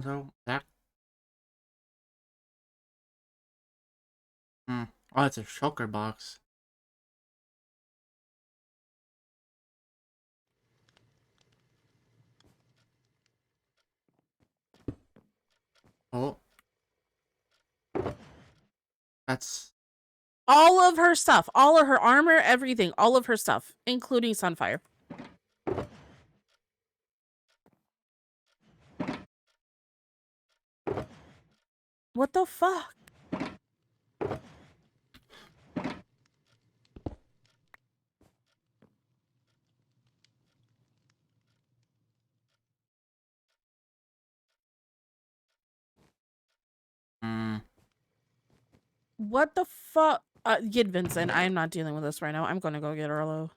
So that. Hmm. Oh, it's a shulker box. Oh, that's All of her stuff, all of her armor, everything, all of her stuff, including Sunfire. What the fuck? What the fuck? Get Vincent. I am not dealing with this right now. I'm gonna go get Arlo.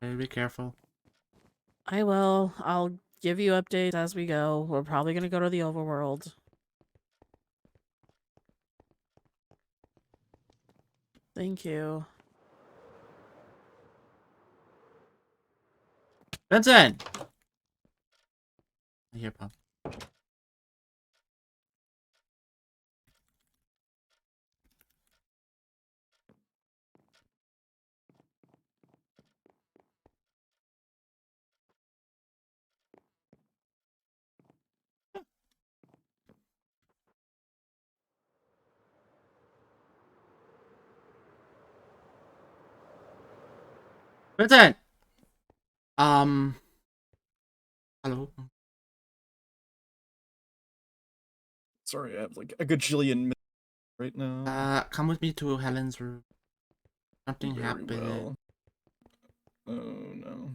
be careful. I will. I'll give you updates as we go. We're probably gonna go to the overworld. Thank you. Vincent! Here, Pop. Vincent! Hello? Sorry, I have like a gajillion minutes right now. Come with me to Helen's room. Something Very happened. well. Oh no.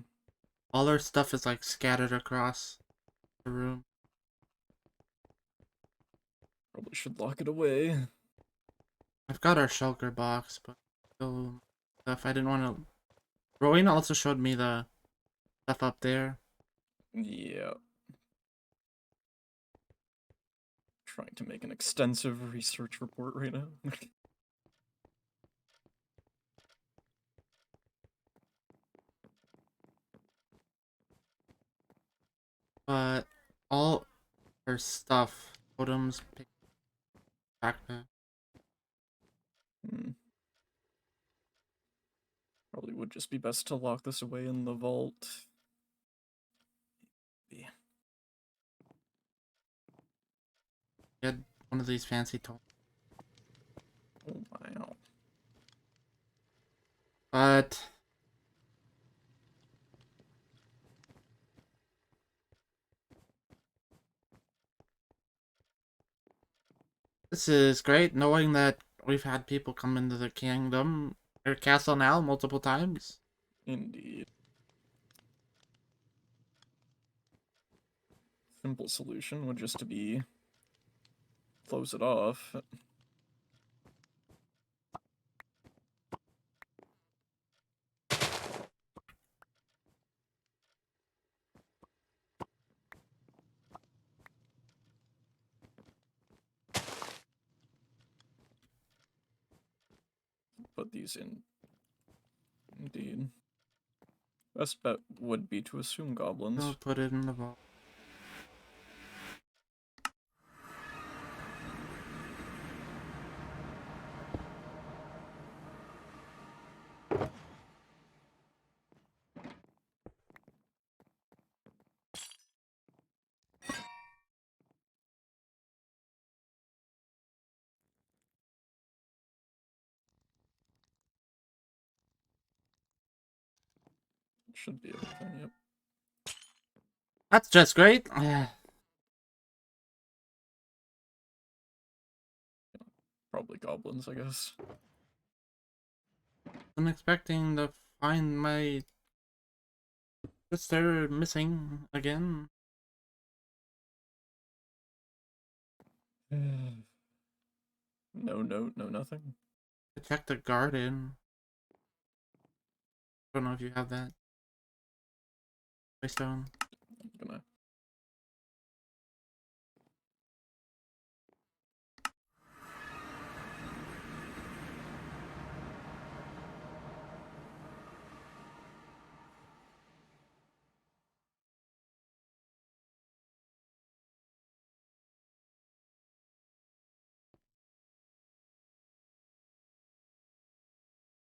All her stuff is like scattered across the room. Probably should lock it away. I've got our shulker box, but still stuff I didn't want to. Rowena also showed me the stuff up there. Yeah. Trying to make an extensive research report right now. But all her stuff, totems, backpack. Probably would just be best to lock this away in the vault. Yeah. Get one of these fancy totems. Oh wow. But this is great, knowing that we've had people come into the kingdom or castle now multiple times. Indeed. Simple solution would just to be close it off. Put these in. Indeed. Best bet would be to assume goblins. I'll put it in the vault. Should be everything, yep. That's just great. Probably goblins, I guess. I'm expecting to find my sister missing again. No note, no nothing. To check the garden. I don't know if you have that. Spellstone. I'm gonna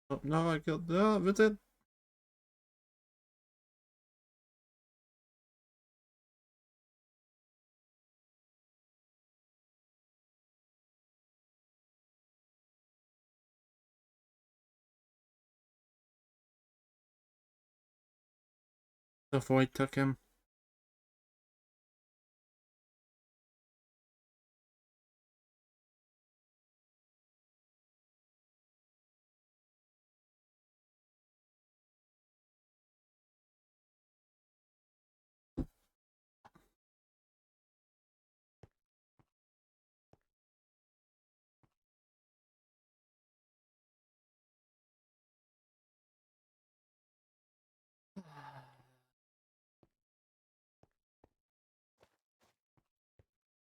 Oh, no, I killed. No, Vincent. The void took him.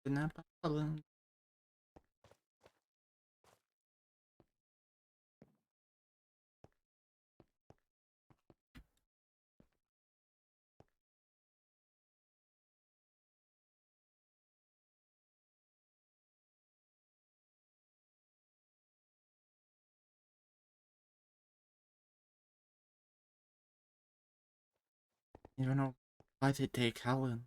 Didn't have a problem. You don't know why they take Helen.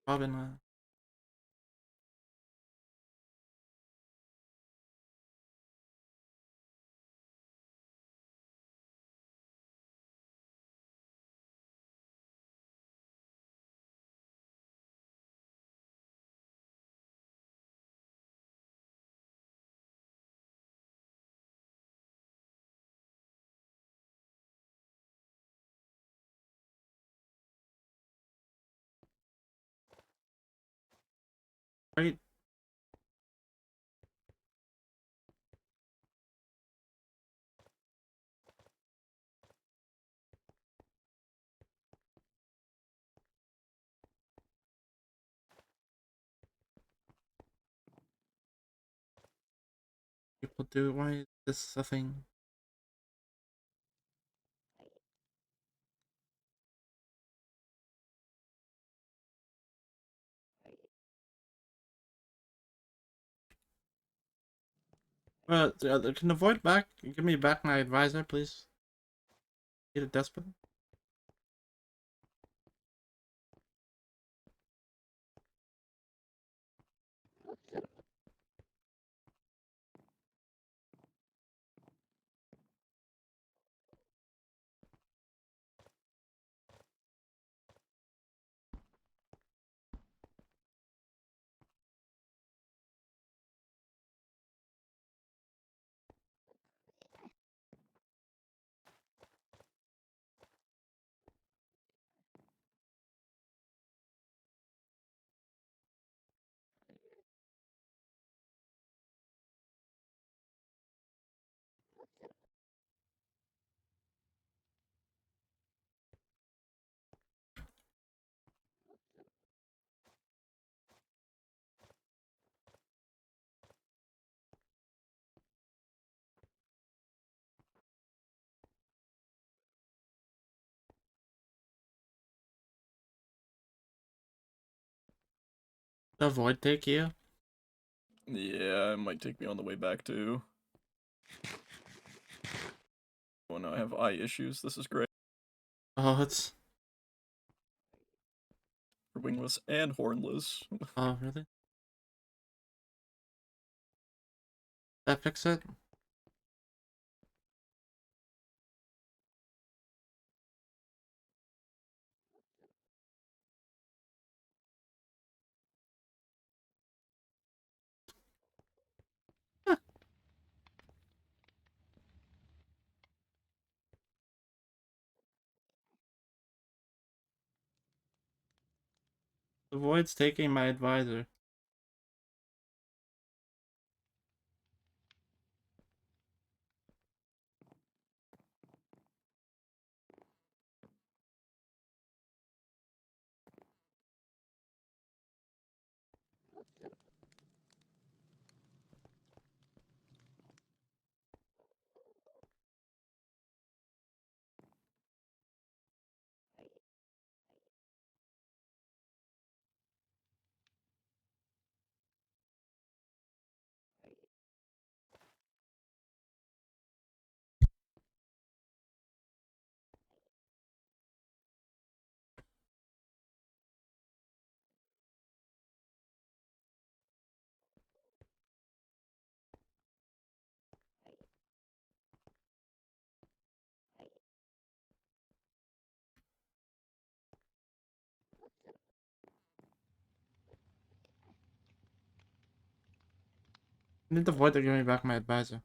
Robin, right? People do. Why is this a thing? Can the void back? Give me back my advisor, please. Get it desperate. The void take you? Yeah, it might take me on the way back too. Oh no, I have eye issues. This is great. Oh, it's. For wingless and hornless. Oh, really? That fix it? The void's taking my advisor. I need the void to give me back my advisor.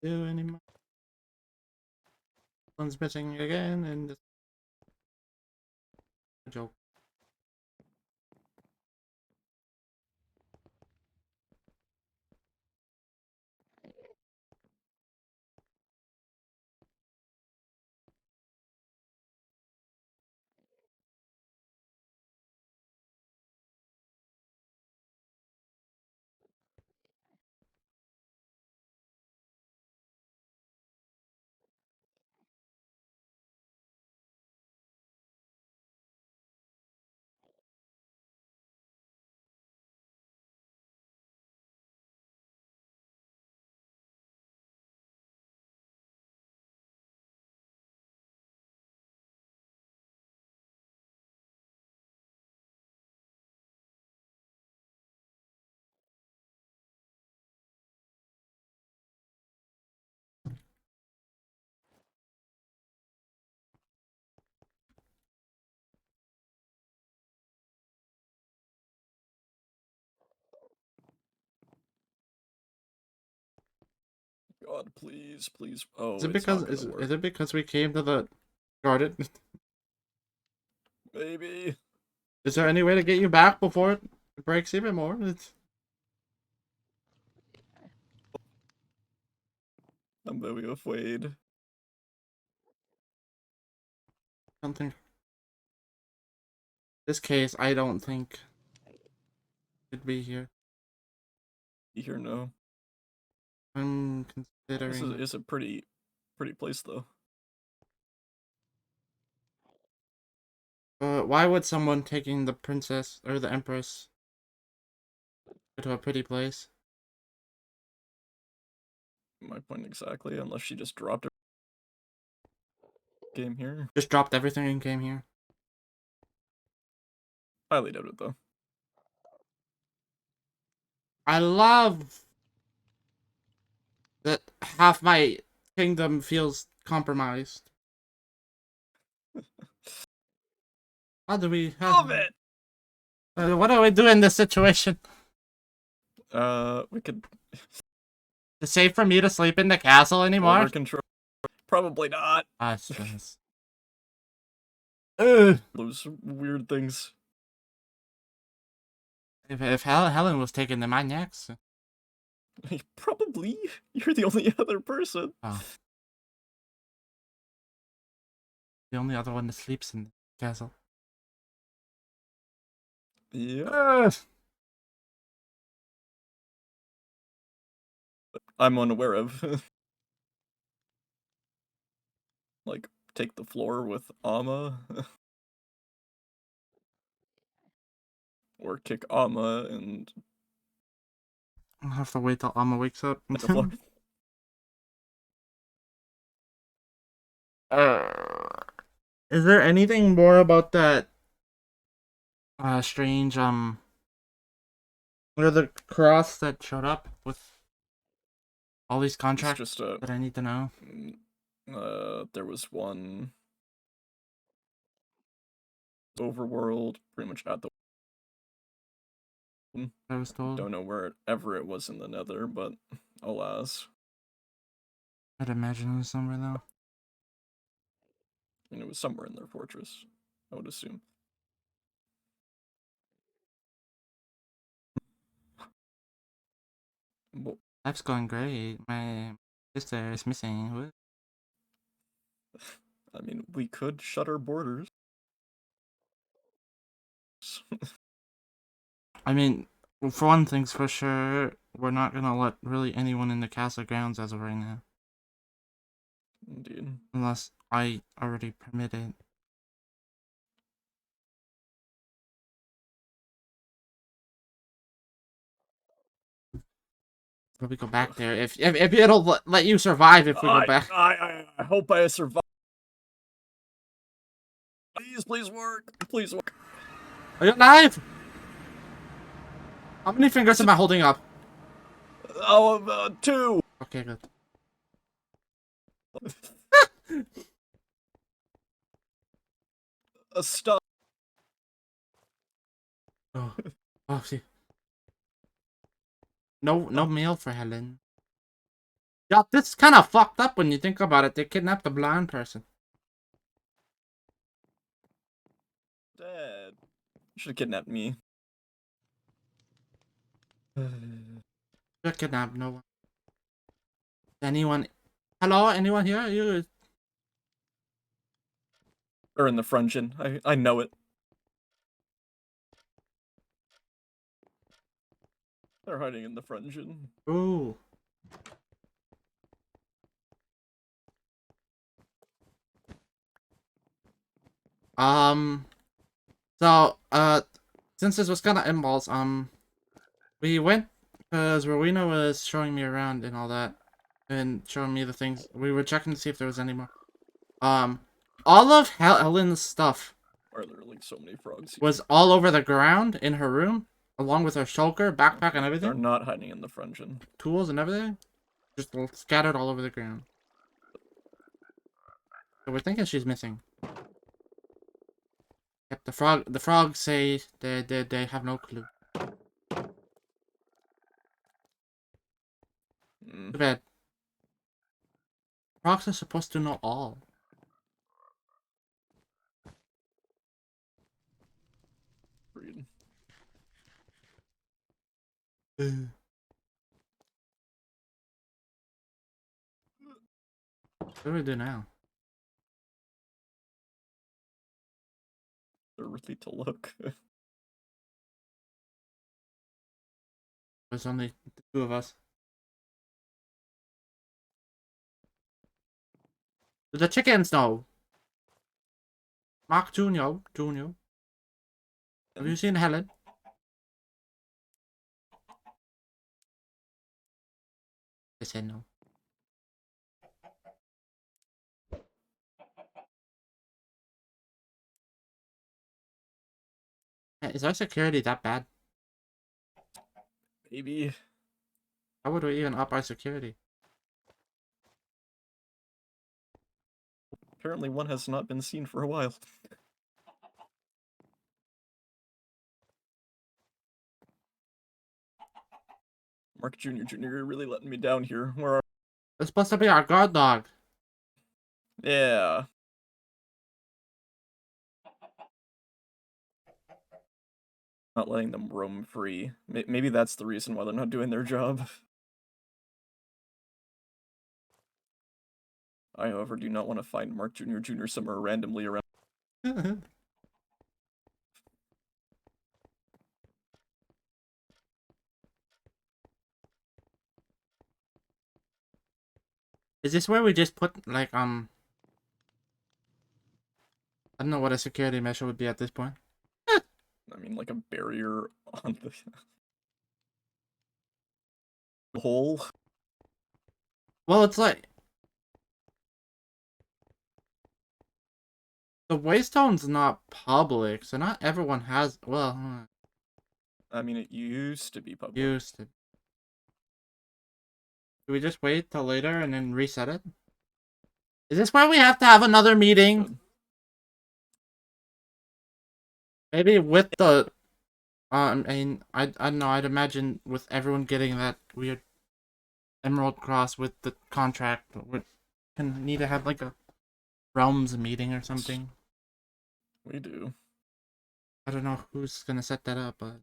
Do any more? One's missing again, and it's a joke. God, please, please. Oh, Is it it's because not gonna work. is it because we came to the garden? Maybe. Is there any way to get you back before it breaks even more? I'm very afraid. Something. This case, I don't think should be here. You hear no? I'm This considering. is a pretty place though. Why would someone taking the princess or the empress go to a pretty place? My point exactly, unless she just dropped her game here. Just dropped everything and came here. Highly doubt it though. I love that half my kingdom feels compromised. How do we? Love it! What do we do in this situation? We could Is it safe for me to sleep in the castle anymore? over control. Probably not. Ah, stress. Those weird things. If Helen was taking the maniacs. Probably. You're the only other person. Oh. The only other one that sleeps in the castle. Yeah. I'm unaware of. Like, take the floor with Ama. Or kick Ama and I'll have to wait till Alma wakes up. hit the floor. Is there anything more about that strange or the cross that showed up with all these It's contracts just that I need to know? there was one Overworld, pretty much at the I was told. don't know wherever it was in the Nether, but alas. I'd imagine it was somewhere though. I mean, it was somewhere in their fortress, I would assume. Well, Life's going great. My sister is missing. What? I mean, we could shut our borders. I mean, for one thing's for sure, we're not gonna let really anyone in the castle grounds as of right now. Indeed. Unless I already permit it. But we go back there. If it'll let you survive if we go back. I hope I survive. Please work. Please work. Are you alive? How many fingers am I holding up? Oh, 2. Okay, good. A stop. Oh, oh, see. No mail for Helene. Yeah, this is kind of fucked up when you think about it. They kidnapped the blind person. Dad. You should have kidnapped me. They kidnapped no one. Anyone? Hello? Anyone here? You? Or in the Frungeon. I know it. They're hiding in the Frungeon. Ooh. So, since this was kind of impulse, we went because Rowena was showing me around and all that, and showing me the things. We were checking to see if there was any more. All of Helen's stuff Are there like so many frogs here? was all over the ground in her room, along with her shulker, backpack, and They're everything. not hiding in the Frungeon. Tools and everything, just scattered all over the ground. So we're thinking she's missing. Yep, the frogs say they have no clue. Too bad. Frogs are supposed to know all. Agreed. What do we do now? They're really to look. There's only the two of us. The chickens know. Mark Junior. Have you seen Helen? They said no. Is our security that bad? Maybe. How would we even up our security? Apparently one has not been seen for a while. Mark Jr., you're really letting me down here. Where are... It's supposed to be our guard dog. Yeah. Not letting them roam free. Maybe that's the reason why they're not doing their job. I, however, do not want to find Mark Jr. somewhere randomly around. Is this where we just put, like, I don't know what a security measure would be at this point. I mean, like a barrier on the hole. Well, it's like... The Waystone's not public, so not everyone has... Well, I mean, it used to be public. used to. Do we just wait till later and then reset it? Is this where we have to have another meeting? Maybe with the... I mean, I don't know, I'd imagine with everyone getting that weird Emerald Cross with the contract, we can need to have like a realms meeting or something. We do. I don't know who's gonna set that up, but...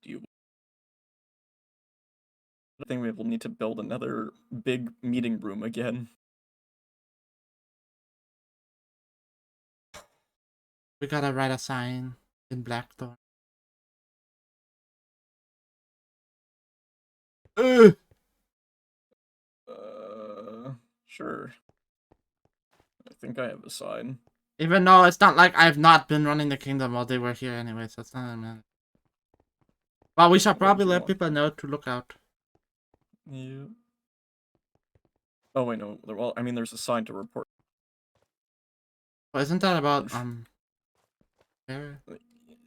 Do you... I think we will need to build another big meeting room again. We gotta write a sign in Blackthorn. Sure. I think I have a sign. Even though it's not like I've not been running the kingdom while they were here anyway, so it's not a minute. Well, we should What probably do you let want? people know to look out. Yeah. Oh wait, no. Well, I mean, there's a sign to report. But isn't that about there?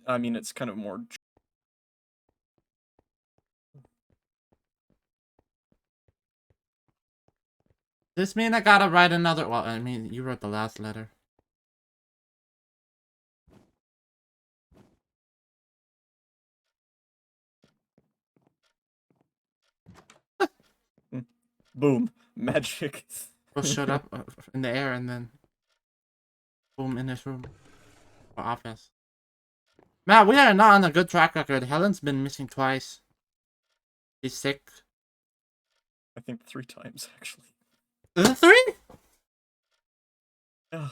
I mean, it's kind of more. Does this mean I gotta write another? Well, I mean, you wrote the last letter. Boom, magic. Just showed up in the air and then boom in this room or office. Man, we are not on a good track record. Helen's been missing twice. She's sick. I think 3 times actually. Is it 3? Yeah.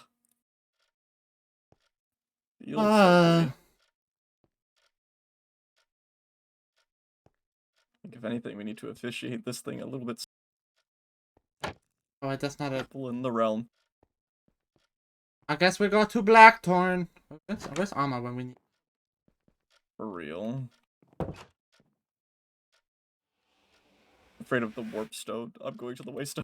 Feels that way. I think if anything, we need to officiate this thing a little bit. Oh, that's not it. People in the realm. I guess we go to Blackthorn. Where's Amma when we need? For real. Afraid of the warp stone. I'm going to the waste.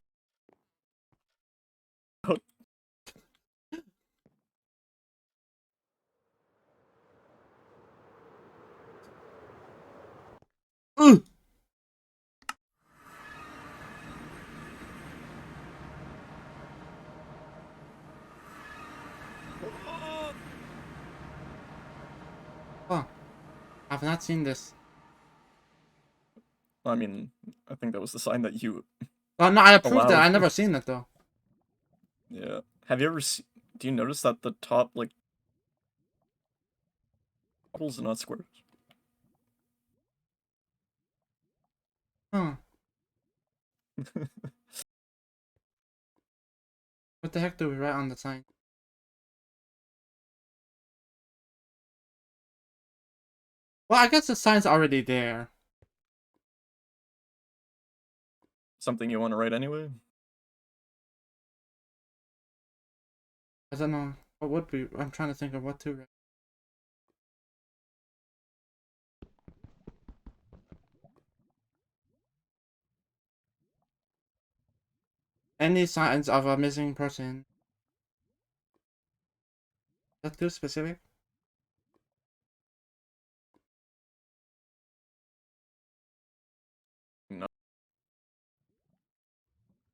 Oh, I've not seen this. I mean, I think that was the sign that you. Oh no, I approved it. Allowed. I never seen it though. Yeah. Have you ever seen? Do you notice that the top like bubbles are not squares? Huh. What the heck do we write on the sign? Well, I guess the sign's already there. Something you want to write anyway? I don't know. What would we? I'm trying to think of what to write. Any signs of a missing person? That's too specific. No.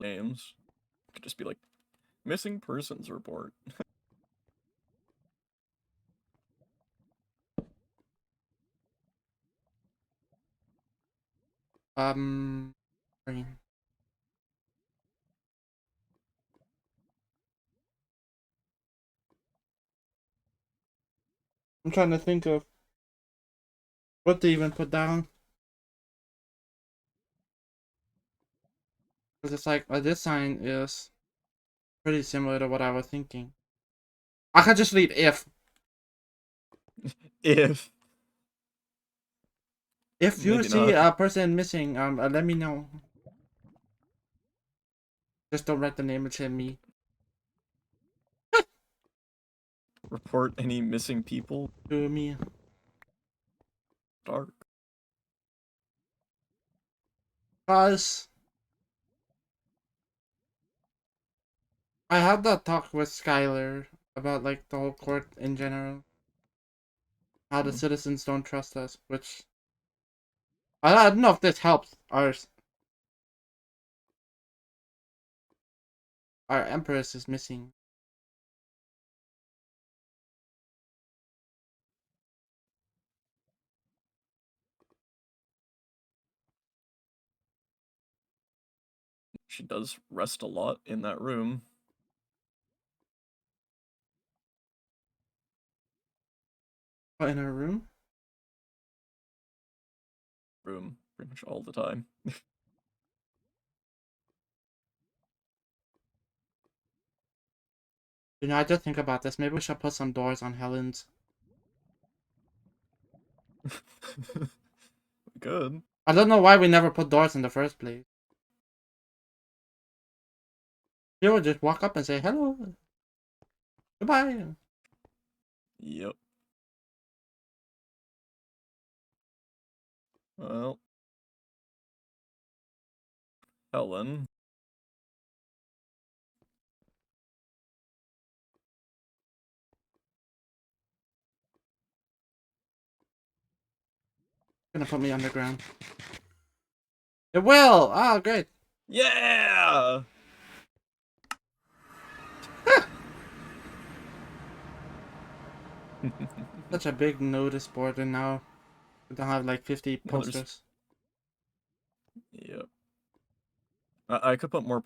Names. Could just be like missing persons report. Green. I'm trying to think of what to even put down. Because it's like, this sign is pretty similar to what I was thinking. I could just leave if. If. If you Maybe see not. a person missing, let me know. Just don't write the name and say me. Report any missing people. To me. Dark. Cause I had that talk with Skylar about like the whole court in general. How the citizens don't trust us, which I don't know if this helps our Empress is missing. She does rest a lot in that room. Oh, in her room? Pretty much all the time. You know, I just think about this. Maybe we should put some doors on Helen's. Good. I don't know why we never put doors in the first place. You would just walk up and say hello. Goodbye. Yep. Well, Helen. Gonna put me underground. It will! Oh, great. Yeah! Such a big notice board, and now we don't have like 50 Yeah, there's- posters. Yep. I could put more.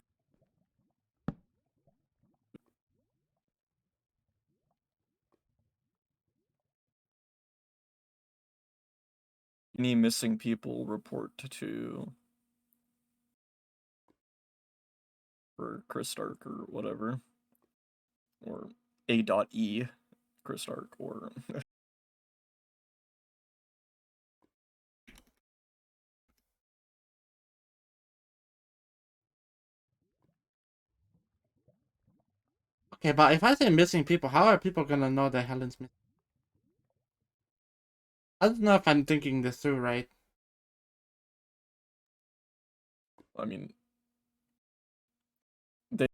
Any missing people report to for Christark or whatever. Or A.E Christark or Okay, but if I say missing people, how are people gonna know that Helen's missing? I don't know if I'm thinking this through right. I mean they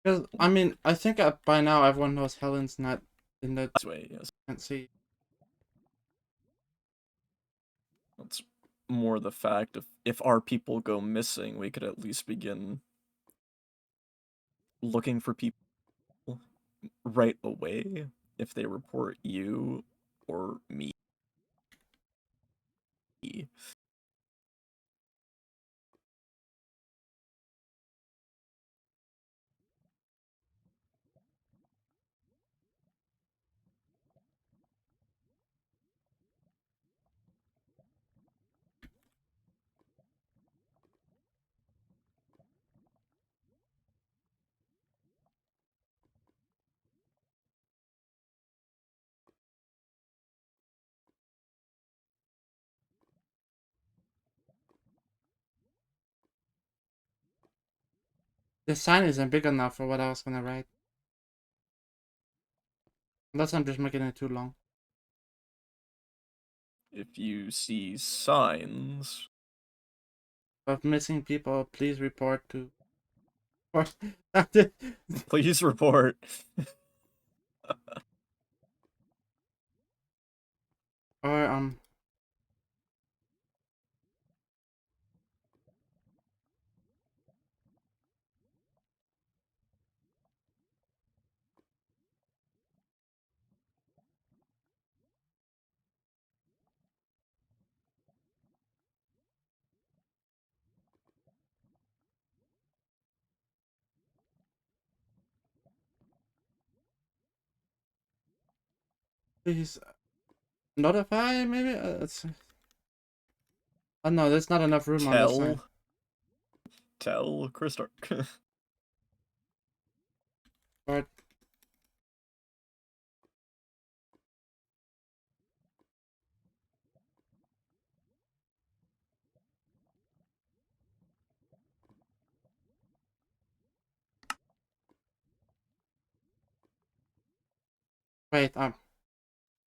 Because, I mean, I think by now everyone knows Helen's not in the this way, yes. can't see. That's more the fact of if our people go missing, we could at least begin looking for people right away if they report you or me. The sign isn't big enough for what I was gonna write. Unless I'm just making it too long. If you see signs, Of missing people, please report to. Or, please report. or please notify. Maybe. Oh no, there's not enough room on this sign. Tell Christark. Or wait,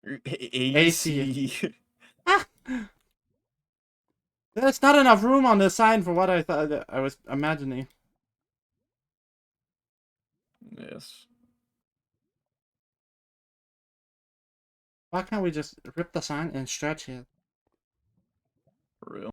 AC. AC. Ah! There's not enough room on this sign for what I thought I was imagining. Yes. Why can't we just rip the sign and stretch it? For real.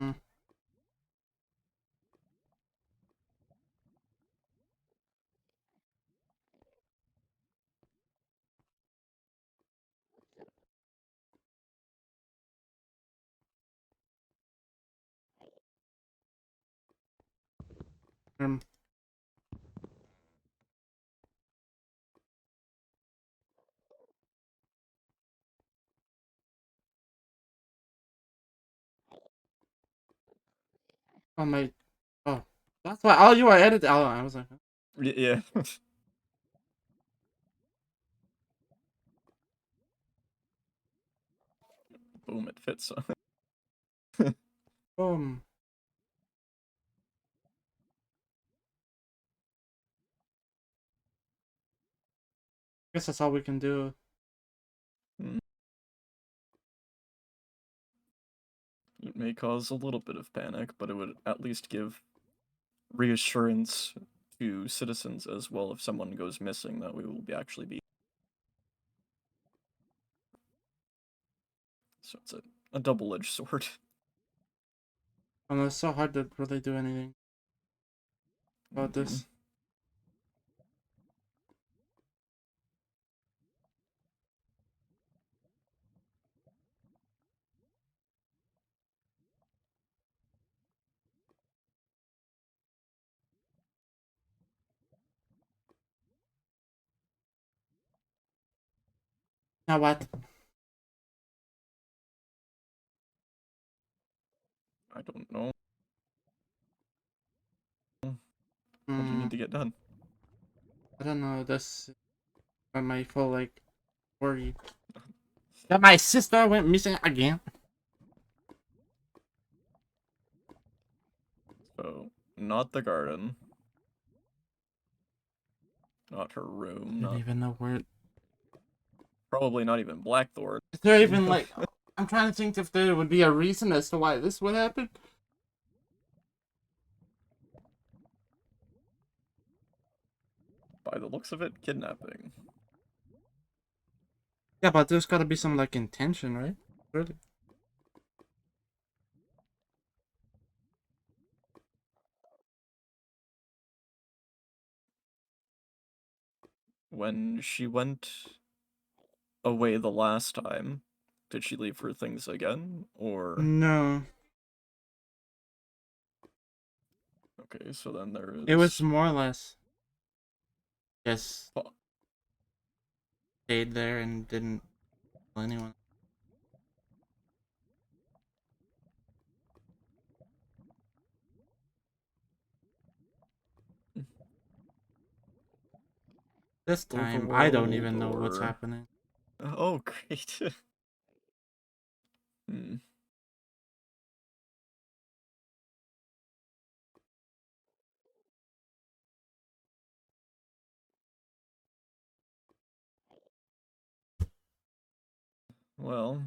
Hmm. Um, on my. Oh, that's why. Oh, you are edited. Oh, I was like. Yeah. Boom, it fits. Boom. Guess that's all we can do. It may cause a little bit of panic, but it would at least give reassurance to citizens as well if someone goes missing that we will actually be. So it's a double-edged sword. And it's so hard to really do anything about this. Now what? I don't know. What do you Hmm. need to get done? I don't know. This I might feel like worried that my sister went missing again. So, not the garden. Not her I room. don't Not even know where. probably not even Blackthorn. Is there even like? I'm trying to think if there would be a reason as to why this would happen. By the looks of it, kidnapping. Yeah, but there's got to be some like intention, right? Really? When she went away the last time, did she leave her things again? Or. No, Okay, so then there it was is. more or less just Oh, stayed there and didn't tell anyone. This time, I don't Overworld even know what's or. happening. Oh, great. Hmm. Well,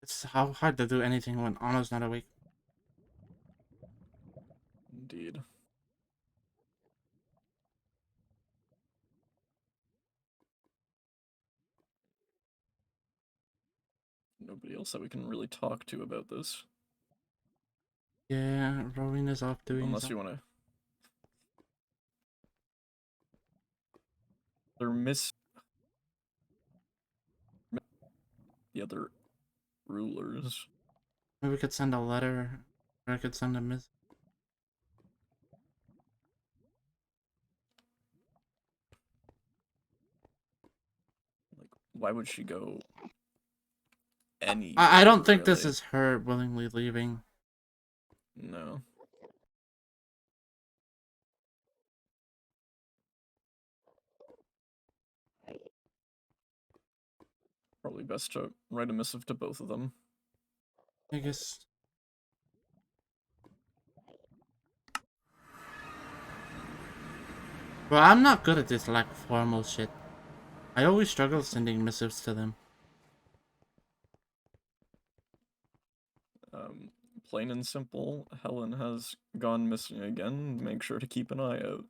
It's how hard to do anything when Anna's not awake. indeed. Nobody else that we can really talk to about this. Yeah, Rowena's off doing Unless you something. want to. They're the other rulers. Maybe we could send a letter, or I could send a miss. Like, why would she go I anywhere, don't think this really? is her willingly leaving. No. Probably best to write a missive to both of them. I guess. Well, I'm not good at this like formal shit. I always struggle sending missives to them. Um, Plain and simple, Helen has gone missing again. Make sure to keep an eye out.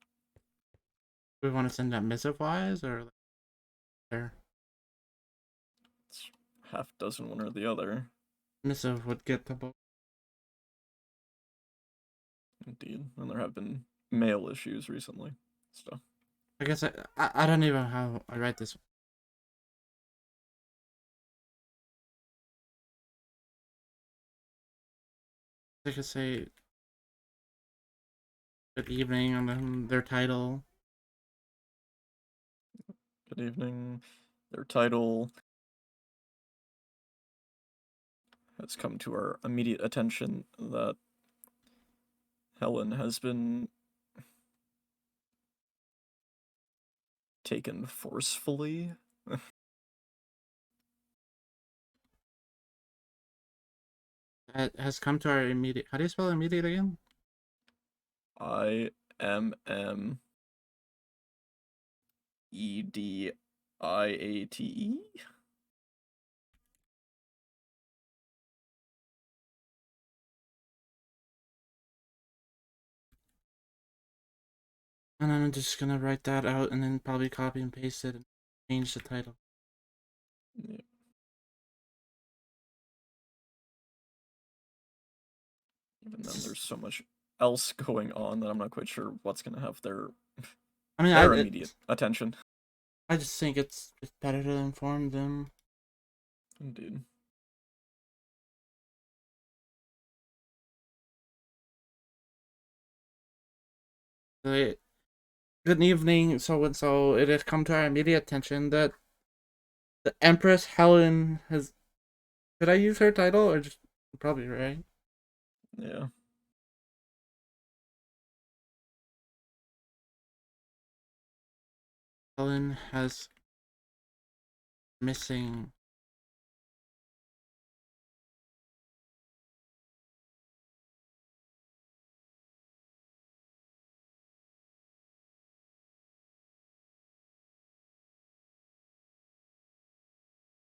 Do we want to send that missive wise or like, there? It's half dozen one or the other. Missive would get the book. Indeed. And there have been mail issues recently. So. I guess I don't even know how I write this. I could say good evening on their title. Good evening. Their title has come to our immediate attention that Helen has been taken forcefully. That has come to our immediate. How do you spell immediate again? IMMEDIATE? And I'm just gonna write that out and then probably copy and paste it and change the title. Yeah. Even then, there's so much else going on that I'm not quite sure what's gonna have their I mean, immediate attention. I just think it's better to inform them. Indeed. Good evening, so and so. It has come to our immediate attention that the Empress Helen has. Could I use her title or just probably right? Yeah. Helen has missing.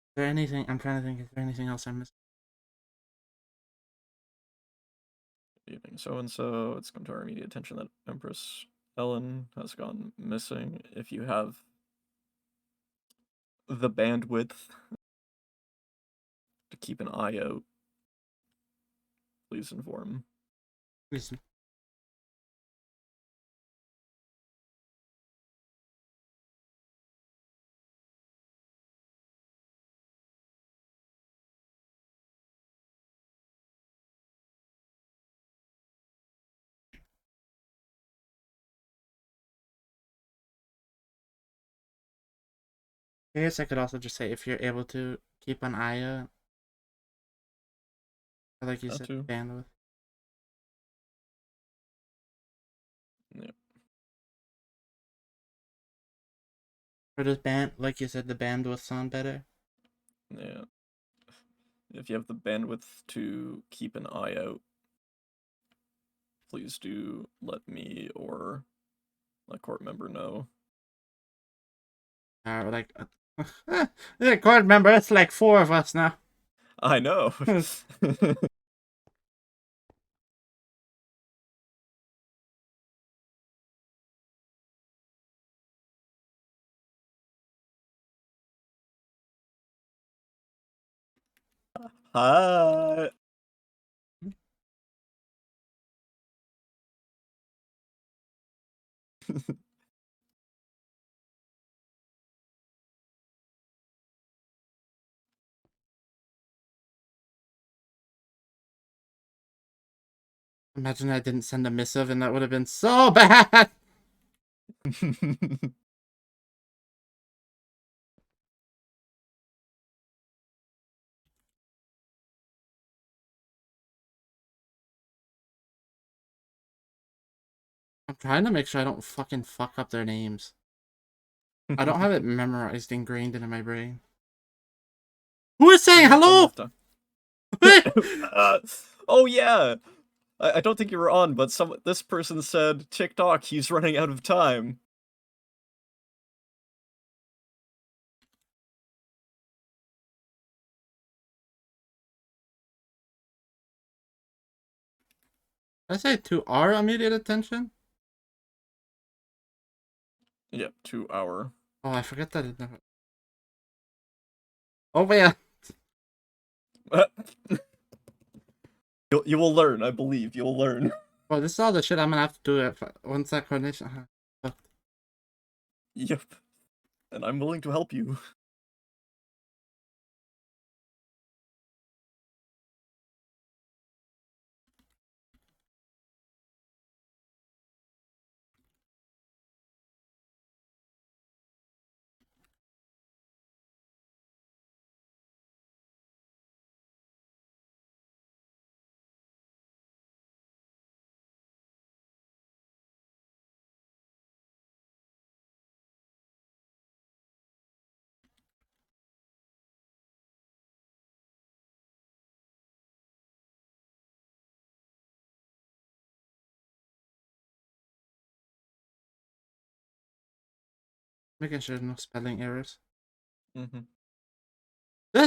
Is there anything? I'm trying to think. Is there anything else I'm missing? Good evening, so and so. It's come to our immediate attention that Empress Helen has gone missing. If you have the bandwidth to keep an eye out, please inform. Listen. I guess I could also just say if you're able to keep an eye out, or like you That said, too. bandwidth. Yep. Or does like you said, the bandwidth sound better? Yeah. If you have the bandwidth to keep an eye out, please do let me or a court member know. Like, yeah, court member. It's like 4 of us now. I know. Hi. Imagine I didn't send a missive and that would have been so bad. I'm trying to make sure I don't fucking fuck up their names. I don't have it memorized, ingrained into my brain. Who is saying hello? Oh yeah. I don't think you were on, but this person said TikTok, he's running out of time. Did I say to our immediate attention? Yep, 2 hour. Oh, I forget that. Oh, yeah. You will learn, I believe. You'll learn. Oh, this is all the shit I'm gonna have to do once that coordination. Yep. And I'm willing to help you. Making sure no spelling errors. Mm-hmm.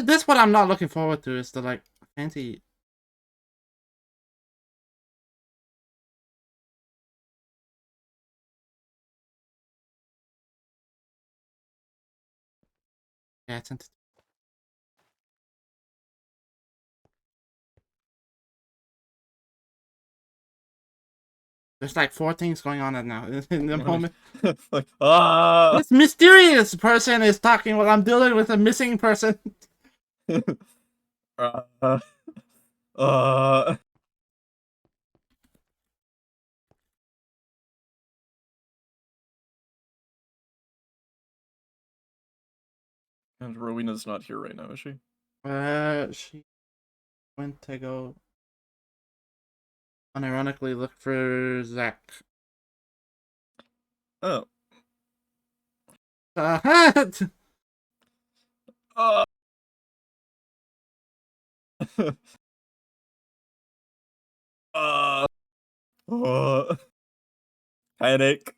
This what I'm not looking forward to is the like fancy. Yeah, it's into. There's like 4 things going on right now in the moment. Like, ah! This mysterious person is talking while I'm dealing with a missing person. uh, uh. And Rowena's not here right now, is she? She went to go unironically look for Zack. Oh. Uh, Uh. uh. Panic.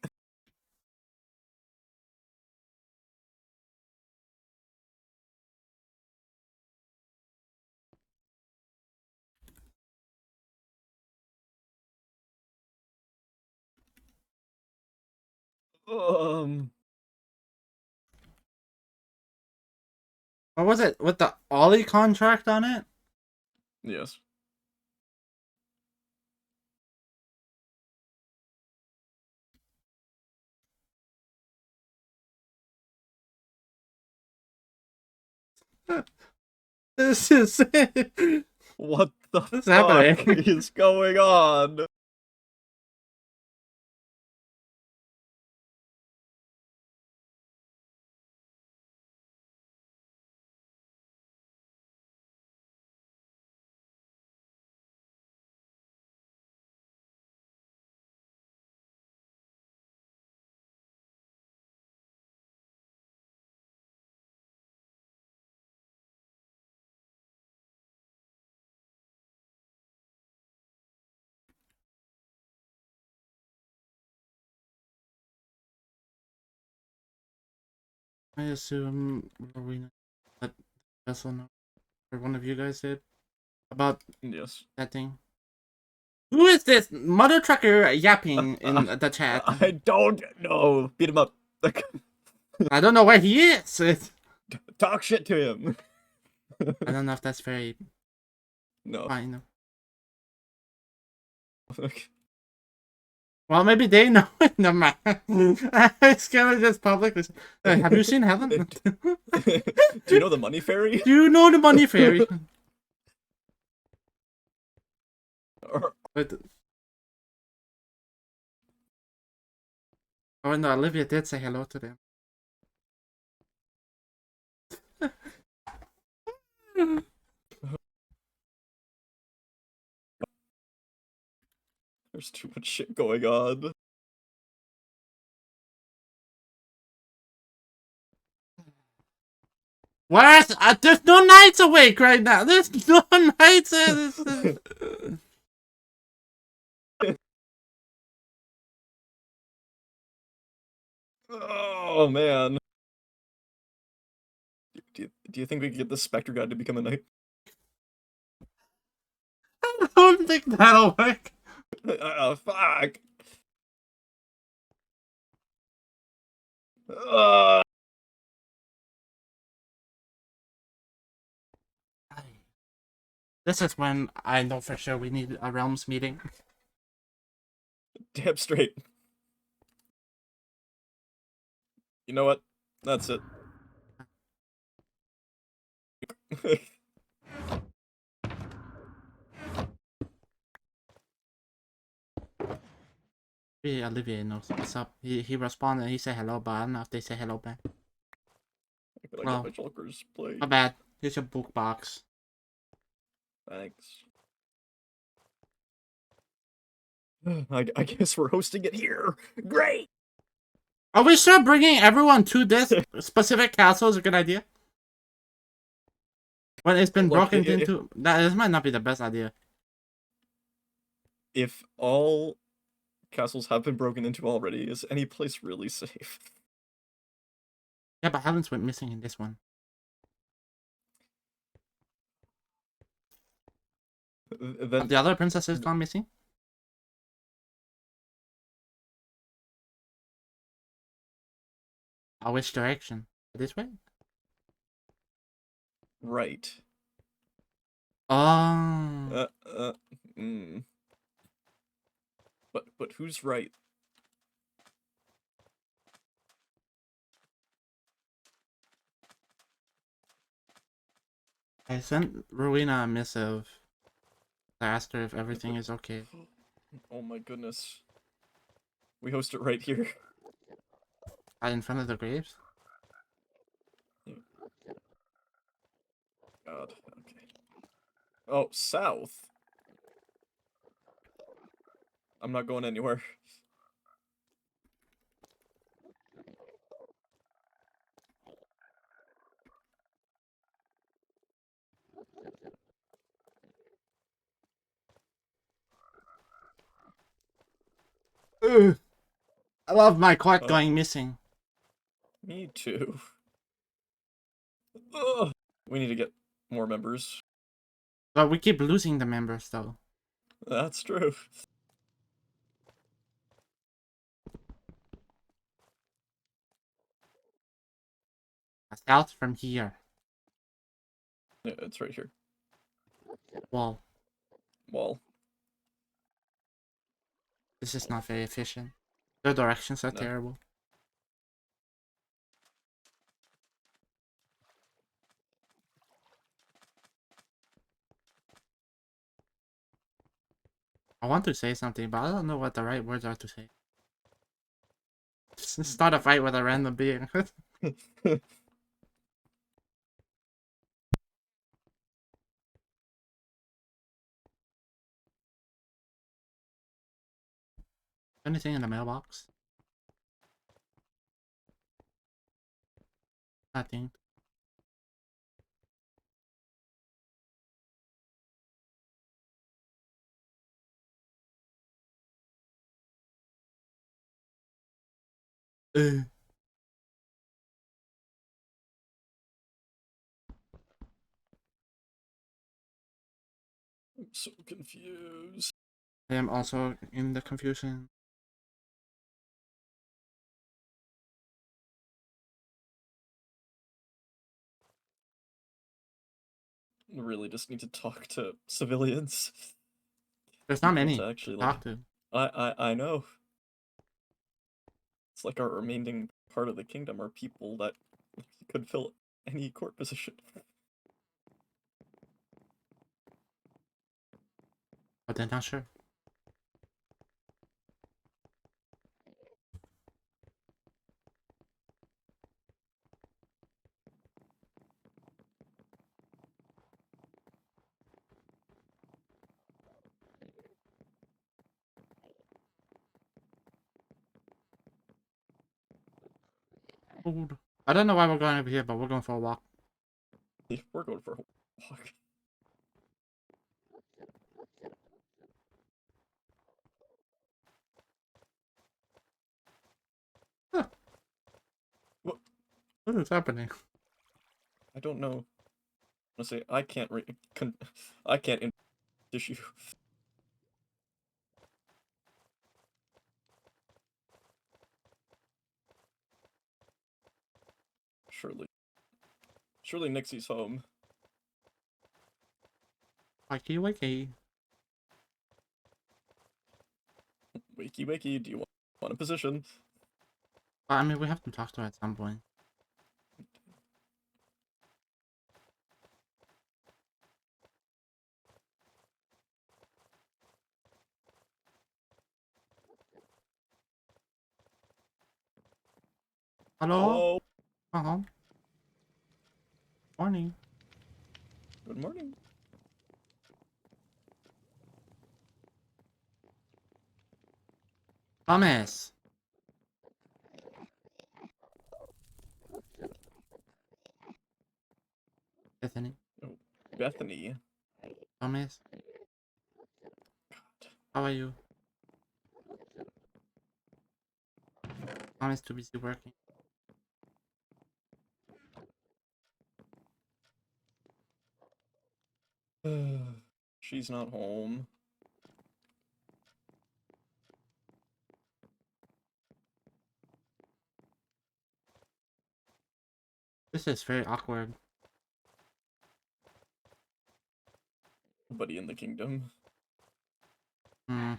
what was it with the Ollie contract on it? Yes. This is What the what's fuck happening? is going on? I assume Rowena, but also no, or one of you guys did about Yes. that thing. Who is this mother trucker yapping in the chat? I don't know. Beat him up. I don't know where he is. Talk shit to him. I don't know if that's very No. fine. Well, maybe they know it. Never mind. It's kind of just publicly. Have you seen Helen? Do you know the money fairy? Do you know the money fairy? But, oh no, Olivia did say hello to them. There's too much shit going on. Where's there's no knights awake right now. There's no knights. Oh man. Do you think we could get the Spectre God to become a knight? I don't think that'll work. Fuck. This is when I know for sure we need a realms meeting. Damn straight. You know what? That's it. Maybe Olivier knows what's up. He responded. He said hello, but I don't know if they say hello back. I gotta Well, get my Joker's play. my bad. Here's your book box. Thanks. I guess we're hosting it here. Great! Are we sure bringing everyone to this specific castle is a good idea? When it's been Look, broken into... This might not be the best idea. If all castles have been broken into already, is any place really safe? Yeah, but Helen's went missing in this one. Then The other princess is not missing? Which direction? This way? right. Oh. Uh, uh, mm. But who's right? I sent Rowena a missive. I asked her if everything is okay. Oh my goodness. We host it right here. In front of the graves? God, okay. Oh, south? I'm not going anywhere. Ugh. I love my quest Oh. going missing. Me too. Ugh. We need to get more members. But we keep losing the members though. That's true. South from here. Yeah, it's right here. Well, Wall. this is not very efficient. The directions are No. terrible. I want to say something, but I don't know what the right words are to say. Just start a fight with a random being. Anything in the mailbox? Nothing. Uh, I'm so confused. I am also in the confusion. We really just need to talk to civilians. There's not People many to to actually talk to. I know. It's like our remaining part of the kingdom are people that could fill any court position. But they're not sure. Food. I don't know why we're going over here, but we're going for a walk. We're going for a walk. Huh. What? What is happening? I don't know. Honestly, I can't I can't issue. Surely Nixie's home. Wakey wakey. Wakey wakey, do you want a position? But I mean, we have to talk to her at some point. Hello? Hello. Morning. Good morning. Thomas. Bethany. Oh, Bethany. Thomas. God. How are you? Thomas too busy working. She's not home. This is very awkward. Nobody in the kingdom. Hmm.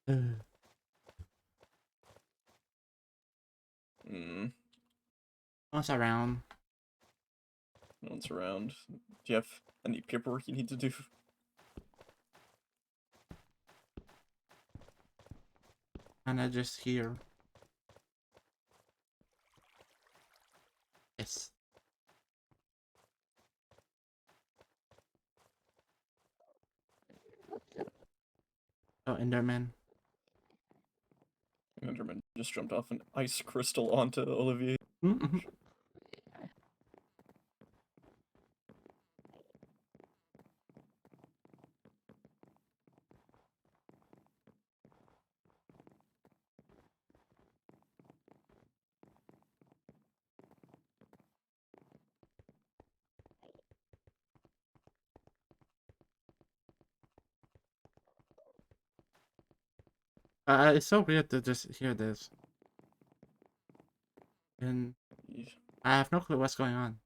Hmm. What's around? No one's around. Do you have any paperwork you need to do? Kinda just here. Yes. Oh, Enderman. Enderman just jumped off an ice crystal onto Olivier. Mm-hmm. It's so weird to just hear this. And I have no clue what's going on.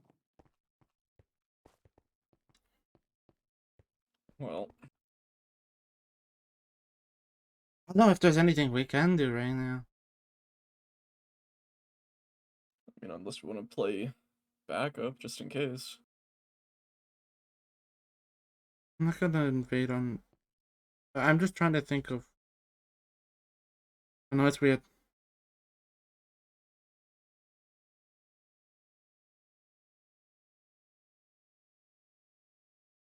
Well, I don't know if there's anything we can do right now. I mean, unless we want to play backup, just in case. I'm not gonna invade on... I'm just trying to think of... I know it's weird.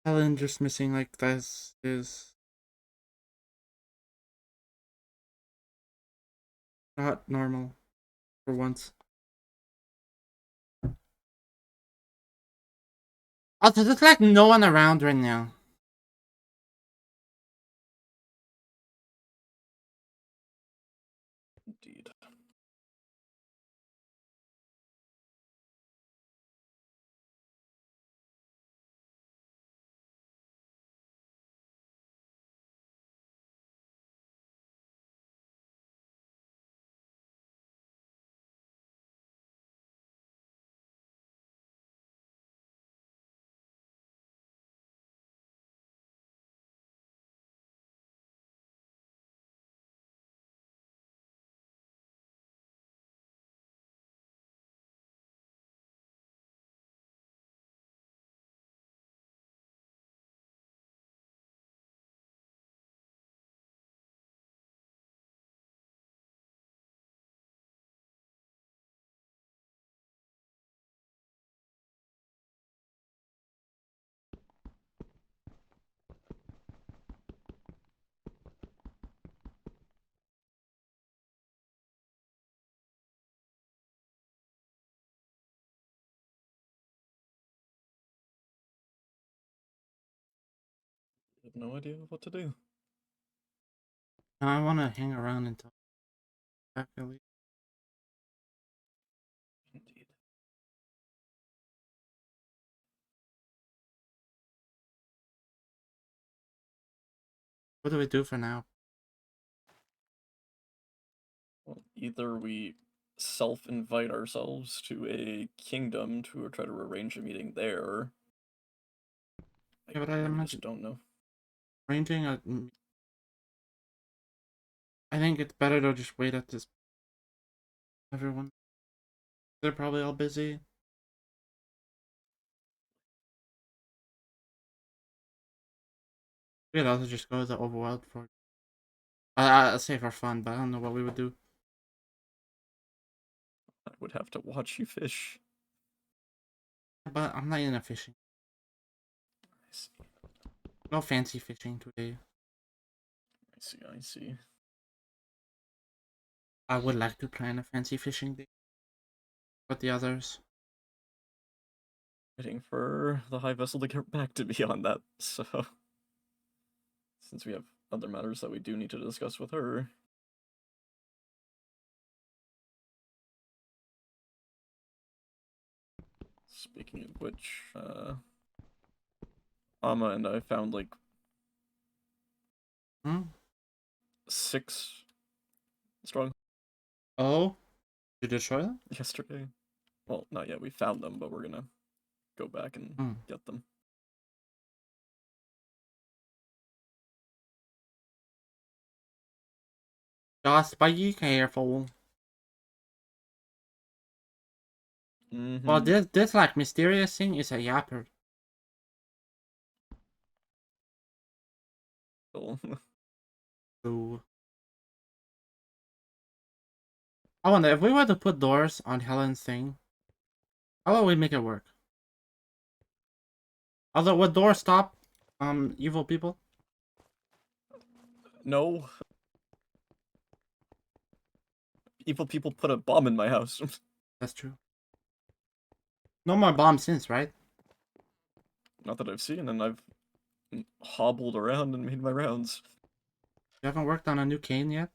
Helen just missing like this is... not normal. For once. Also, there's like no one around right now. Indeed. I have no idea what to do. I want to hang around until... Actually. Indeed. What do we do for now? Well, either we self-invite ourselves to a kingdom to try to arrange a meeting there. Yeah, but I really imagine... just don't know. Arranging a... I think it's better to just wait at this... Everyone... They're probably all busy. We could also just go to the Overworld for... I'll say for fun, but I don't know what we would do. I would have to watch you fish. But I'm not into fishing. I see. No fancy fishing today. I see. I see. I would like to plan a fancy fishing day with the others. waiting for the High Vessel to get back to me on that, so... Since we have other matters that we do need to discuss with her. Speaking of which, Ama and I found like 6 strong Oh, you destroy them? yesterday. Well, not yet. We found them, but we're gonna go back and get them. Just be careful. Well, this like mysterious thing is a yapper. Cool. Ooh. I wonder if we were to put doors on Helen's thing, how would we make it work? Although, would doors stop evil people? No. Evil people put a bomb in my house. That's true. No more bombs since, right? Not that I've seen, and I've hobbled around and made my rounds. You haven't worked on a new cane yet?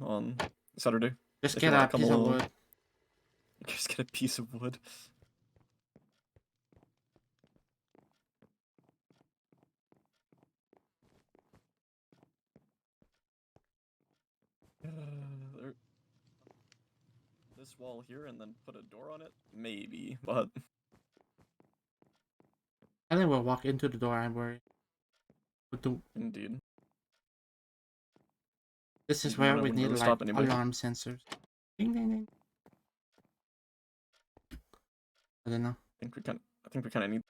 On Saturday. Just If get you wanna a come piece of along. wood. Just get a piece of wood. This wall here and then put a door on it? Maybe, but... I think we'll walk into the door and worry. Indeed. This is Even where when I we wouldn't need really like stop anybody. alarm sensors. Ding ding ding. I don't know. I think we kinda need...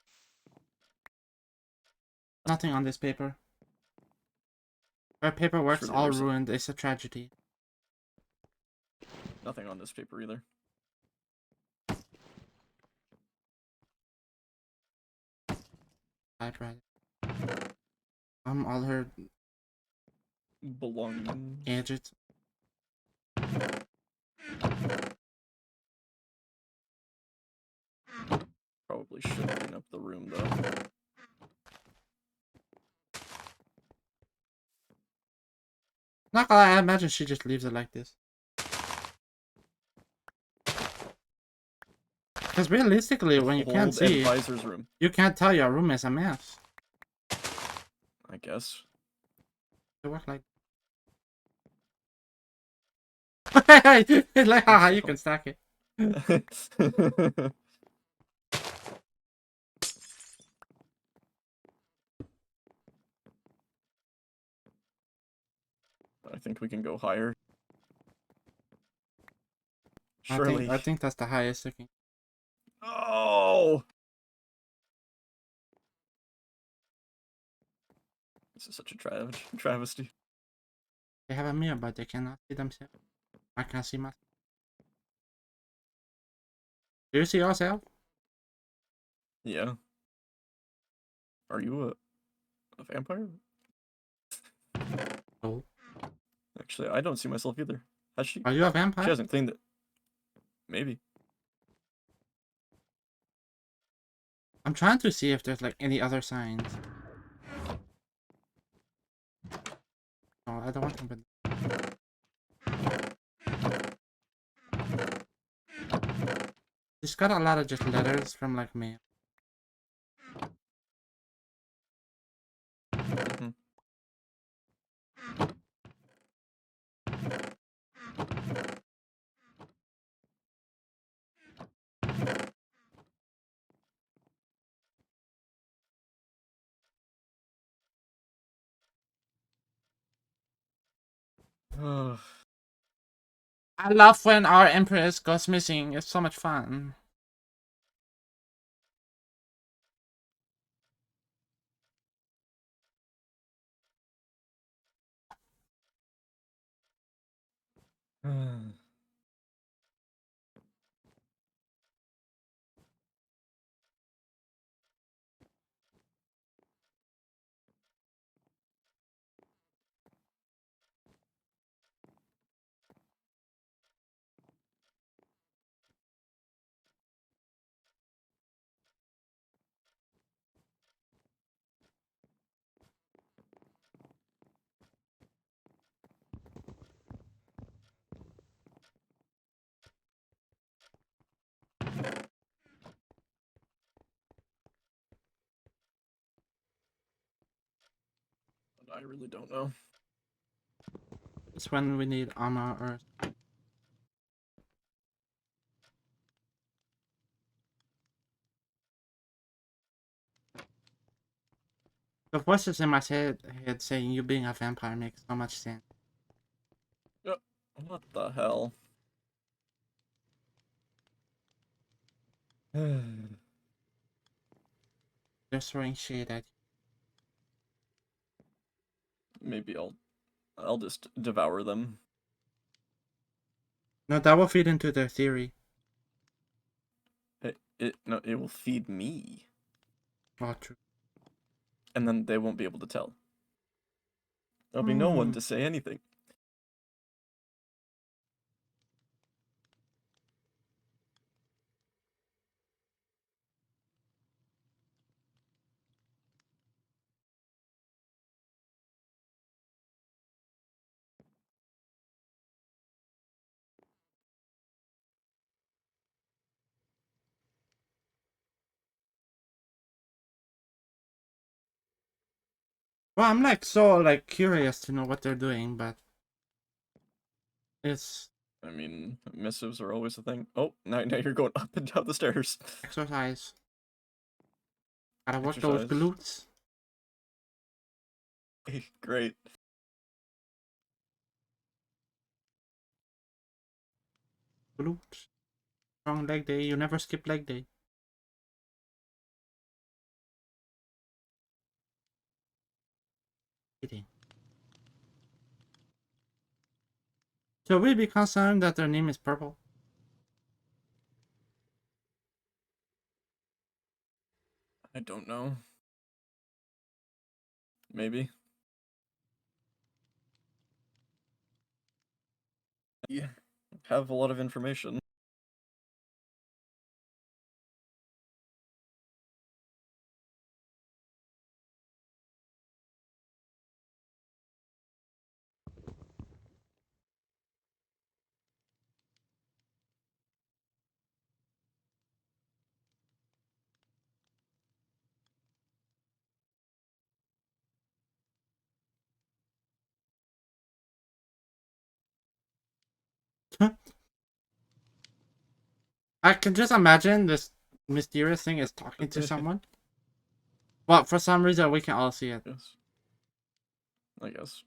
Nothing on this paper. Our paperwork's Surely all there's ruined. It's a tragedy. nothing on this paper either. Typewriter. All her Belongings. gadgets. Probably should clean up the room though. Not gonna lie, I imagine she just leaves it like this. Because realistically, when you can't Old see, advisor's room, you can't tell your room is a mess. I guess. It works like. It's like, haha, you can stack it. I think we can go higher. Surely. I think that's the highest looking. Oh! This is such a travesty. They have a mirror, but they cannot see themselves. I can't see myself. Do you see yourself? Yeah. Are you a vampire? No. Actually, I don't see myself either. Has she? Are you a vampire? She hasn't cleaned it. Maybe. I'm trying to see if there's like any other signs. No, I don't want to. But it's got a lot of just letters from like mail. Mhm. I love when our Empress goes missing. It's so much fun. I really don't know. It's when we need armor or... The voices in my head saying you being a vampire makes so much sense. What the hell? They're throwing shade at you. Maybe I'll just devour them. No, that will feed into their theory. No, it will feed me, Oh, true. and then they won't be able to tell. There'll be no one to say anything. Well, I'm like so like curious to know what they're doing, but it's I mean, missives are always a thing. Oh, now you're going up and down the stairs. exercise. Gotta work those Exercise. glutes. Great. Glutes. Strong leg day. You never skip leg day. Kidding. Should we be concerned that their name is purple? I don't know. Maybe. Yeah. Have a lot of information. I can just imagine this mysterious thing is talking to someone. But for some reason we can all see it. Yes. I guess.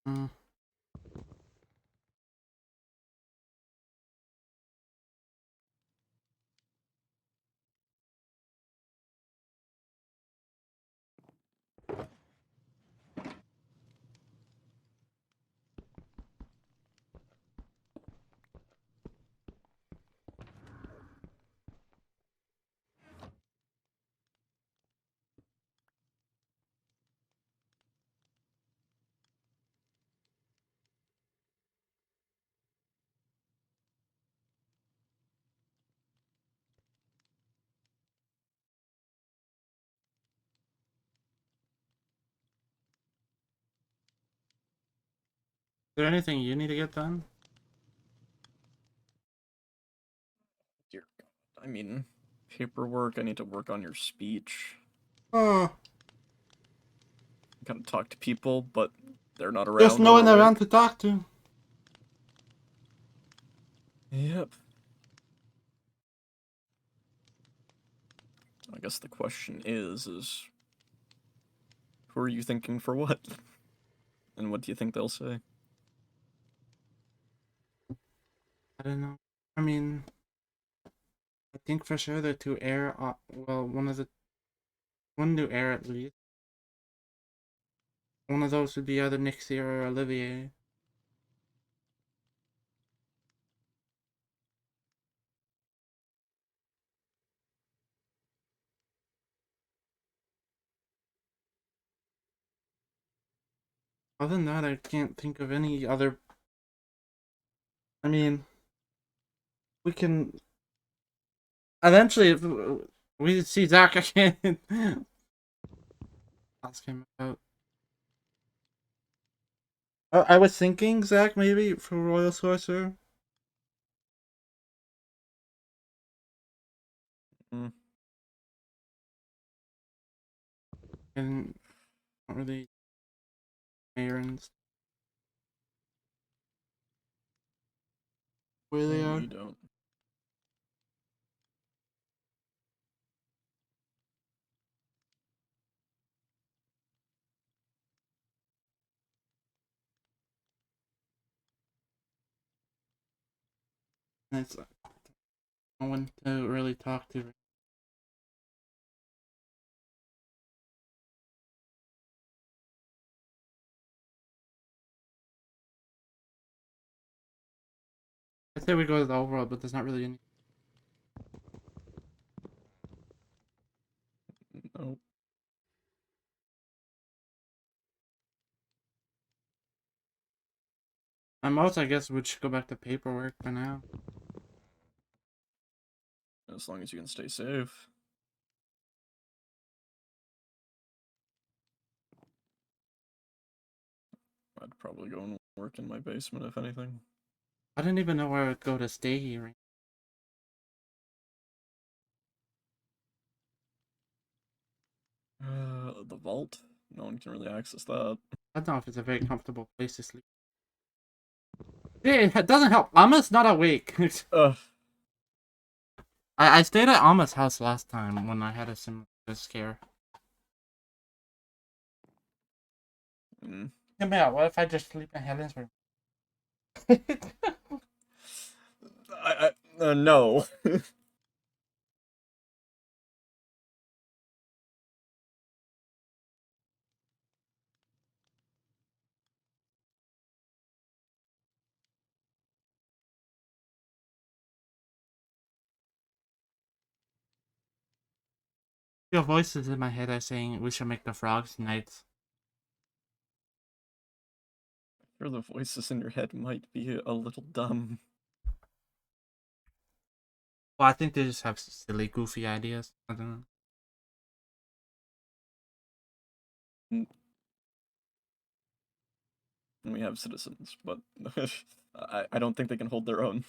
Mm. Is there anything you need to get done? Dear God. I mean, paperwork, I need to work on your speech. Oh, Gotta talk to people, but they're not around. there's no one around to talk to. Yep. I guess the question is who are you thinking for what? And what do you think they'll say? I don't know. I mean, I think for sure the two heir. Well, one new heir at least. One of those would be either Nixie or Olivier. Other than that, I can't think of any other. I mean, we can eventually if we see Zack again. Ask him about. I was thinking Zack maybe for Royal Sorcerer. Mm. And not really Maeryn's. Where they No, are. you don't. And it's no one to really talk to. I say we go to the overworld, but there's not really any. No. At most, I guess we should go back to paperwork for now. As long as you can stay safe. I'd probably go and work in my basement if anything. I didn't even know where I'd go to stay here. The vault? No one can really access that. I don't know if it's a very comfortable place to sleep. Yeah, it doesn't help. Alma's not awake. Ugh. I stayed at Alma's house last time when I had a similar scare. Mm. Yeah, what if I just sleep in Helene's room? No. Your voices in my head are saying we should make the frogs knights. Sure, the voices in your head might be a little dumb. Well, I think they just have silly, goofy ideas. I don't know. Mm. We have citizens, but I don't think they can hold their own.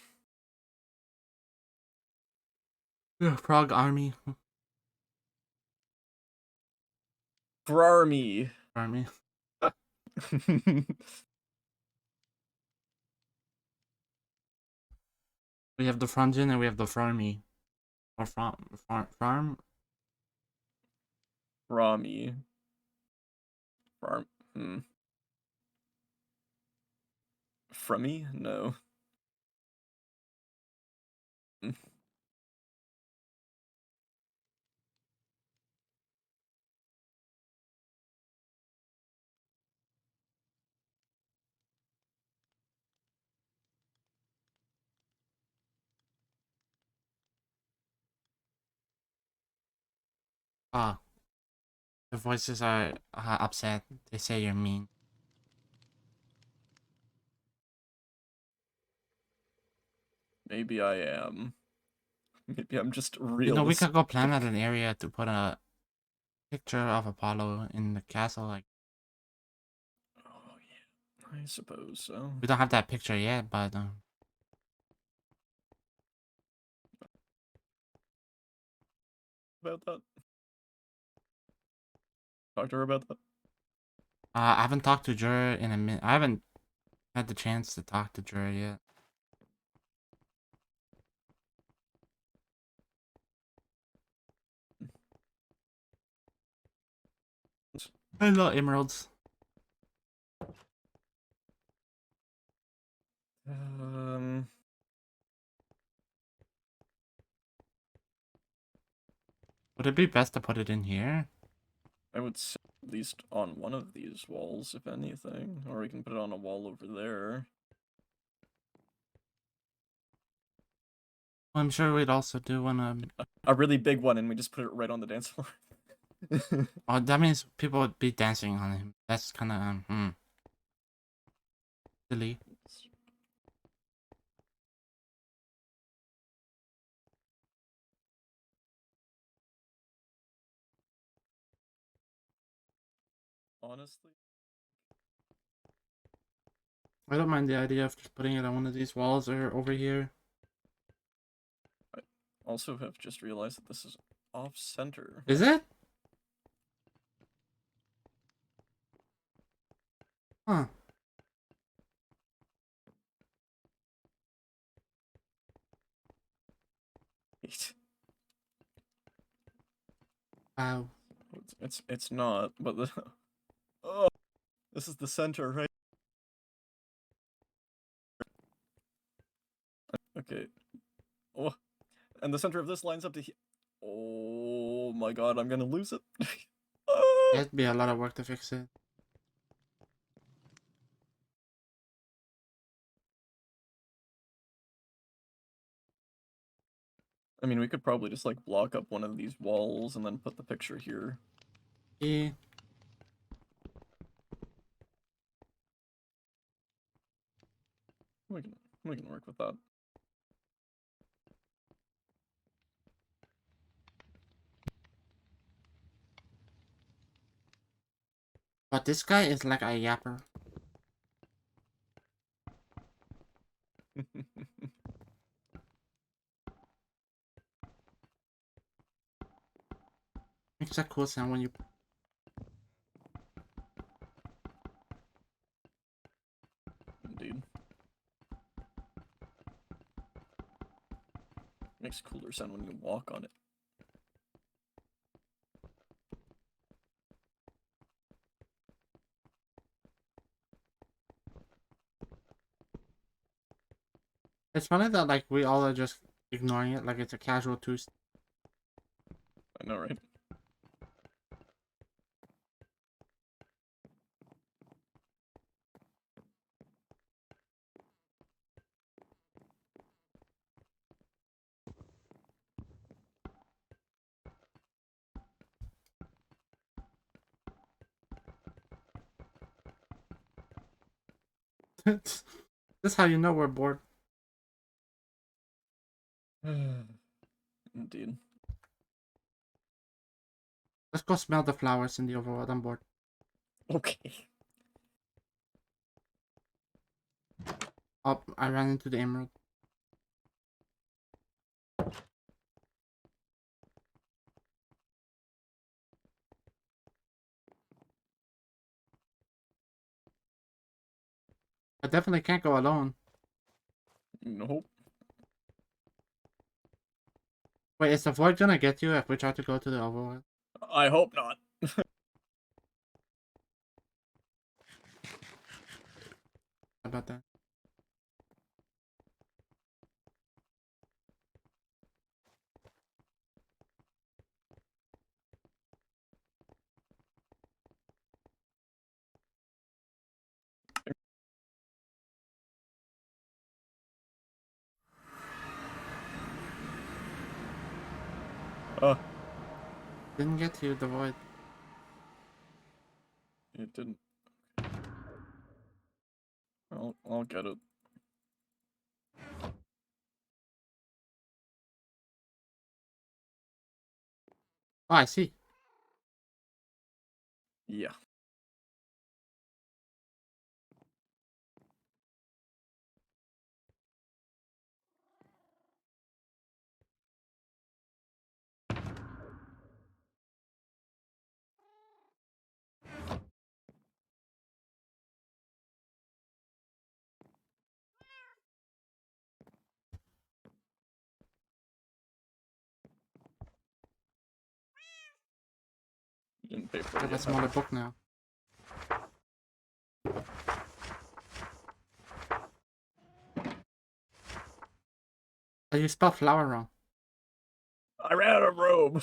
Frog army. Grarmy. Army. We have the Frungin and we have the Farmy. Or farm? Rami. Farm. Frummy? No. Mm. Ah, the voices are upset. They say you're mean. Maybe I am. Maybe I'm just You know, we realistic. could go plan at an area to put a picture of Apollo in the castle. Like, Oh, yeah. I suppose so. we don't have that picture yet, but about that? Talk to her about that. I haven't talked to Jura in a minute. I haven't had the chance to talk to Jura yet. Hello, emeralds. Would it be best to put it in here? I would say at least on one of these walls, if anything. Or we can put it on a wall over there. I'm sure we'd also do one. A really big one, and we just put it right on the dance floor. Oh, that means people would be dancing on him. That's kind of silly. Honestly, I don't mind the idea of just putting it on one of these walls or over here. I also have just realized that this is off-center. Is it? Huh. Wow. It's not, but the oh, this is the center, right? Okay. Oh, and the center of this lines up to oh my god, I'm gonna lose it. Ah! It'd be a lot of work to fix it. I mean, we could probably just like block up one of these walls and then put the picture here. Yeah. We can work with that. But this guy is like a yapper. Makes a cool sound when you... Indeed. Makes cooler sound when you walk on it. It's funny that like we all are just ignoring it like it's a casual Tuesday. I know, right? This is how you know we're bored. Indeed. Let's go smell the flowers in the overworld. I'm bored. Okay. Oh, I ran into the emerald. I definitely can't go alone. Nope. Wait, is the void gonna get you if we try to go to the overworld? I hope not. How about that? Didn't get to the void. It didn't. I'll get it. Oh, I see. Yeah. Didn't pay for I it have a yet. smaller book now. Oh, you spelled flower wrong. I ran out of robe.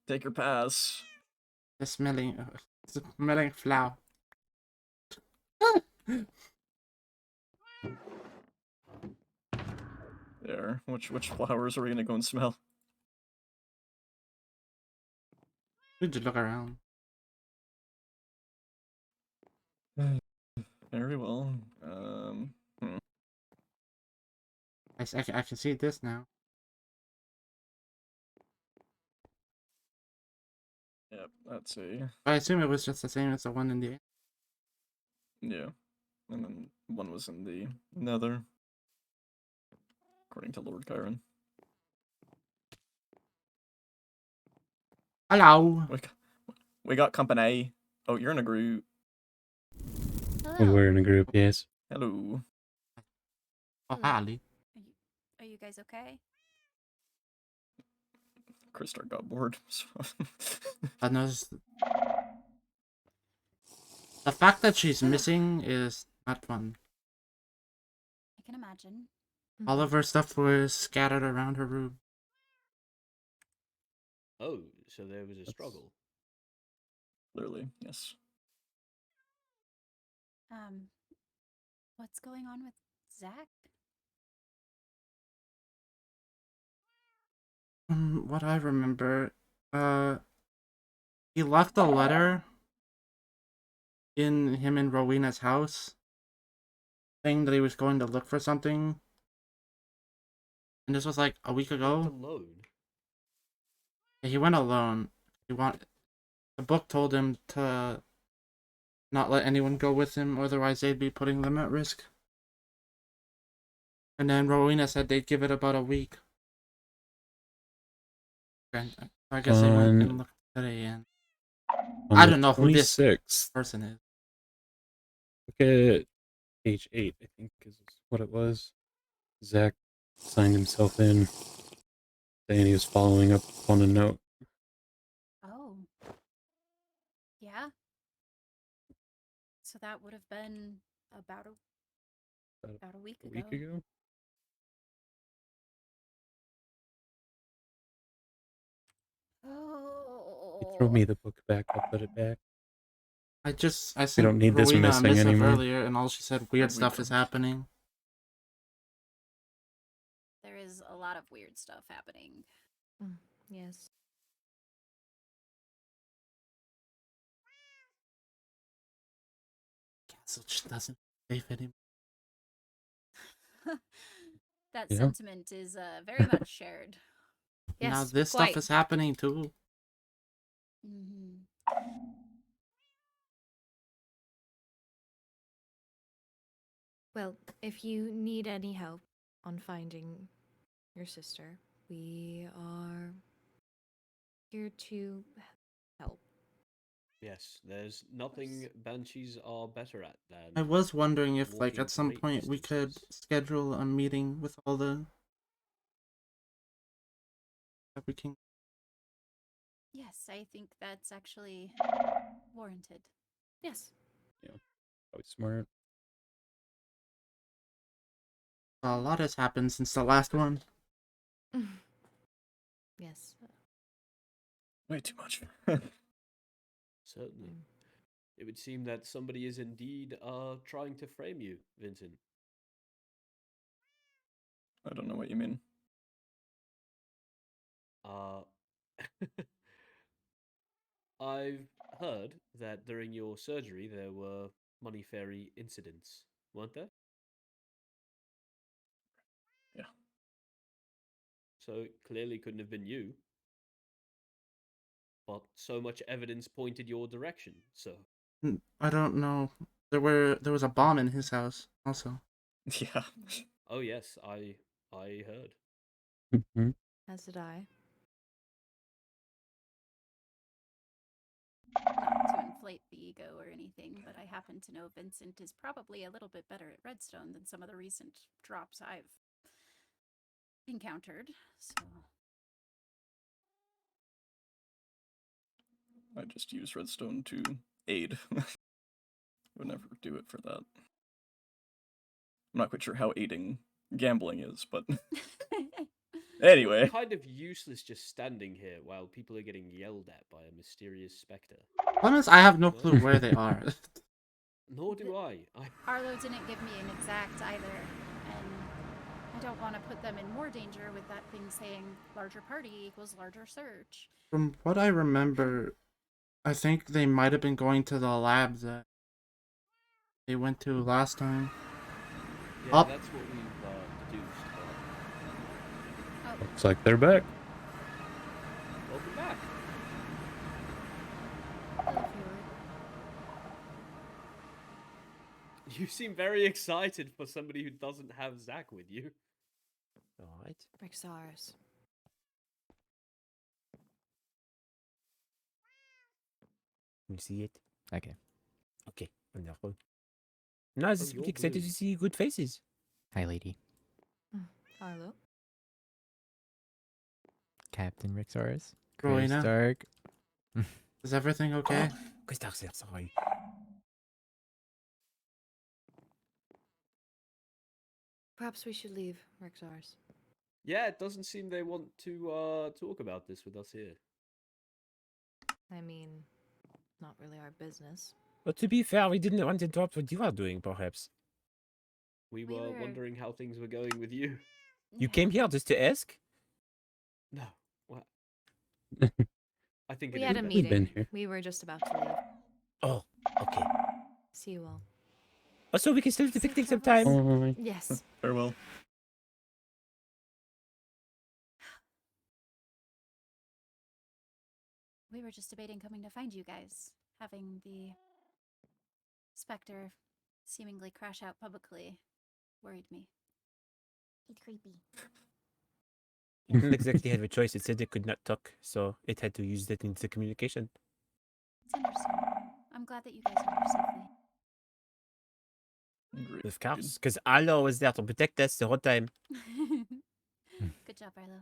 Take your pass. The smelling flower. There. Which flowers are we gonna go and smell? We just look around. Very well. I can see this now. Yep, that's a I assume it was just the same as the one in the. yeah. And then one was in the Nether, according to Lord Chiron. Hello. We got company. Oh, you're in a group. We Hello. were in a group, yes. Hello. Oh, Hello. Holly. Are you guys okay? Christark got bored. So. I noticed the fact that she's missing is not fun. I can imagine. All of her stuff was scattered around her room. Oh, so there was a struggle. Clearly, yes. What's going on with Zack? What I remember, he left a letter in him and Rowena's house saying that he was going to look for something. And this was like a week ago. Alone. Yeah, he went alone. The book told him to not let anyone go with him, otherwise they'd be putting them at risk. And then Rowena said they'd give it about a week. And I guess they went and looked today, and I don't know who this 26th, person is. look at page 8, I think is what it was. Zack signed himself in, saying he was following up on a note. Oh. Yeah? So that would have been about a week A ago. week ago? Oh. Throw me the book back, I'll put it back. I We sent don't need this Rowena a missing missive anymore. earlier, and all she said, weird We stuff is don't. happening. There is a lot of weird stuff happening. Yes. Castle just doesn't safe anymore. That Yeah. sentiment is very much shared. Yes. Now this quite. stuff is happening too. Mm-hmm. Well, if you need any help on finding your sister, we are here to help. Yes, there's nothing banshees are better at than. I was wondering if, like, walking at some great point we could distances. schedule a meeting with all the that we can. Yes, I think that's actually warranted. Yes. Probably smart. A lot has happened since the last one. Yes. Way too much. Certainly. It would seem that somebody is indeed trying to frame you, Vincent. I don't know what you mean. I've heard that during your surgery there were money fairy incidents, weren't there? Yeah. So it clearly couldn't have been you. But so much evidence pointed your direction, so. I don't know. There was a bomb in his house also. Yeah. Oh yes, I heard. Mm-hmm. As did I. Not to inflate the ego or anything, but I happen to know Vincent is probably a little bit better at redstone than some of the recent drops I've encountered. So I just use redstone to aid. Would never do it for that. I'm not quite sure how aiding gambling is, but anyway. You're kind of useless just standing here while people are getting yelled at by a mysterious spectre. Problem is, I have no clue where they are. Nor do I. Arlo didn't give me an exact either, and I don't want to put them in more danger with that thing saying larger party equals larger search. From what I remember, I think they might have been going to the lab that they went to last time. Yeah, Up. that's what we've deduced. Oh, Looks like they're back. Welcome back. hello, Fjord. You seem very excited for somebody who doesn't have Zack with you. Alright. Rexars. You see it? Okay. Okay, wonderful. No, I'm just you're really excited blue. to see good faces. Hi, lady. Arlo. Captain Rexars. Rowena, Christark. is everything okay? Christark's there, sorry. Perhaps we should leave, Rexars. Yeah, it doesn't seem they want to talk about this with us here. I mean, not really our business. But to be fair, we didn't want to interrupt what you are doing, perhaps. We We were were- wondering how things were going with you. You came here just to ask? No. What? I think We it had is a best. We've been meeting. here. We were just about to leave. Oh, okay. See you all. Also, we can still do the Safe picnic travels. sometime. Bye. Yes. Farewell. We were just debating coming to find you guys. Having the specter seemingly crash out publicly worried me. It's creepy. It didn't exactly have a choice. It said it could not talk, so it had to use that into communication. It's interesting. I'm glad that you guys are here safely. Agreed. Of course, because Allah was there to protect us the whole time. Good job, Arlo.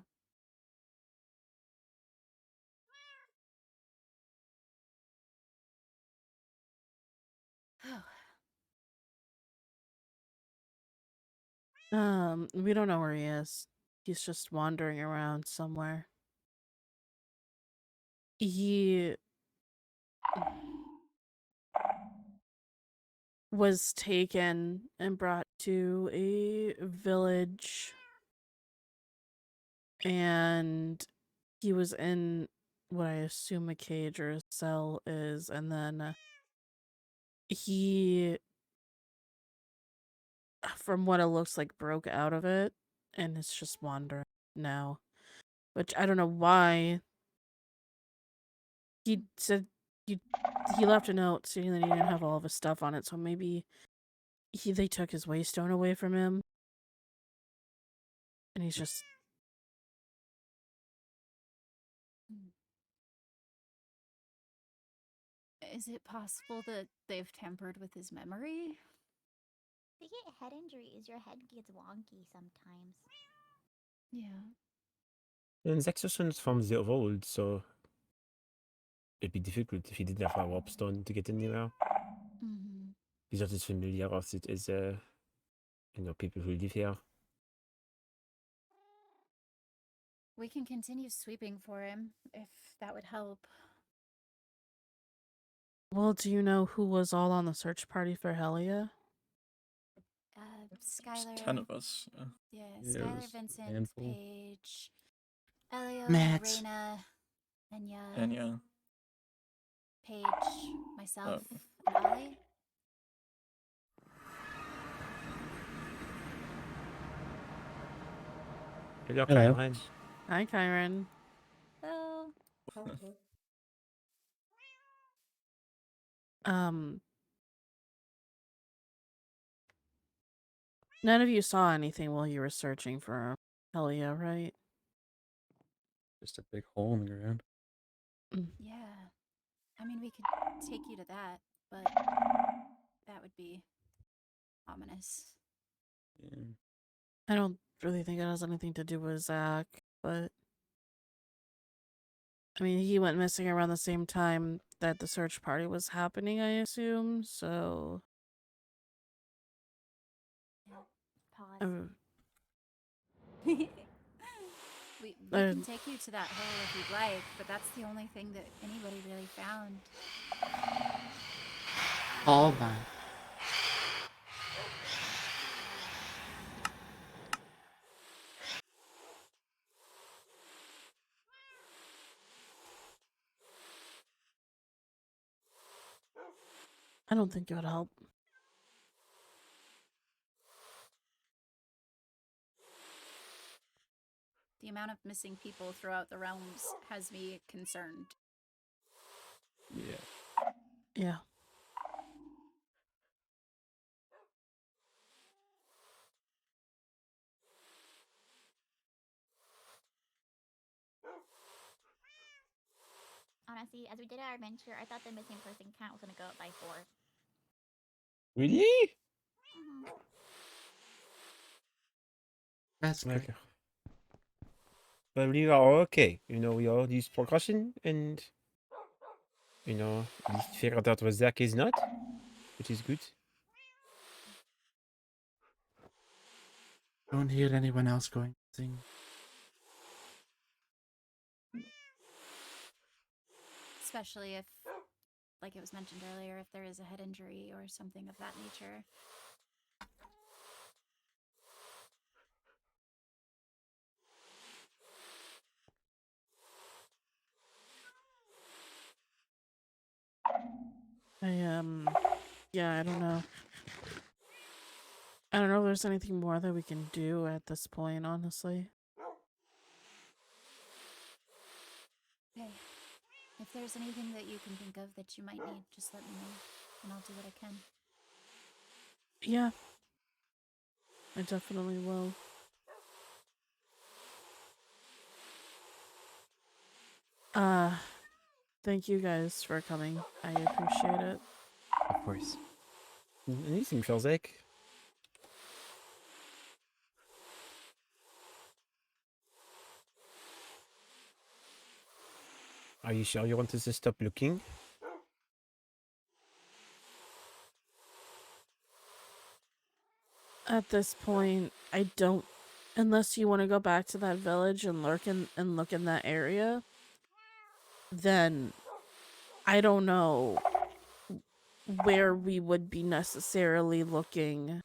We don't know where he is. He's just wandering around somewhere. He was taken and brought to a village, and he was in what I assume a cage or a cell is, and then he, from what it looks like, broke out of it and is just wandering now. Which I don't know why. He said he left a note saying that he didn't have all of his stuff on it, so maybe they took his waystone away from him, and he's just. Is it possible that they've tampered with his memory? If you get head injuries, your head gets wonky sometimes. Yeah. And Zaxxon's from the Overworld, so it'd be difficult if he didn't have a warp stone to get anywhere. Mm-hmm. He's not as familiar with it as people who live here. We can continue sweeping for him if that would help. Well, do you know who was all on the search party for Helia? There's Skylar. 10 of us. Yeah, Yeah, it Skylar, was a Vincent, handful. Paige, Elio, Matt. Reina, Enya, And yeah. Paige, myself, and Ollie. Hello, Hello. Kyron. Hi, Kyron. Hello. None of you saw anything while you were searching for Helia, right? Just a big hole in the ground. Yeah. I mean, we could take you to that, but that would be ominous. Yeah. I don't really think it has anything to do with Zack, but I mean, he went missing around the same time that the search party was happening, I assume, so... Pause. Uh, We Uh, can take you to that hole if you'd like, but that's the only thing that anybody really found. All mine. I don't think it would help. The amount of missing people throughout the realms has me concerned. Yeah. Yeah. Honestly, as we did our adventure, I thought the missing person count was gonna go up by 4. Really? Mhm. That's great. Okay. But we are okay. You know, we all use precaution and, you know, at least figured out what Zack is not, which is good. Don't hear anyone else going missing. Especially if, like it was mentioned earlier, if there is a head injury or something of that nature. Yeah, I don't know. I don't know if there's anything more that we can do at this point, honestly. Hey, if there's anything that you can think of that you might need, just let me know, and I'll do what I can. Yeah. I definitely will. Thank you guys for coming. I appreciate it. Of course. Anything for Zack? Are you sure you want us to stop looking? At this point, I don't... Unless you want to go back to that village and look in that area, then I don't know where we would be necessarily looking,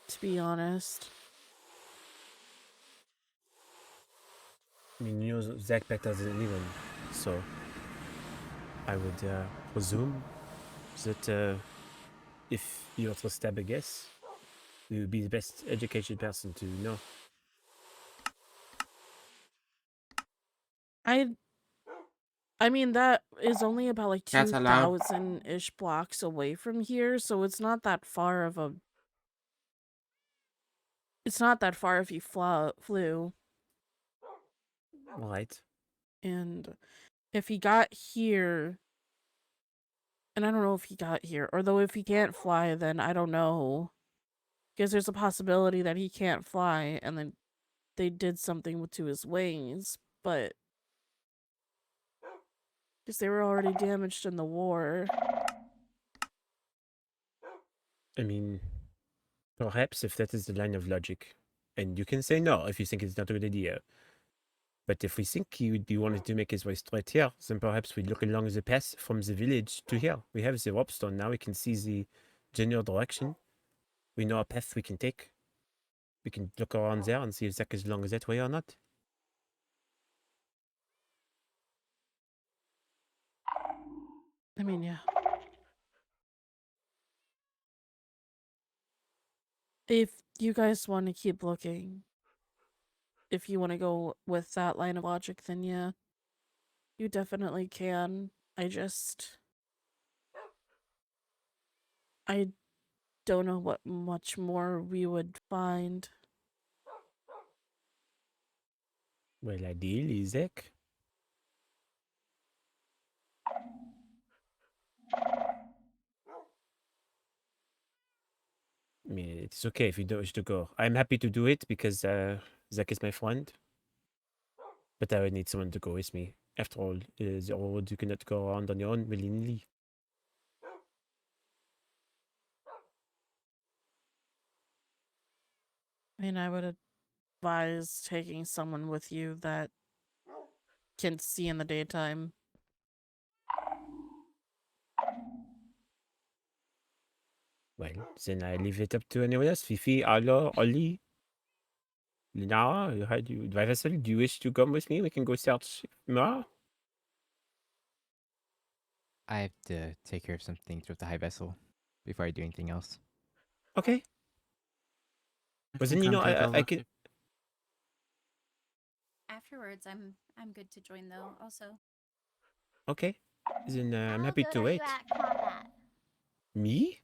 to be honest. I mean, you know Zack better than anyone, so I would presume that if you were to stab a guess, you would be the best educated person to know. I mean, that is only about like Cats allowed. 2,000-ish blocks away from here, so it's not that far of a... It's not that far if you flew. Right. And if he got here... And I don't know if he got here. Although if he can't fly, then I don't know. Because there's a possibility that he can't fly, and then they did something to his wings, but... Because they were already damaged in the war. I mean, perhaps if that is the line of logic, and you can say no if you think it's not a good idea. But if we think he would be wanting to make his way straight here, then perhaps we look along the path from the village to here. We have the Warpstone now. We can see the general direction. We know a path we can take. We can look around there and see if Zack is along that way or not. I mean, yeah. If you guys want to keep looking, if you want to go with that line of logic, then yeah, you definitely can. I don't know what much more we would find. Well, ideally, Zack. I mean, it's okay if you don't wish to go. I'm happy to do it because Zack is my friend. But I would need someone to go with me. After all, the road you cannot go around on your own willingly. I mean, I would advise taking someone with you that can see in the daytime. Well, then I leave it up to anyone else. Fifi, Arlo, Ollie, Linara, how do you, Vessel, do you wish to come with me? We can go search more. I have to take care of some things with the high vessel before I do anything else. Okay. I But can then, you come know, take a I look can... if- Afterwards, I'm good to join though. Also, Okay. Then I'm How happy good to are wait. you at combat? Me?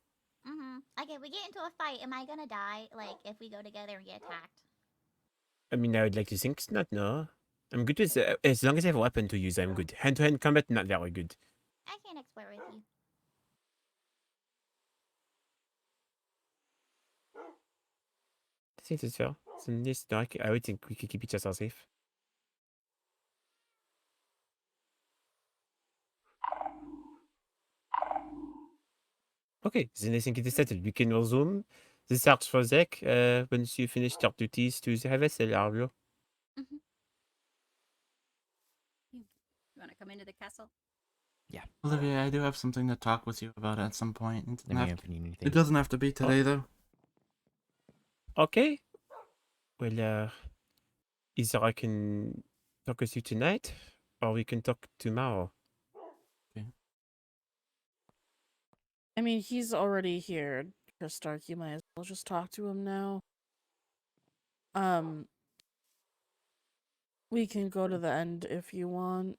Like, if we get into a fight, am I gonna die? Like, if we go together and get attacked? I mean, I would like to think not, no. I'm good with... as long as I have a weapon to use, I'm good. Hand-to-hand combat, not very good. I can explore with you. I think that's fair. So this, no, I would think we could keep each other safe. Okay, then I think it is settled. We can resume the search for Zack once you finish your duties to the high vessel, Arlo. you want to come into the castle? Olivia, I do have something to talk with you about at some point. It Let doesn't me know have if you need anything. it doesn't have to be today, though. Okay. Well, either I can talk with you tonight, or we can talk tomorrow. I mean, he's already here, Christark. You might as well just talk to him now. We can go to the end if you want.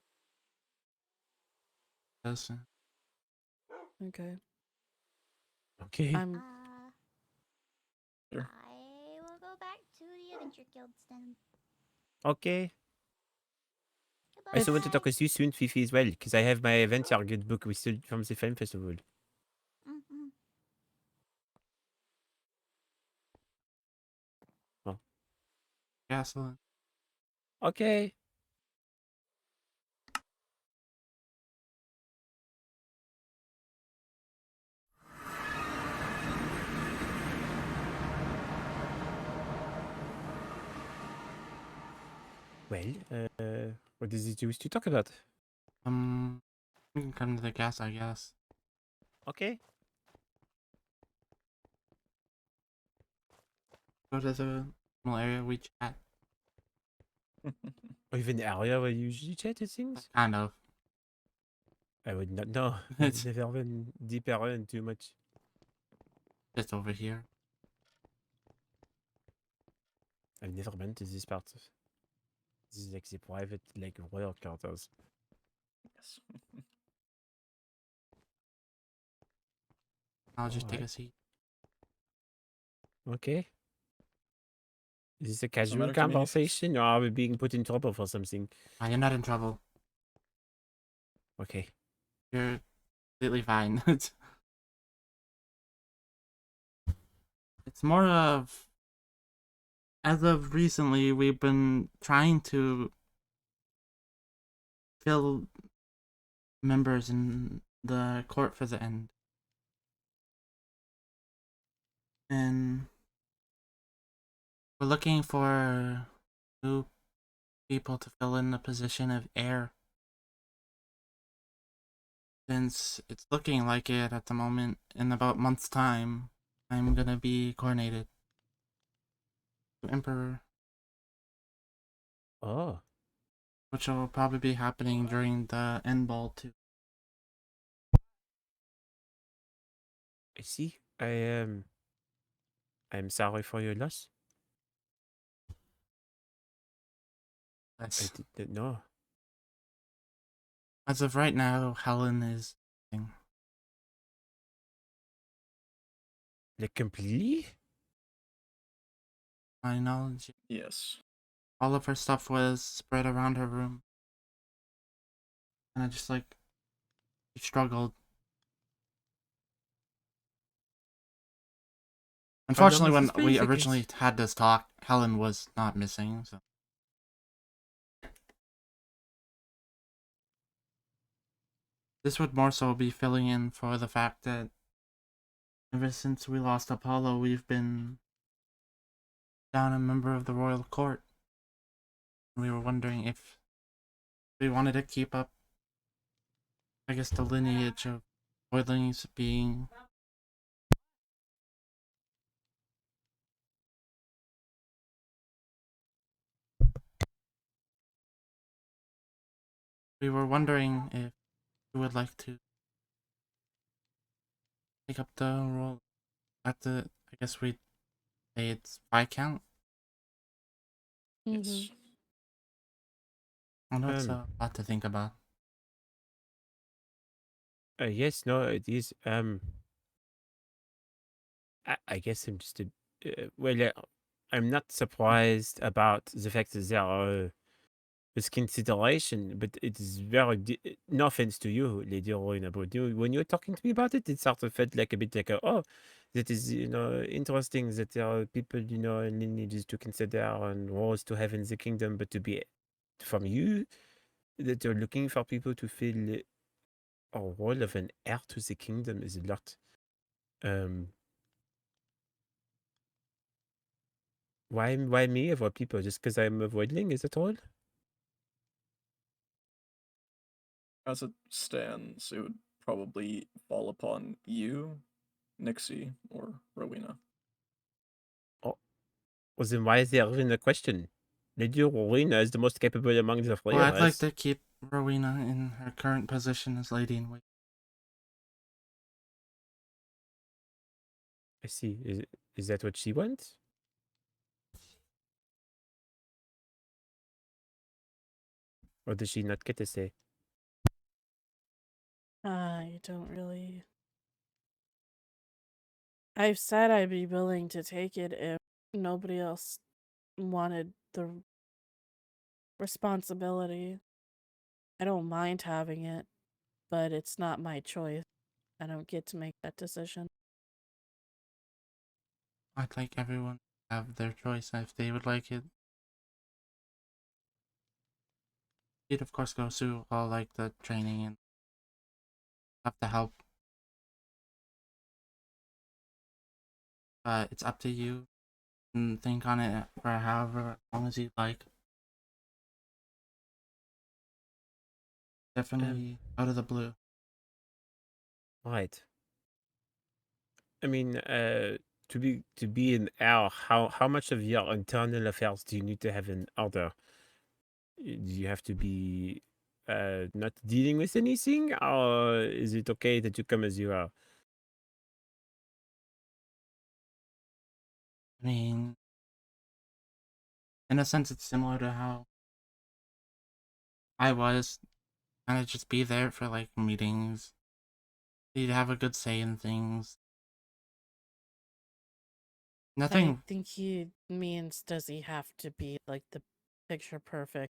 Yes. Okay. Okay. I'm Sure. I will go back to the Adventure Guilds then. Okay. Goodbye. I also want to talk with you soon, Fifi, as well, because I have my adventure guide book from the film festival. Mhm. Castle. Okay. Well, what does it use to talk about? We can come to the gas, I guess. Okay. Go to the small area we chat. Or even the area where you usually chat and things? Kind of. I would not know. It's- I've never been deeper in too much. Just over here. I've never been to this part. This is like the private, like, royal quarters. Yes. I'll just take a Alright. seat. Okay. Is this a Doesn't casual matter to me if it's- conversation, or are we being put in trouble for something? You're not in trouble. Okay. You're completely fine. It's more of, as of recently, we've been trying to fill members in the court for the end. And we're looking for new people to fill in the position of heir. Since it's looking like it at the moment, in about a month's time, I'm gonna be coronated to Emperor, Oh, which will probably be happening during the end ball too. I see. I'm sorry for your loss. I That's, did not know. as of right now, Helene is missing. Like, completely? My knowledge. Yes. All of her stuff was spread around her room. And I just like, she struggled. Unfortunately, has when this been we the originally case? had this talk, Helen was not missing, so. This would more so be filling in for the fact that ever since we lost Apollo, we've been down a member of the royal court. We were wondering if we wanted to keep up, I guess, the lineage of Oilings being we were wondering if you would like to take up the role at the, I guess we'd say it's Viscount. Yes. I know it's Um, a lot to think about. Yes, no, it is. I guess I'm just I'm not surprised about the fact that there are this consideration, but it is very no offense to you, Lady Rowena, but when you were talking to me about it, it sort of felt like a bit like oh, that is interesting that there are people and lineages to consider and roles to have in the kingdom, but to be from you that you're looking for people to fill a role of an heir to the kingdom is a lot. Why me of all people? Just because I'm a voidling, is it all? As it stands, it would probably fall upon you, Nixie, or Rowena. Oh, well, then why is there even a question? Lady Rowena is the most capable among the Well, I'd like players. to keep Rowena in her current position as Lady in Wait. I see. Is that what she wants? Or does she not get to say? I don't really. I've said I'd be willing to take it if nobody else wanted the responsibility. I don't mind having it, but it's not my choice. I don't get to make that decision. I'd like everyone to have their choice if they would like it. You'd of course go through all like the training and have to help. But it's up to you and think on it for however long as you like. Definitely out of the blue. Right. I mean, to be an heir, how much of your internal affairs do you need to have in order? Do you have to be not dealing with anything, or is it okay that you come as you are? I mean, in a sense, it's similar to how I was. Kind of just be there for like meetings. You'd have a good say in things. I Nothing. think he means, does he have to be like the picture perfect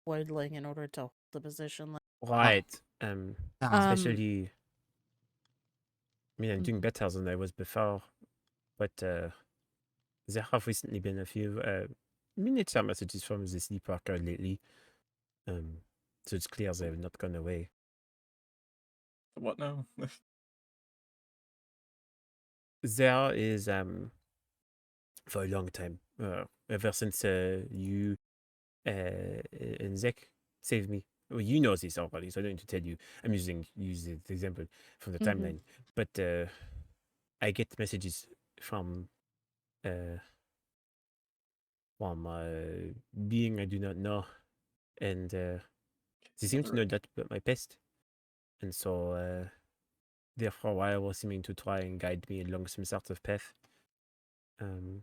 voidling in order to hold the position? Like, Right. Sounds Especially, I mean, I'm doing mhm. better than I was before, but there have recently been a few miniature messages from the sleepwalker lately. So it's clear they have not gone away. What now? There is for a long time, ever since you and Zack saved me. Well, you know this already, so I don't need to tell you. I'm use the example from the Mhm. timeline, but I get messages from uh being I do not know, and they seem to know that about my past, and so therefore I was seeming to try and guide me along some sort of path. Now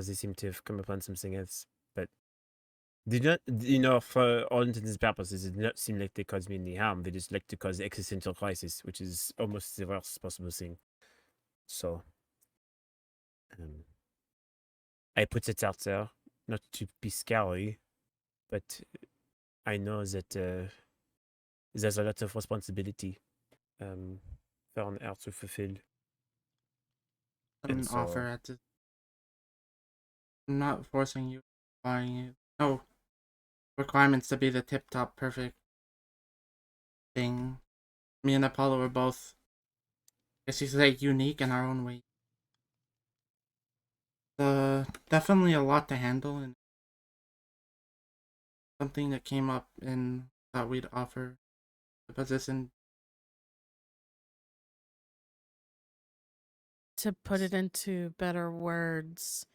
they seem to have come upon something else, but did not, for all intents and purposes, it did not seem like they caused me any harm. They just like to cause existential crisis, which is almost the worst possible thing. So, I put it out there, not to be scary, but I know that there's a lot of responsibility for an heir to fulfill. And an offer so, at the. I'm not forcing you, buying you. No requirements to be the tip top perfect thing. Me and Apollo were both, I guess you could say, unique in our own way. Definitely a lot to handle, and something that came up and thought we'd offer the position. To put it into better words,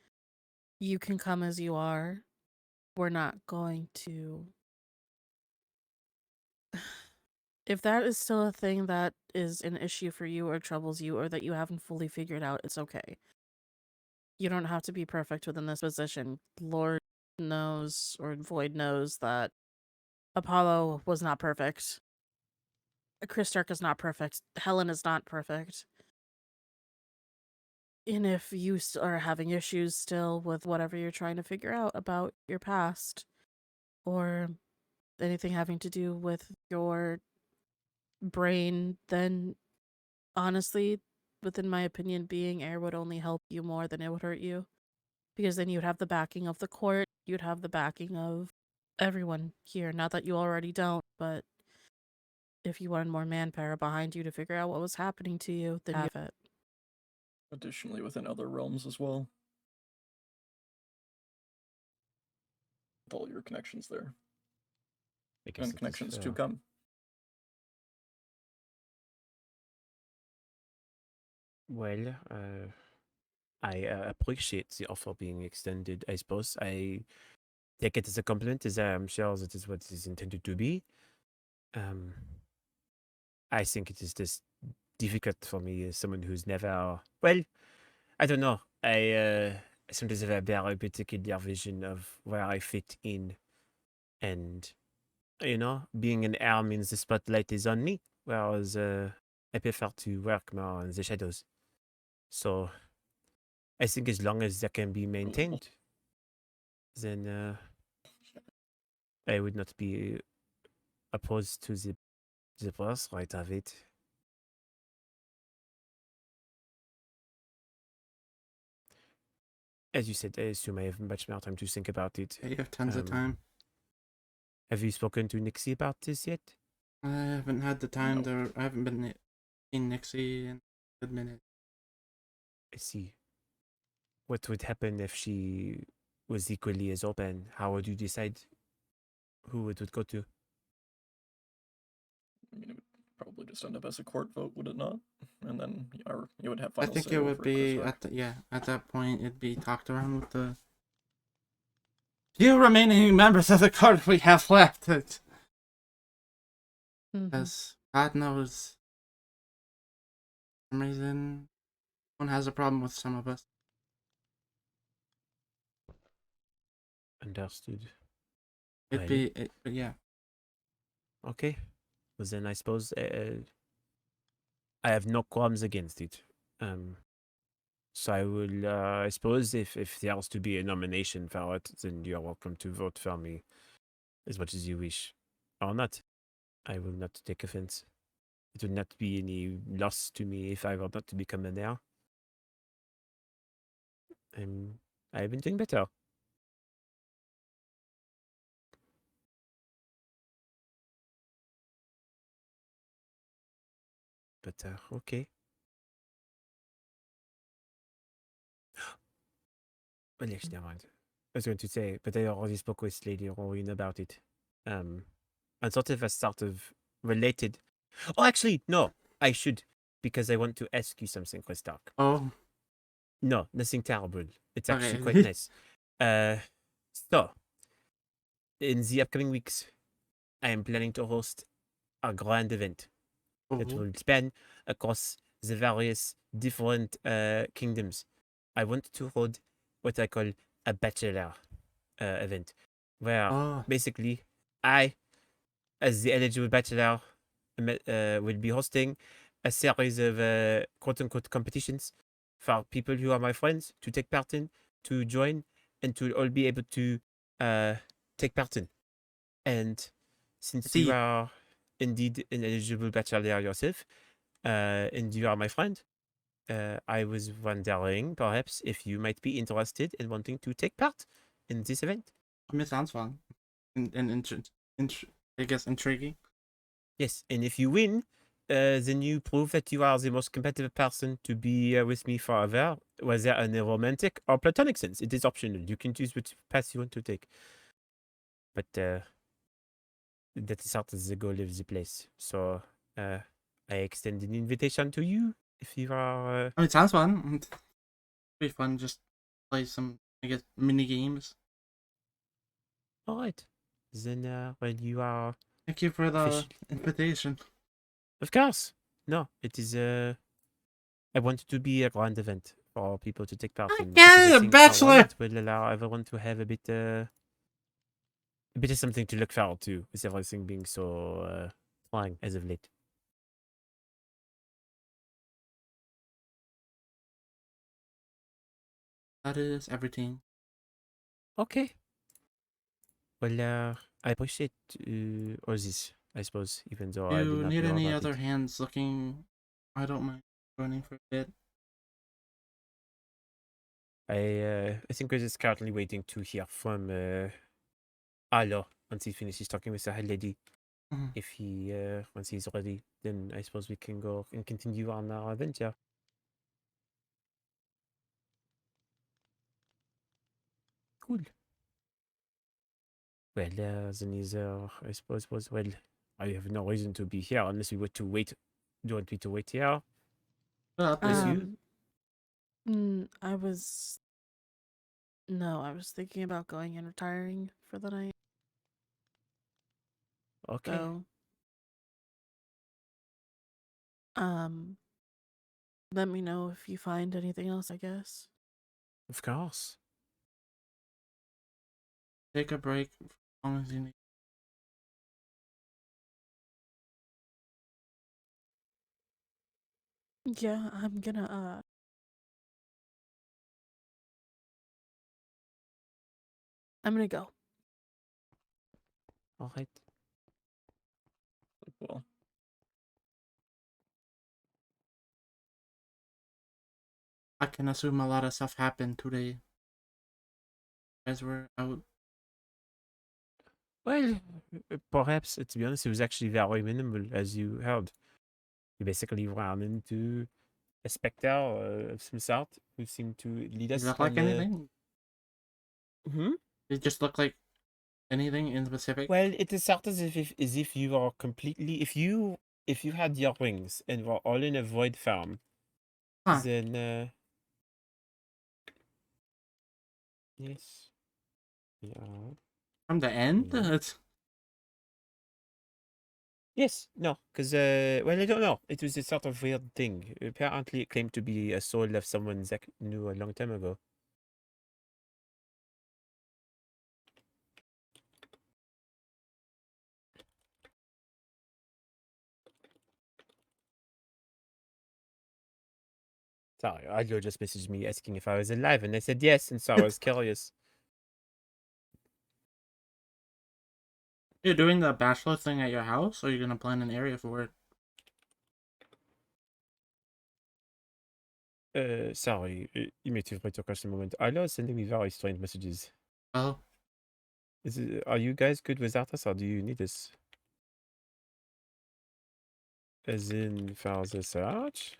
you can come as you are. We're not going to. If that is still a thing that is an issue for you or troubles you or that you haven't fully figured out, it's okay. You don't have to be perfect within this position. Lord knows, or Void knows, that Apollo was not perfect. Christark is not perfect. Helene is not perfect. And if you are having issues still with whatever you're trying to figure out about your past, or anything having to do with your brain, then honestly, within my opinion, being heir would only help you more than it would hurt you. Because then you'd have the backing of the court, you'd have the backing of everyone here. Not that you already don't, but if you wanted more manpower behind you to figure out what was happening to you, then you have it. Additionally, within other realms as well. With all your connections there. I guess And it is connections to fair. come. Well, I appreciate the offer being extended. I suppose I take it as a compliment, as I'm sure that is what it is intended to be. I think it is just difficult for me as someone who's never. Well, I don't know. I sometimes have a very particular vision of where I fit in, and being an heir means the spotlight is on me, whereas I prefer to work more in the shadows. So I think as long as that can be maintained, then I would not be opposed to the birthright of it. As you said, I assume I have much more time to think about it. Yeah, you have tons of time. Have you spoken to Nixie about this yet? I haven't had the time to. I haven't been in Nixie in a good minute. I see. What would happen if she was equally as open? How would you decide who it would go to? I mean, it would probably just end up as a court vote, would it not? And then you would have I final think say it would over be Christark. at that point it'd be talked around with the few remaining members of the court we have left. Because God knows, for some reason, one has a problem with some of us. Understood. But yeah. Okay. Well, then I suppose I have no qualms against it. So I will, I suppose if there was to be a nomination for it, then you are welcome to vote for me as much as you wish. Or not. I will not take offense. It would not be any loss to me if I were not to become an heir. I've been doing better. But, okay. Well, actually, never mind. I was going to say, but I already spoke with Lady Rowena about it. And sort of related. Oh, actually, no, I should, because I want to ask you something, Christark. Oh. No, nothing terrible. It's actually Okay. quite nice. So, in the upcoming weeks, I am planning to host a grand event that will span across the various different kingdoms. I want to hold what I call a bachelor event, where basically I, as the eligible bachelor, will be hosting a series of quote-unquote competitions for people who are my friends to take part in, to join, and to all be able to take part in. And since you are indeed an eligible bachelor yourself, and you are my friend, I was wondering perhaps if you might be interested in wanting to take part in this event. I mean, it sounds fun. And I guess intriguing. Yes, and if you win, then you prove that you are the most competitive person to be with me forever, whether in a romantic or platonic sense. It is optional. You can choose which path you want to take. But that is sort of the goal of the place. So I extend an invitation to you if you are. I mean, it sounds fun. It'd be fun just play some, I guess, mini games. All right. Then when you are Thank you for the officially. invitation. Of course. No, it is. I want it to be a grand event for people to take part in. Because I Yeah, think, for one, Bachelor! it will allow everyone to have a bit of something to look forward to, with everything being so trying as of late. That is everything. Okay. Well, I appreciate all this, I suppose, even though Do I did you not need know any about other it. hands looking? I don't mind joining for a bit. I think we're just currently waiting to hear from Alo once he finishes talking with the high lady. Mhm. If he once he's ready, then I suppose we can go and continue on our adventure. Cool. Well, then is I suppose was well. I have no reason to be here unless we were to wait. Do you want me to wait here? Up to Bless you. you. I was no, I was thinking about going and retiring for the night. Okay. So, let me know if you find anything else, I guess. Of course. Take a break as long as you need. Yeah, I'm gonna go. All right. Well, I can assume a lot of stuff happened today. As we're out. Well, perhaps to be honest, it was actually very minimal, as you heard. You basically ran into a spectre of some sort who seemed to lead Does it us look like on. anything? Hmm? Did it just look like anything in specific? Well, it is sort of as if you are completely if you had your wings and were all in a void farm, Huh. then yes. Yeah. From the end? Mhm. It's Yes, no, because well, I don't know. It was a sort of weird thing. Apparently, it claimed to be a soul of someone Zack knew a long time ago. Sorry, Adlo just messaged me asking if I was alive, and I said yes, and so I was curious. You're doing the bachelor thing at your house, or are you gonna plan an area for it? Sorry, you may feel free to question a moment. Adlo is sending me very strange messages. Oh, Are you guys good without us, or do you need us? As in, for the search?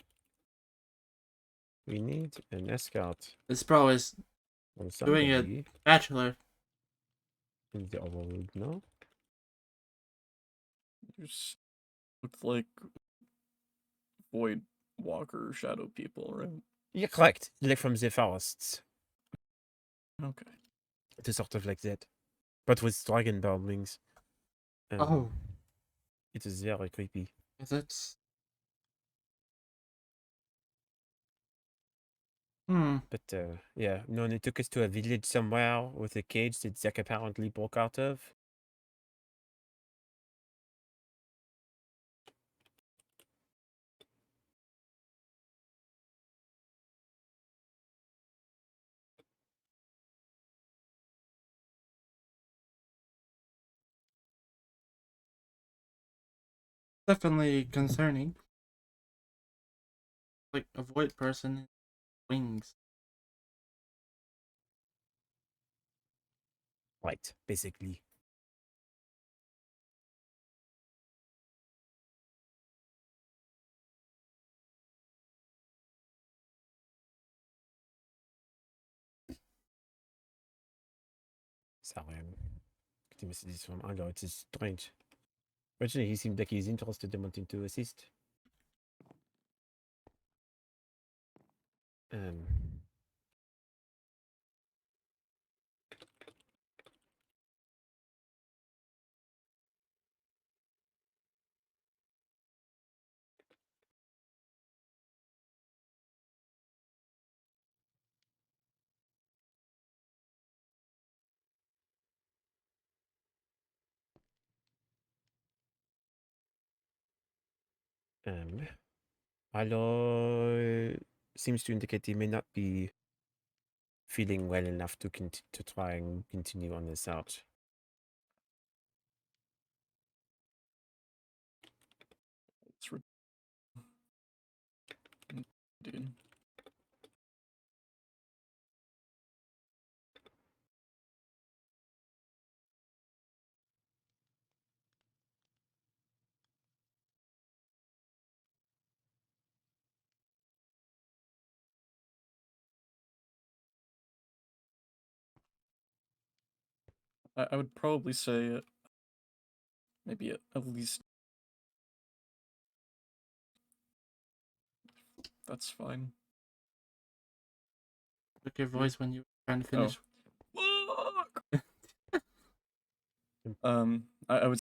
We need an escort this bro is on doing a somebody bachelor. in the overworld, no? you look like Void Walker shadow people, right? You're correct. Like from the forests. Okay. It is sort of like that. But with dragonborn wings. Oh, It is very creepy. is it? Hmm. But yeah, no, and it took us to a village somewhere with a cage that Zack apparently broke out of. Definitely concerning. Like a void person, wings. Right, basically. Sorry, I'm getting messages from Alo. It is strange. Originally, he seemed like he's interested in wanting to assist. Um, um, Alo seems to indicate he may not be feeling well enough to to try and continue on the search. It's dude. I would probably say maybe at least that's fine. Took your voice when you were trying to finish. Fuck! I would.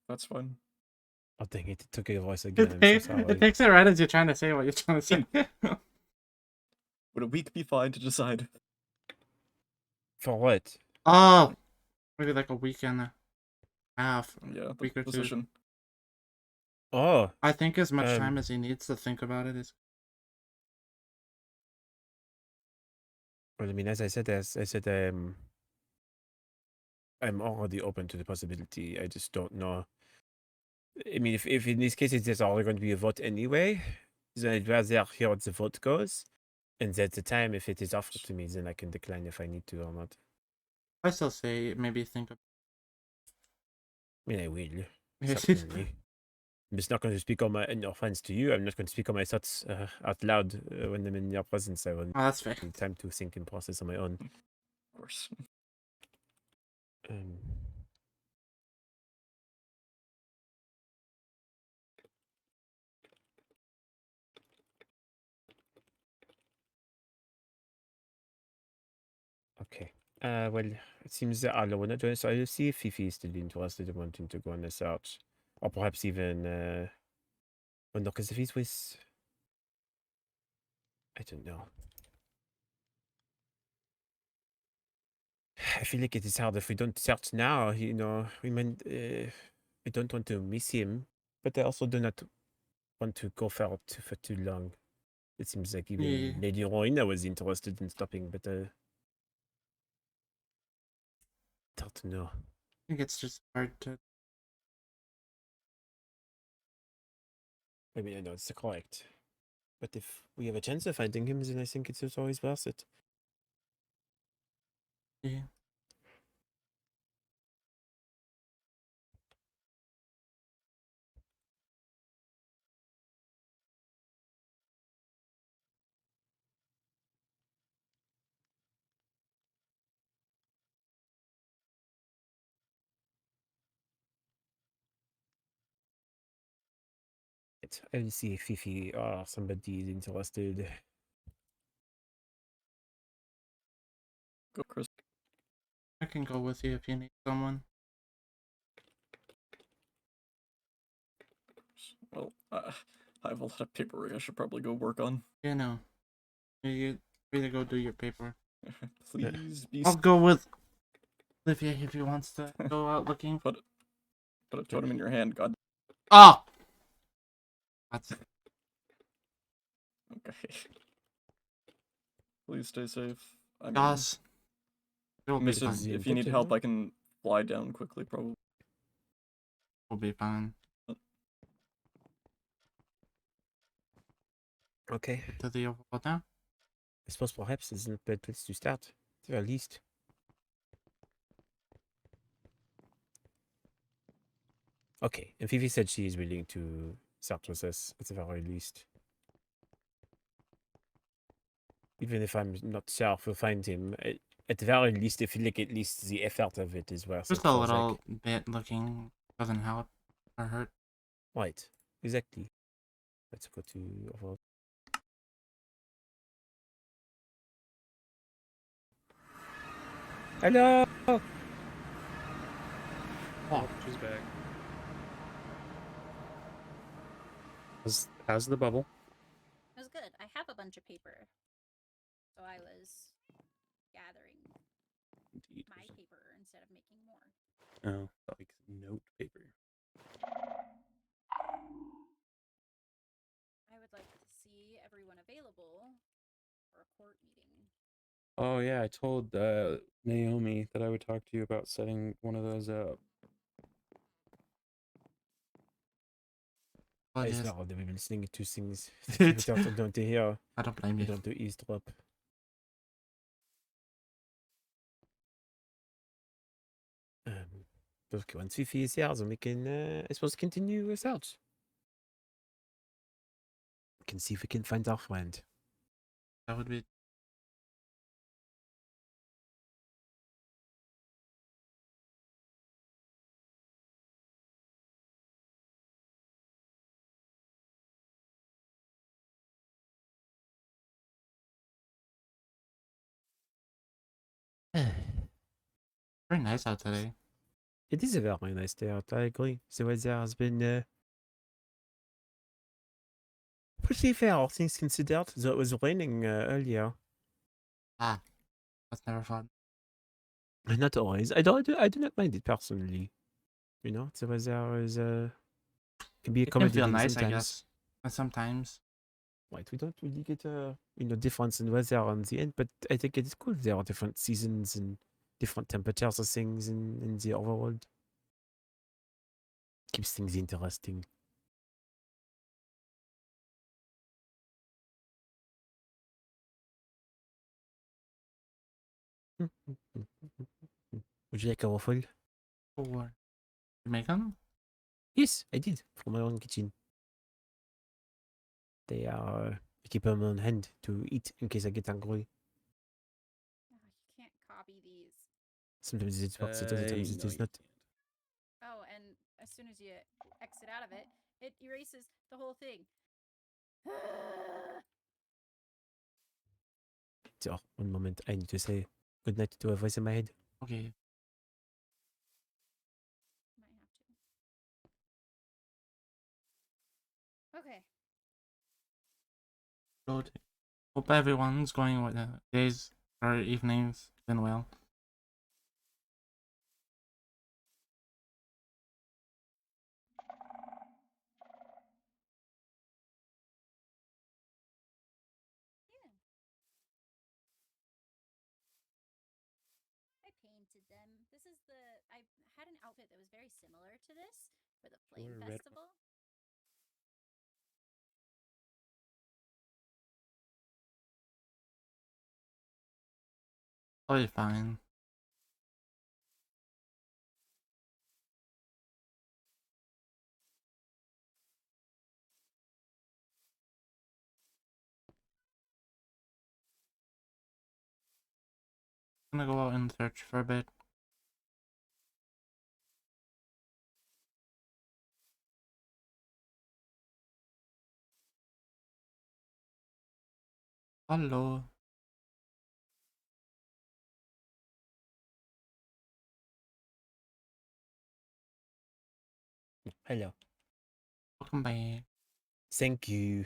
That's fine. Oh dang it! It took your voice again. I'm so sorry. It takes it right as you're trying to say what you're trying to say. Would a week be fine to decide? For what? Oh, maybe like a week and a half, Yeah, the week or two. position. Oh, I think as much time as he needs to think about it is. well, I mean, as I said, I'm already open to the possibility. I just don't know. I mean, if in these cases there's already going to be a vote anyway, then I'd rather hear what the vote goes, and at the time, if it is offered to me, then I can decline if I need to or not. I still say maybe think of. I mean, I will. Yes. Certainly. I'm just not going to speak on my in offense to you. I'm not going to speak on my thoughts out loud when I'm in your presence. I will Oh, that's fair. need time to think and process on my own. Of course. Um, okay. Well, it seems that Arlo will not join us, so I'll see if Fifi is still interested in wanting to go on a search. Or perhaps even, well, no, because if he's with... I don't know. I feel like it is hard if we don't search now, you know, we might... I don't want to miss him, but I also do not want to go for too long. It seems like even Yeah. Lady Rowena was interested in stopping, but don't know. I think it's just hard to. I mean, I know it's correct, but if we have a chance of finding him, then I think it's always worth it. Yeah. I'll see if Fifi or somebody is interested. Go, Chris. I can go with you if you need someone. Well, I have a lot of paperwork I should probably go work on. Yeah, no. You free to go do your paper. Please be. I'll go with Olivia if he wants to go out looking. Put a totem in your hand, God. Oh! That's Okay. Please stay safe. I mean, Goss. It'll be Mrs. fine. If you need help, I can fly down quickly, probably. We'll be fine. Okay. To the overworld now? I suppose perhaps this isn't a bad place to start, at the very least. Okay, and Fifi said she is willing to start with us, at the very least. Even if I'm not sure if we'll find him, at the very least, I feel like at least the effort of it is worth Just it a for little Zack. bit looking doesn't help or hurt. Right, exactly. Let's go to Overworld. Hello! Oh, she's back. How's the bubble? It was good. I have a bunch of paper. So I was gathering Indeed. my paper instead of making more. Oh, like note paper. I would like to see everyone available for a court meeting. Oh yeah, I told Naomi that I would talk to you about setting one of those up. Oh, It's yes. not that we've been listening to things we don't to hear. I don't blame We you. don't do eavesdrop. Donc once we finish here, then we can, I suppose, continue research. We can see if we can find our friend. That would be. Very nice out today. It is a very nice day out, I agree. The weather has been pretty fair, all things considered, though it was raining earlier. Ah, that's never fun. Not always. I do not mind it personally. You know, the weather is can be It can feel accommodating nice, sometimes. I guess. And sometimes. Right, we don't really get a difference in weather on the end, but I think it's cool. There are different seasons and different temperatures of things in the overworld. Keeps things interesting. Would you like a waffle? Or you make them? Yes, I did from my own kitchen. They are I keep them on hand to eat in case I get hungry. Oh, you can't copy these. Sometimes it works, other times it No, does you not. can't. Oh, and as soon as you exit out of it, it erases the whole thing. So, one moment, I need to say good night to a voice in my head. Okay. Might have to. Okay. Good. Hope everyone's going with the days or evenings been well. Yeah. I painted them. This is I had an outfit that was very similar to this for the Flame Or red. Festival. I'll be fine. I'm gonna go out and search for a bit. Hello. Hello. Welcome back. Thank you.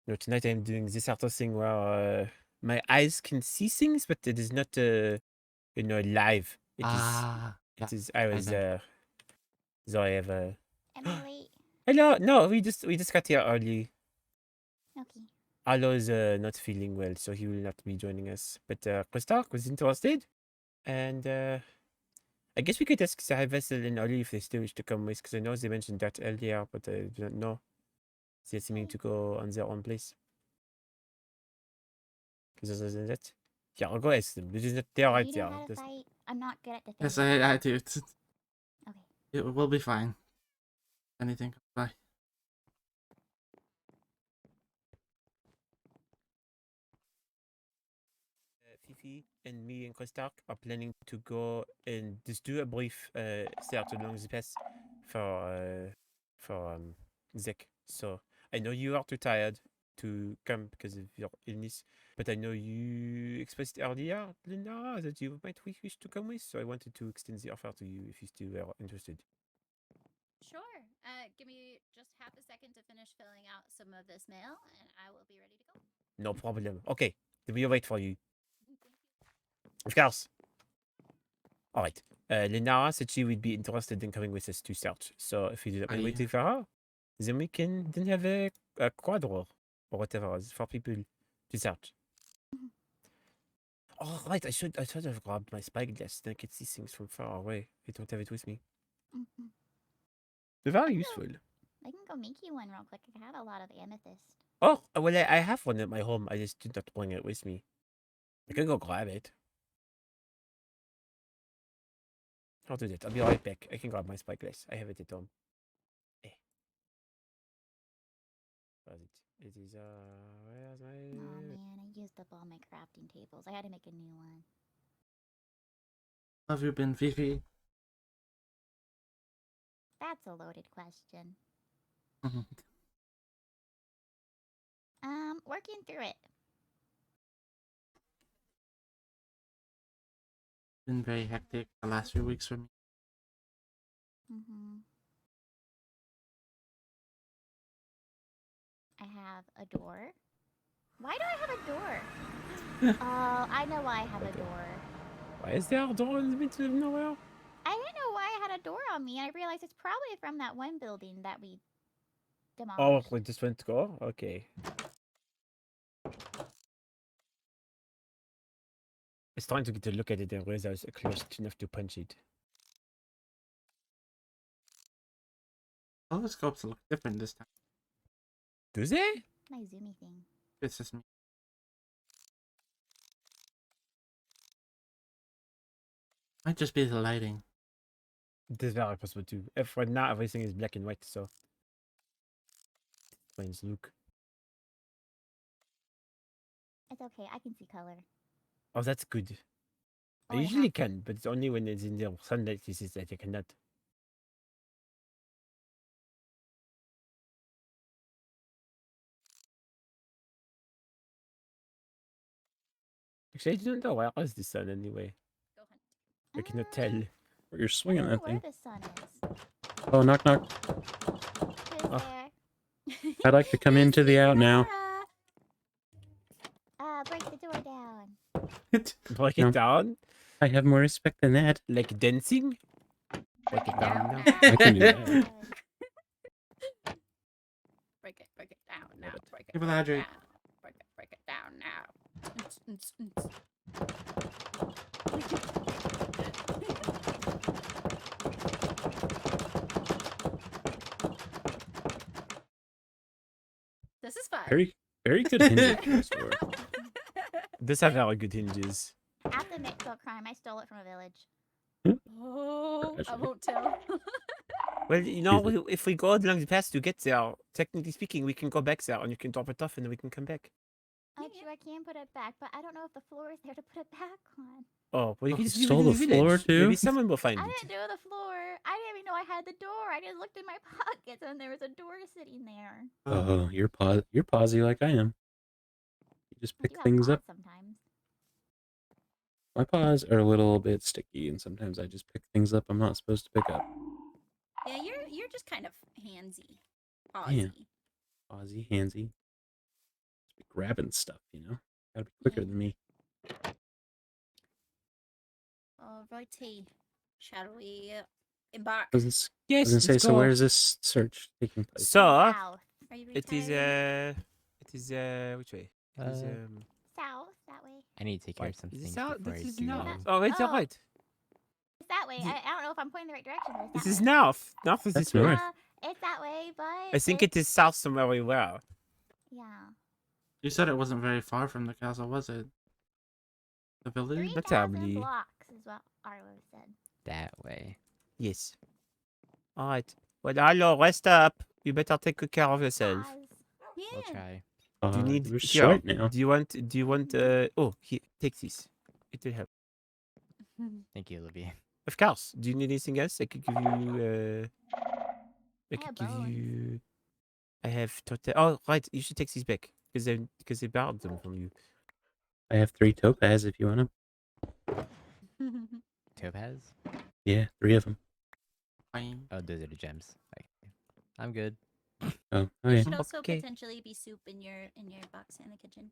No, tonight I'm doing this sort of thing where my eyes can see things, but it is not, live. It is. I was. So I have a. Am I late? Hello. No, we just got here early. Okay. Arlo is not feeling well, so he will not be joining us. But Christark was interested, and I guess we could ask the High Vessel and Ollie if they still wish to come with, because I know they mentioned that earlier, but I do not know. They're seeming to go on their own place. Because other than that, yeah, I'll go ask them. This is not there Do right you there. know how to fight? I'm not good at the Yes, thing. I do. Okay. It will be fine. Anything. Bye. Fifi and me and Christark are planning to go and just do a brief search along the path for Zack. So I know you are too tired to come because of your illness, but I know you expressed earlier, Linda, that you might wish to come with. So I wanted to extend the offer to you if you still are interested. Sure. Give me just half a second to finish filling out some of this mail, and I will be ready to go. No problem. Okay, then we'll wait for you. Thank you. Of course. All right. Linara said she would be interested in coming with us to search. So if you do that, Aye. waiting for her, then we can then have a quadro or whatever for people to search. Oh right, I should have grabbed my spyglass. Then I could see things from far away. I don't have it with me. Mhm. They're very Hello. useful. I can go make you one real quick. I have a lot of amethyst. Oh well, I have one at my home. I just did not bring it with me. I can go grab it. I'll do that. I'll be right back. I can grab my spyglass. I have it at home. Where is it? It is where's my Oh man, I used up all my crafting tables. I had to make a new one. Have you been, Fifi? That's a loaded question. Mhm. Working through it. Been very hectic the last few weeks for me. I have a door. Why do I have a door? Oh, I know why I have a door. Why is there a door in the middle of nowhere? I didn't know why I had a door on me. I realized it's probably from that one building that we Oh, demolished. we just went to go? Okay. It's trying to get a look at it and realize I was close enough to punch it. Telescopes look different this time. Do they? My zoomy thing. It's just me. Might just be the lighting. It is very possible too. If right now everything is black and white, so explains look. It's okay. I can see color. Oh, that's good. I Oh, I usually have to. can, but it's only when it's in the sunlight this is that I cannot. Actually, I don't know where is the sun anyway. Go hunt. I cannot tell. Where you're I swinging don't know that where thing. the sun is. Oh, knock, knock. Who's Oh. there? I'd like to come into the out now. Break the door down. Break No. it down? I have more respect than that. Like dancing? Break it down now. I can do that. Break it down now. Break it Keep it down hydrated. now. Break it down now. This is fun. Very good hinges for this door. These have very good hinges. At the Mixville crime, I stole it from a village. Oh, I Gotcha. won't tell. Well, you know, if we go along the path to get there, technically speaking, we can go back there and you can drop it off and then we can come back. Oh, true, I can put it back, but I don't know if the floor is there to put it back on. Oh, well, you Oh, can you just leave it stole in the the floor, village. too? Maybe someone will find I it. didn't do the floor. I didn't even know I had the door. I just looked in my pockets and there was a door sitting there. Oh, you're pausy like I am. You just I pick do have things up. paws sometimes. My paws are a little bit sticky, and sometimes I just pick things up I'm not supposed to pick up. Yeah, you're just kind of handsy. Yeah. Aussie. Pausy, handsy. Just be grabbing stuff, you know? Gotta be quicker than me. Alrighty. Shall we embark? I was Yes, gonna say, let's so go. where's this search taking place? So, South. Are you it is, retired? which way? It is, South, that way. I need to take care right. of some Is things this out? before This I is do. north. Oh, it's all Oh. right. It's that way. Ye- I don't know if I'm pointing the right direction, but it's This that is way. north. North is That's this way. north. It's that way, but I think it is south from where we were. Yeah. You said it wasn't very far from the castle, was it? The village? 3,000 terribly. blocks is what Arlo said. That way. Yes. All right. Well, hello, rest up. You better take good care of yourself. Pause. We'll Yeah. try. Do you need We're here, short now. Do you want? Oh, here, take this. it will help. Thank you, Olivia. Of course. Do you need anything else? I could give you. I I could have give bones. you. I have total. Oh, right. You should take these back because they borrowed them from you. I have 3 topaz if you want them. Topaz? Yeah, 3 of them. Fine. Oh, those are the gems. Okay. I'm good. Oh There yeah. should also Okay. potentially be soup in your box in the kitchen.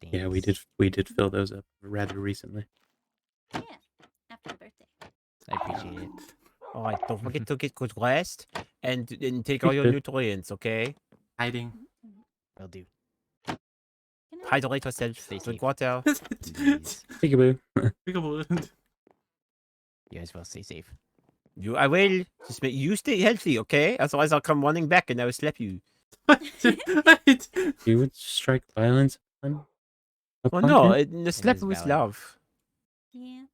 Yeah, we Thanks. did fill those up rather recently. Yeah, after the birthday. I appreciate it. All right. Don't forget to get good rest and take all your nutrients. Okay. Hiding. Will do. Good night. Hydrate yourself. Stay Drink safe. water. Please. Peekaboo. Peekaboo. You as well. Stay safe. I will. Just make you stay healthy, okay? Otherwise, I'll come running back and I will slap you. Wait. You would strike violence upon Oh no, him? the slap is was valid. love. Yeah.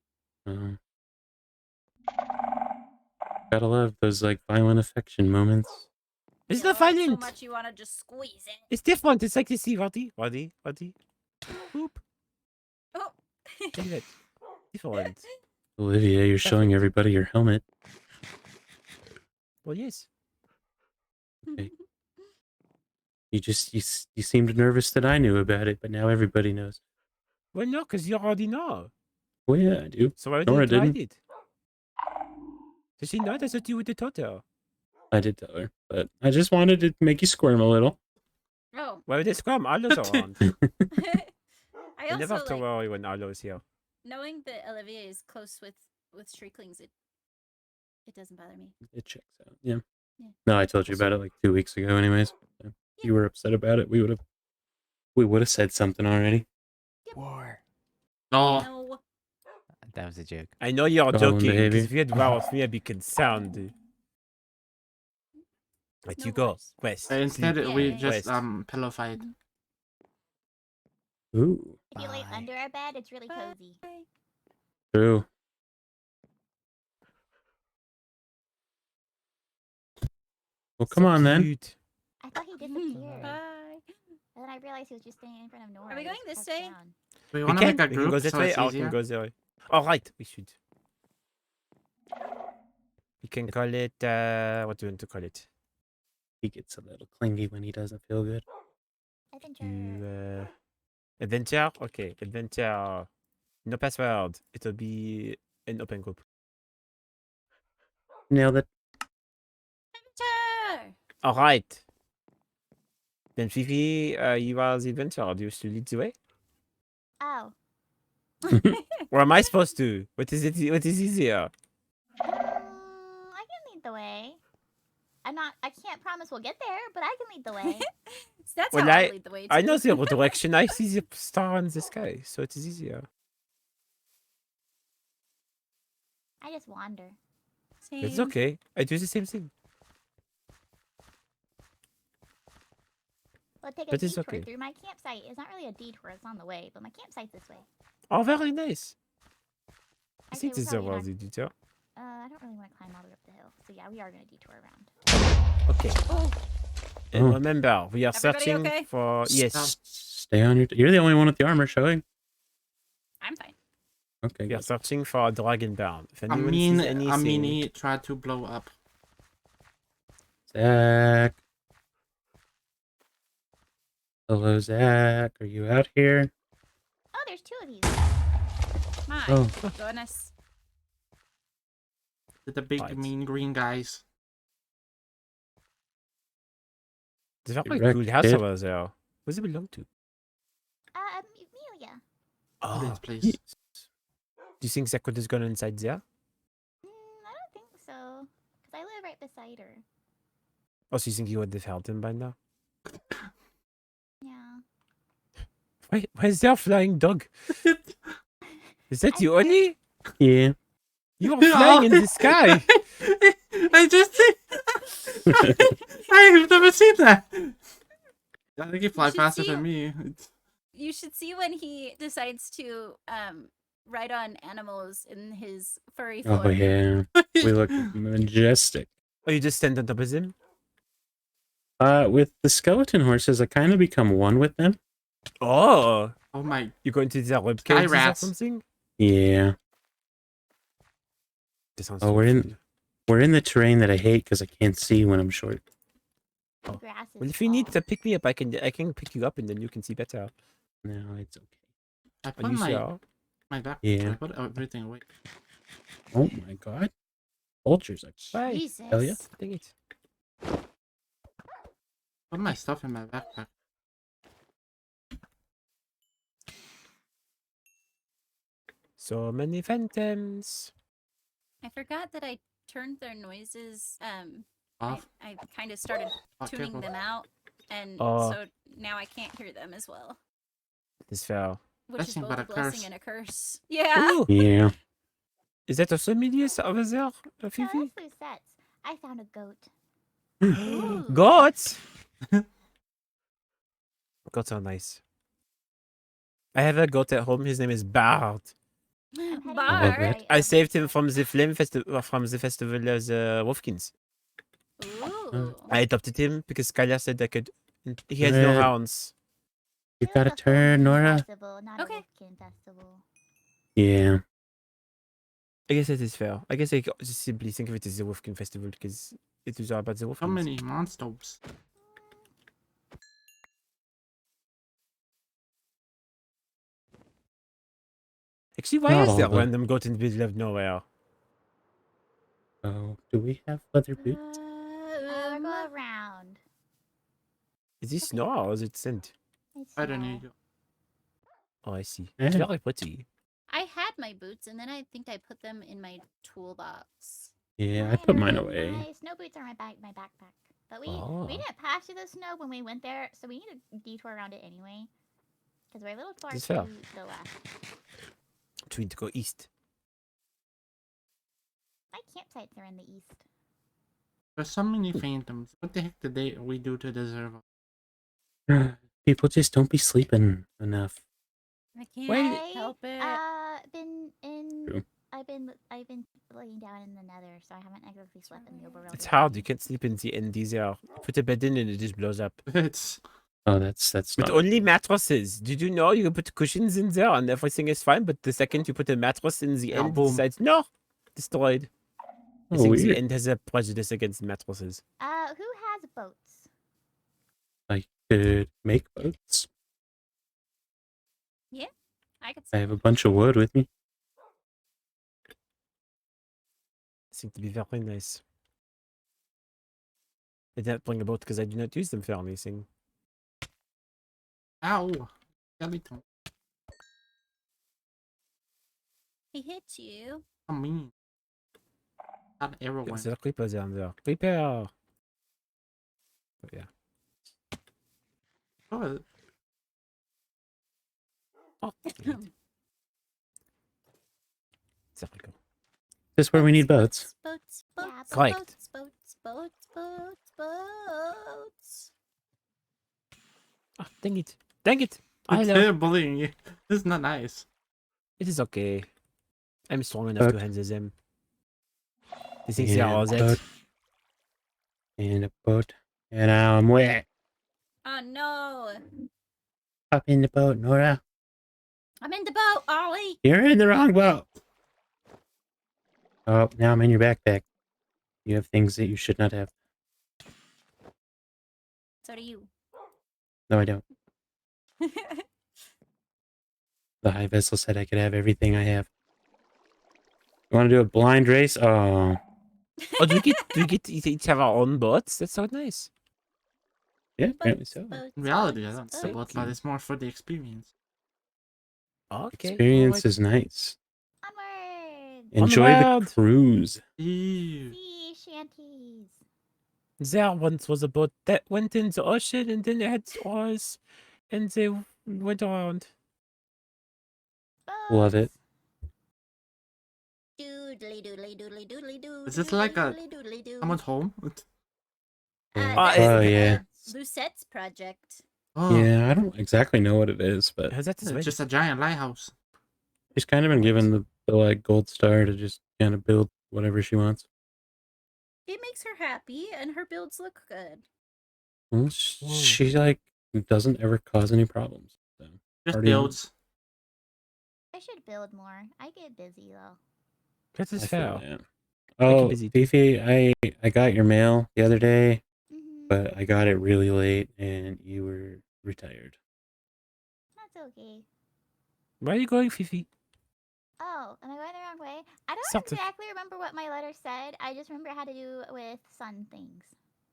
Gotta love those like violent affection moments. It's You not love it violent. so much you want to just squeeze it. It's different. It's like this. See, Roddy. Boop. Oh. Look at that. Different. Olivia, you're showing everybody your helmet. Well, yes. Okay. You seemed nervous that I knew about it, but now everybody knows. Well, no, because you already know. Well, yeah, I do. So why Nora didn't you hide didn't. it? Does she not? I thought you with the Toto. I did tell her, but I just wanted to make you squirm a little. Oh. Why would they scrum? Arlo's around. I I never have also to like worry when Arlo is here. knowing that Olivia is close with Streaklings. It doesn't bother me. It checks out. Yeah. Yeah. No, I told you about it like 2 weeks ago anyways. So if you were upset about it, we would have said something already. War. No. No. That was a joke. I know you're Stolen joking, behavior. because if you had war with me, I'd be concerned. Let No you go. wars. Quest. Instead, Yeah. we just Quest. pillow fight. Ooh, If you lay Bye. under our bed, it's really cozy. Bye. true. Well, come on then. Cute. I thought he disappeared. Bye. And then I realized he was just standing in front of Nora. Are we He going was this crouched way? down. We We want to can. make a We can group go this so way. it's I easier. can go this way. All right, we should. We can call it. What do you want to call it? He gets a little clingy when he doesn't feel good. Adventure. Adventure. Okay, adventure. No password. It'll be an open group. Nailed it. Adventure! All right. Then Fifi, you are the adventurer. Do you still lead the way, Oh. or am I supposed to? What is it? What is easier? I can lead the way. I can't promise we'll get there, but I can lead the way. That's Well, how I lead the way too. I know the direction. I see the star in the sky, so it is easier. I just wander. It's Same. okay. I do the same thing. We'll take a But it's detour okay. through my campsite. It's not really a detour, it's on the way, but my campsite's this way. Oh, very nice. I Actually, think we're this is a probably worthy not- detail. I don't really want to climb all the way up the hill. So yeah, we are going to detour around. Okay. Oh, And Oh. remember, we are Everybody searching okay? for yes. Stay on your. You're the only one with the armor showing. I'm fine. Okay. We are Good. searching for a dragon bound. If A anyone sees mean, anything, a meanie tried to blow up. Zack. Hello, Zack. Are you out here? Oh, there's 2 of these. My Oh. goodness. The big Right. mean green guys. there's a very Direct cool house hit. over there. Where does it belong to? Amelia. Please, please. Do you think Zack is gone inside there? I don't think so. Because I live right beside her. Or do you think you would have helped him by now? Yeah. Why is there a flying dog? Is that I you, can't- Oli? Yeah. You are flying in the sky. I just I've never seen that. I think you fly should faster see- than me. You should see when he decides to ride on animals in his furry form. Oh yeah. We look majestic. Oh, you just stand on top of him? With the skeleton horses, I kind of become one with them. Oh, Oh my. You going to the web Sky cages or rats. something? Yeah. This sounds Oh, so fun. we're in the terrain that I hate because I can't see when I'm short. The grass is Well, if you need tall. to pick me up, I can pick you up and then you can see better. No, it's okay. I Are put you my sure? back. Yeah. I put everything away. Oh my god. Vultures. Bye. Jesus. Hell yeah. Dang it. Put my stuff in my backpack. So many phantoms. I forgot that I turned their noises. Off. I kind of started Oh, tuning careful. them out, and Oh. so now I can't hear them as well. This fell. Which is Blessing, both but a a blessing curse. and a curse. Yeah. Ooh. Yeah. Is that also Milius over there, No, Fifi? that's Lucettes. I found a goat. Ooh. Goats! Goats are nice. I have a goat at home. His name is Bard. I'm heading love to Bard. it. right I over saved him here. from the flame festival, from the festival of the Wolfkins. Ooh. I adopted him because Skylar said I could. He has no Good. hounds. You It was gotta a full turn, moon Nora. Festival, not Okay. a Wolfkin festival. Yeah. I guess that is fair. I guess I just simply think of it as the Wolfkin festival because it was all about the Wolfkins. How many monsters? Actually, why Not is all there of them. random goat in the middle of nowhere? Oh, do we have leather boots? We're going around. Is this snow or is it sand? It's I don't snow. need you. Oh, I see. It's Yeah. very pretty. I had my boots, and then I think I put them in my toolbox. Yeah, I put mine are in away. My snow boots are in my backpack. But we Oh. didn't pass through the snow when we went there, so we need to detour around it anyway. Because we're a little far This to fair. the left. We need to go east. My campsites are in the east. There's so many phantoms. What the heck did we do to deserve it? People just don't be sleeping enough. I can't Well, help it. True. I've been laying down in the Nether, so I haven't exactly slept in the Overworld. It's yet. hard. You can't sleep in the NDs there. You put a bed in and it just blows up. It's Oh, that's But not only mattresses. Did you know you can put cushions in there and everything is fine? But the second you put a mattress in the Yeah, end, it boom. decides no, destroyed. I Oh, think the weird. end has a prejudice against mattresses. Who has boats? I could make boats. I could I say. have a bunch of wood with me. Seem to be very nice. I didn't bring a boat because I do not use them for anything. ow. Skeleton. He hit you. I mean. Not everyone. There's a creeper down there. Creeper! But yeah. Oh, Oh, great. There we go. This is where we need boats. Boats, Yeah, boats, Correct. boats. Ah, dang it. Dang it! I it's know. him bullying you. This is not nice. It is okay. I'm strong enough to Boat. handle them. They think they are And all a that. boat. And a boat. And now I'm wet. Oh no! Hop in the boat, Nora. I'm in the boat, Ollie. You're in the wrong boat. Oh, now I'm in your backpack. You have things that you should not have. So do you. No, I don't. The high vessel said I could have everything I have. You want to do a blind race? Oh, Oh, do we get to each have our own boats? That's so nice. yeah, apparently so. In reality, I don't see boats. both, but it's more for the experience. Okay. Experience alright. is nice. Onward! Enjoy Onward! the cruise. Ew. Sea shanties. There once was a boat that went in the ocean and then it had oars and they went around. Love it. Doodly doodly doodly doodly doo. Is this like a- doodly doodly doo. Someone's home? That's Oh, yeah. Lucette's project. Oh, Yeah, I don't exactly know what it is, but How's that it's this just a giant lighthouse. she's kind of been given the like gold star to just kind of build whatever she wants. It makes her happy, and her builds look good. Well, she like doesn't ever cause any problems. So. Just Party on. builds. I should build more. I get busy though. That is I feel fair. that. I keep Oh, busy. Fifi, I got your mail the other day, Mm-hmm. but I got it really late and you were retired. That's okay. Where are you going, Fifi? Oh, am I going the wrong way? I don't Sort of. exactly remember what my letter said. I just remember it had to do with sun things.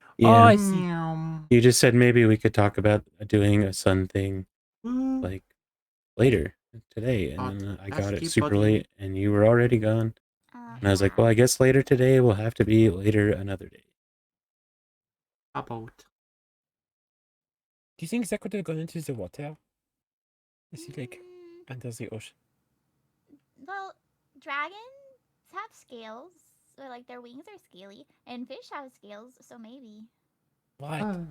Oh, Yeah, I see. you just said maybe we could talk about doing a sun thing like later today, and Oh, then I that's got it keep super bugging me. late, and you were already gone. And I was like, Yeah. well, I guess later today will have to be later another day. About. Do you think Zack would have gone into the water? Is he like Mm, under the ocean? well, dragons have scales, or like their wings are scaly, and fish have scales, so maybe. What?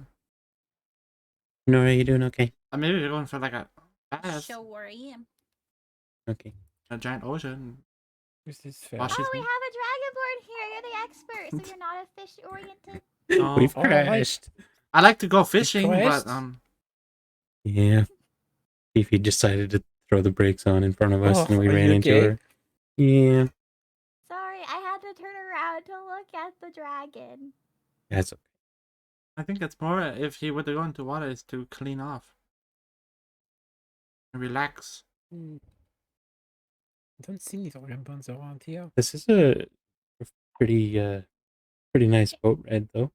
Nora, you doing okay? Maybe you're going for like a bath, Show where I am. Okay. a giant ocean. This is fair. Wash his Oh, we feet. have a dragonborn here. You're the expert, so you're not a fish oriented. No, We've All right. crashed. I like to go fishing, but crashed? Yeah. Fifi decided to throw the brakes on in front of us, Oh, and we are ran you into okay? her. Yeah. Sorry, I had to turn around to look at the dragon. That's okay. I think it's more if he would have gone to water is to clean off and relax. I don't see any dragons around here. This is a pretty nice boat ride, though.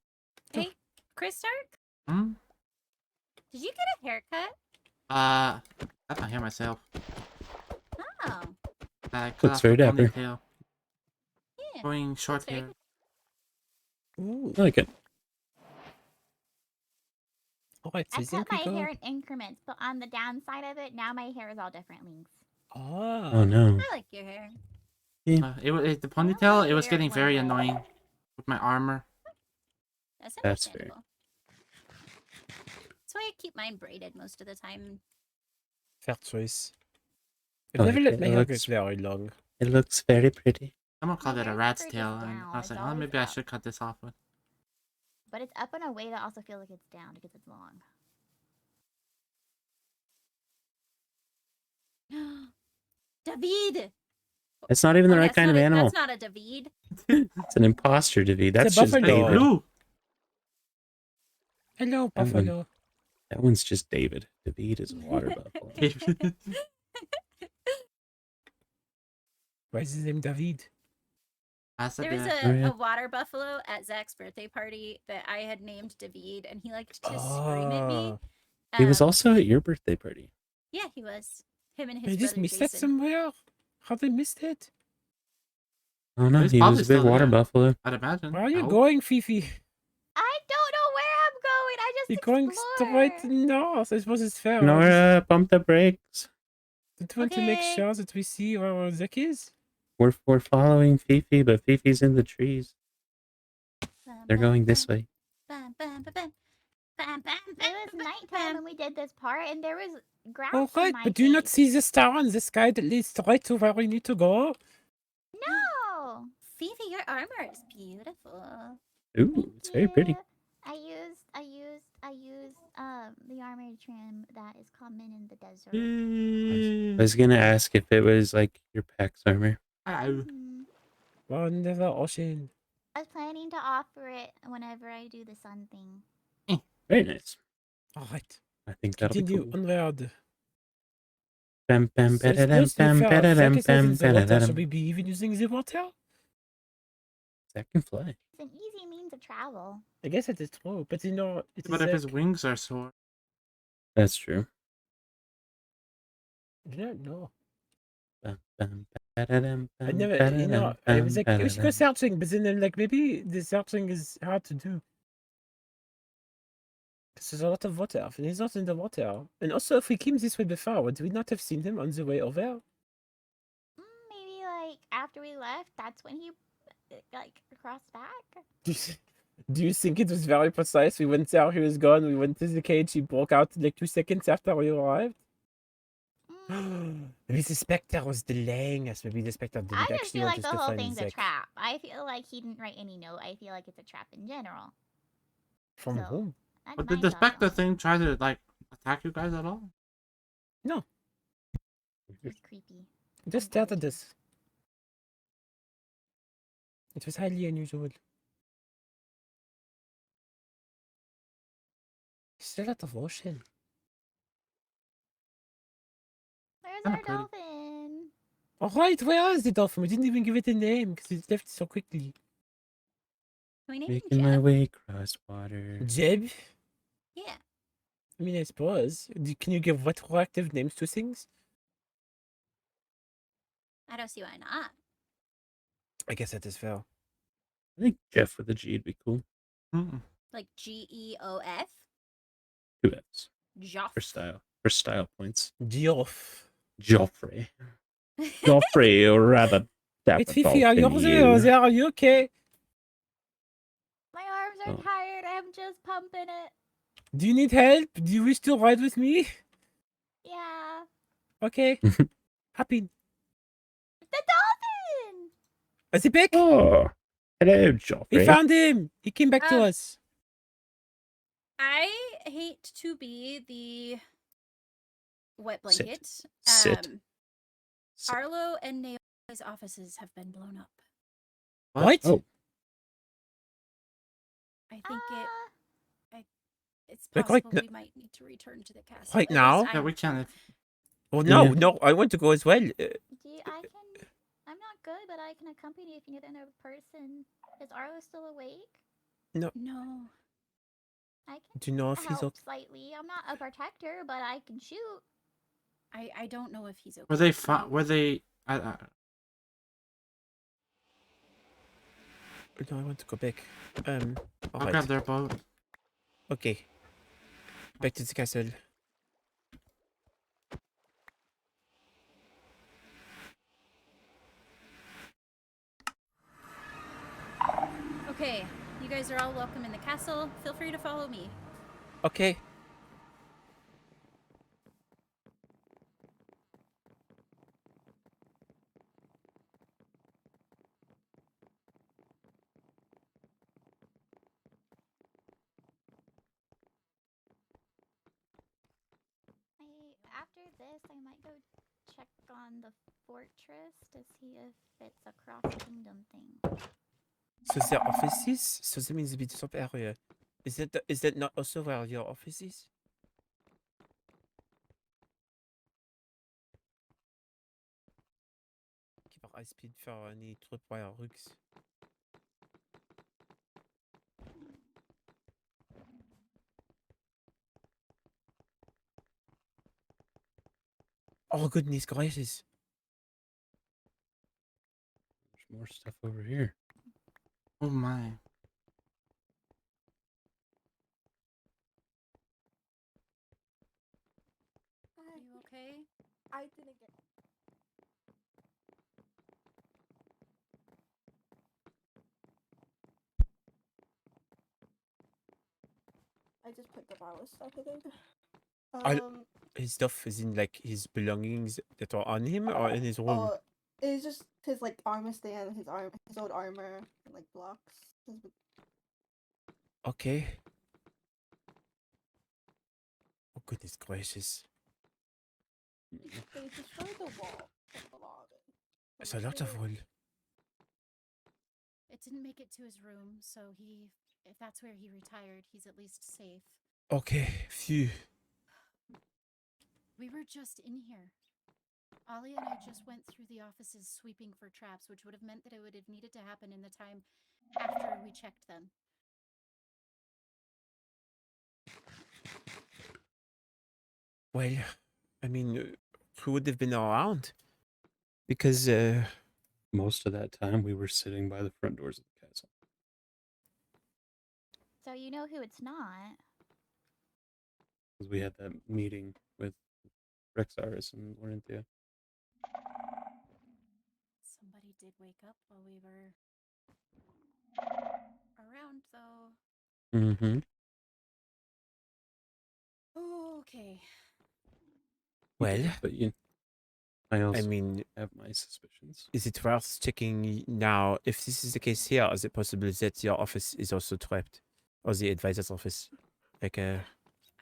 Hey, Christark, Hmm? did you get a haircut? I got my hair myself. Oh, I cut Looks off very the dapper. ponytail. yeah. Going short Very hair. Ooh. I like it. All right, so I you think cut my we go? hair in increments, but on the downside of it, now my hair is all different lengths. Oh. Oh no. I like your hair. The ponytail, it was getting very annoying with my armor. That's That's fair. understandable. That's why I keep mine braided most of the time. Fair choice. I I've never like let it. my It hair get looks- very long. It looks very pretty. Someone called My it a hair's rat's never tail, just and down, I was it's like, oh, always maybe I up. should cut this off with. But it's up in a way that also feels like it's down because it's long. David! It's not even the right kind of animal. That's not a David. It's an imposter, David. It's a That's just buffalo. Hey, David. Blue! Hello, That one. buffalo. That one's just David. David is a water buffalo. Why is his name David? I said There was that. Oh, yeah. a water buffalo at Zack's birthday party that I had named David, and he liked to scream at me. He was Um, also at your birthday party. Yeah, he was. Him and I his just brother missed that Jason. somewhere. How they missed it? Oh no, He's he probably was a big still water there. buffalo. I'd imagine. Where are I you hope. going, Fifi? I don't know where I'm going. I just You're going straight north. I suppose it's fair. Nora, pump the brakes. Just want to make Okay. sure that we see where Zack is. We're following Fifi, but Fifi's in the trees. Bum, They're bum, going this bum, way. bum, bum, bum, bum. Bum, bum, It bum, was bum, nighttime bum. when we did this part, and there was grass All in right, my but do you not face. see the star in the sky that leads straight to where we need to go? No. Fifi, your armor is beautiful. Ooh, Thank it's very pretty. you. I used the armor trim that is common in the desert. I was gonna ask if it was like your Pax armor. Ow. Under the ocean. I was planning to offer it whenever I do the sun thing. Very nice. All right, I think that'll be continue cool. onward. Bam, bam, So I ba-da-dam, suppose to be bam, fair, if Zack ba-da-dam, is not in bam, the water, ba-da-dam. should we be even using the water? Zack can fly. It's an easy means of travel. I guess it is true, but you know, it is But if his Zack. wings are sore. That's true. I don't know. Bam, bam, ba-da-dam, I bam, never, you know, ba-da-dam, I was bam, like, we should go ba-da-dam. searching, but then I'm like, maybe the searching is hard to do. Because there's a lot of water, and he's not in the water. And also, if we came this way before, would we not have seen him on the way over? Maybe like after we left, that's when he like crossed back. Do you think it was very precise? We went there, he was gone, we went to the cage, he broke out like 2 seconds after we arrived? Maybe the Spectre was delaying us. Maybe the Spectre didn't I just actually feel want like us the to whole find thing's a Zack. trap. I feel like he didn't write any note. I feel like it's a trap in general. From So, whom? That's But my did the thought Spectre on it. thing try to like attack you guys at all? No. He's creepy. Just started this. It was highly unusual. Still at the ocean. Where's Kinda our pretty. dolphin? Alright, where is the dolphin? We didn't even give it a name because it left so quickly. Can we name him Making my Jeb? way across water. Jeb? Yeah. I mean, I suppose. Can you give retroactive names to things? I don't see why not. I guess that is fair. I think Jeff with a G would be cool. Like Geof? 2 Fs. Joff. For style points. Geoff. Joffrey. Joffrey, or rather, dapper Wait, Fifi, are dolphin, yours you. are you okay? My arms are Oh. tired. I'm just pumping it. Do you need help? Do you wish to ride with me? Yeah. Okay. Happy. The dolphin! Is he back? Oh, hello, We Joffrey. found him. He came back to us. I hate to be the wet Sit. blanket. Sit. Sit. Barlowe and Naomi's offices have been blown up. What? Oh, I think it's Like, possible right we might need to return to the castle. Right At least now? Yeah, we can. Oh no, Yeah. no! I want to go as well. I'm not good, but I can accompany if you need another person. Is Arlo still awake? No. I can Do you know if he's help okay? slightly. I'm not a protector, but I can shoot. I don't know if he's okay. Were they Were they? No, I want to go back. I'll Alright. grab their boat. Okay. Back to the castle. Okay, you guys are all welcome in the castle. Feel free to follow me. Okay. After this, I might go check on the fortress to see if it's a cross-kingdom thing. So their offices? So that means a bit top area. Is that not also where your office is? Ik heb high speed voor niet tripwire rugs. Oh goodness gracious. there's more stuff over here. Oh my. Are you okay? I didn't get. I just picked up all his stuff, I think. His stuff is in like his belongings that are on him or in his room? It's just his like armor stand, his old armor, and, like blocks. Okay. Oh goodness gracious. They destroyed the wall. A lot of it. It's a lot of wool. It didn't make it to his room, so if that's where he retired, he's at least safe. Okay, phew. We were just in here. Ollie and I just went through the offices sweeping for traps, which would have meant that it would have needed to happen in the time after we checked them. Well, I mean, who would have been around? Because, Most of that time, we were sitting by the front doors of the castle. So you know who it's not. Because we had that meeting with Rexaris and Laurentia. Somebody did wake up while we were around, though. Mm-hmm. Okay. well, But I also mean, have my suspicions. is it worth checking now? If this is the case here, is it possible that your office is also trapped? Or the advisor's office? Like, I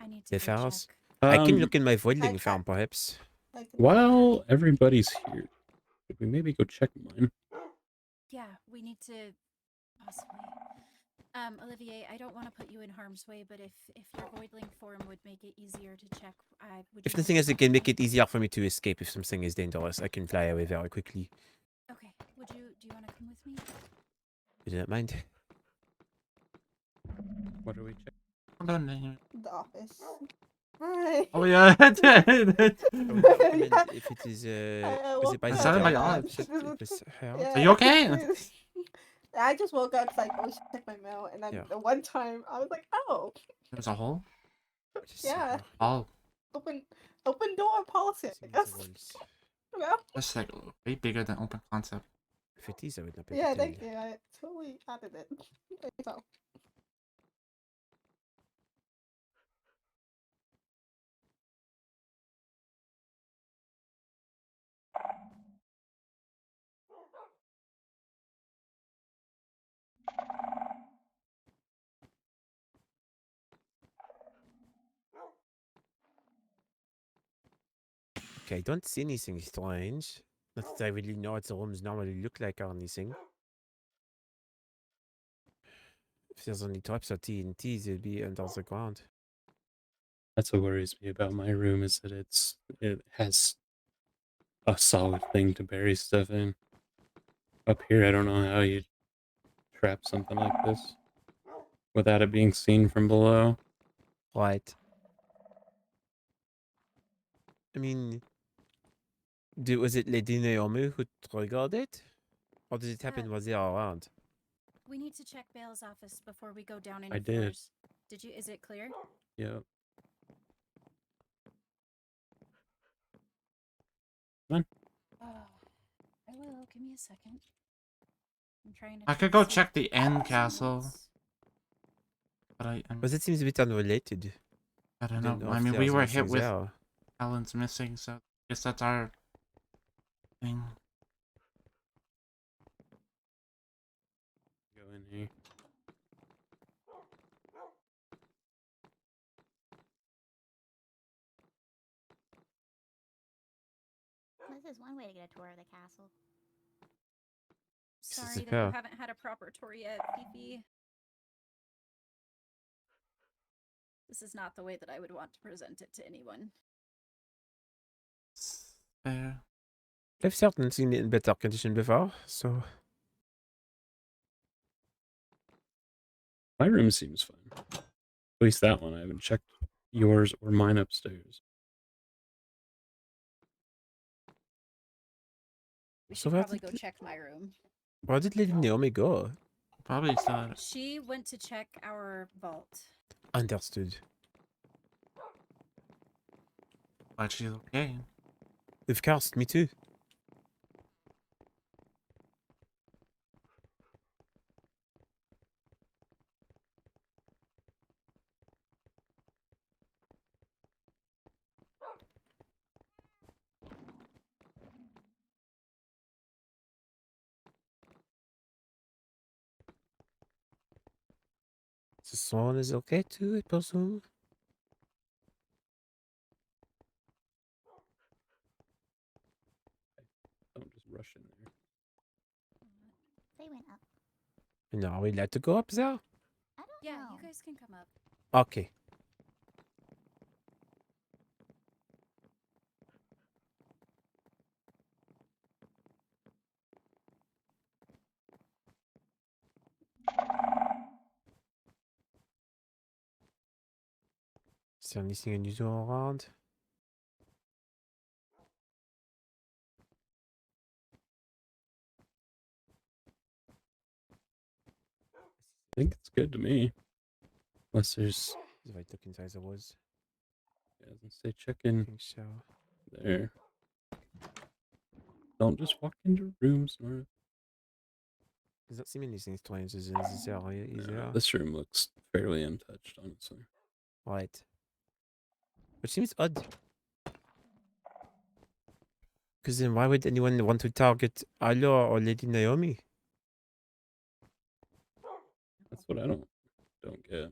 need the to go pharaohs? check. I can look in my voidling I- farm, perhaps. I can While everybody's here, should we maybe go check mine? Yeah, we need to possibly. Olivier, I don't want to put you in harm's way, but if your voidling form would make it easier to check, would you If the mind thing is, it can accompanying make me? it easier for me to escape if something is dangerous. I can fly away very quickly. Okay. Do you want to come with me? You don't mind? What are we checking? Hold on, then. the office. Hi. Oh yeah. I would recommend Yeah. if it is woke is it by Is up that in my Zack? yard? Perhaps it was her? Are you okay? I just woke up like, oh, should check my mail, and then Yeah. the one time I was like, oh, There's a hole. Just yeah, her. Oh, open door policy. I Some guess. walls. You know? that's like way bigger than open concept. If it is, I would not be Yeah, able to thank tell. you. I totally added it. So. Okay, I don't see anything strange. Not that I really know what the rooms normally look like or anything. If there's only traps or TNTs, they'll be under the ground. That's what worries me about my room is that it has a solid thing to bury stuff in. Up here, I don't know how you trap something like this without it being seen from below. Right. I mean, was it Lady Naomi who triggered it? Or did it happen while they are around? We need to check Bale's office before we go down any I did. floors. Did you? Is it clear? Yep. Come on. I will. Give me a second. I'm trying to. I could go check the end castle, but But it seems a bit unrelated. I don't don't know. know I if mean, we there's were hit anything with there. Alan's missing, so I guess that's our thing. Go in here. This is one way to get a tour of the castle. This is Sorry a that car. you haven't had a proper tour yet, Fifi. This is not the way that I would want to present it to anyone. Fair. I've certainly seen it in better condition before, so My room seems fine. At least that one. I haven't checked yours or mine upstairs. We So should where probably did go check my room. where did Lady Naomi go? Probably still. She went to check our vault. Understood. But she's okay. Of course, me too. The swan is okay too, I presume. Don't just rush in there. They went up. And are we allowed to go up there? I don't Yeah, know. you guys can come up. Okay. Is there anything unusual around? I think it's good to me. Unless there's... If I look inside the woods. Yeah, let's say check I in think so. there. Don't just walk into rooms, Nora. Does not seem anything strange in this area either. This room looks fairly untouched, honestly. Right. Which seems odd. Because then why would anyone want to target Alo or Lady Naomi? That's what I don't get.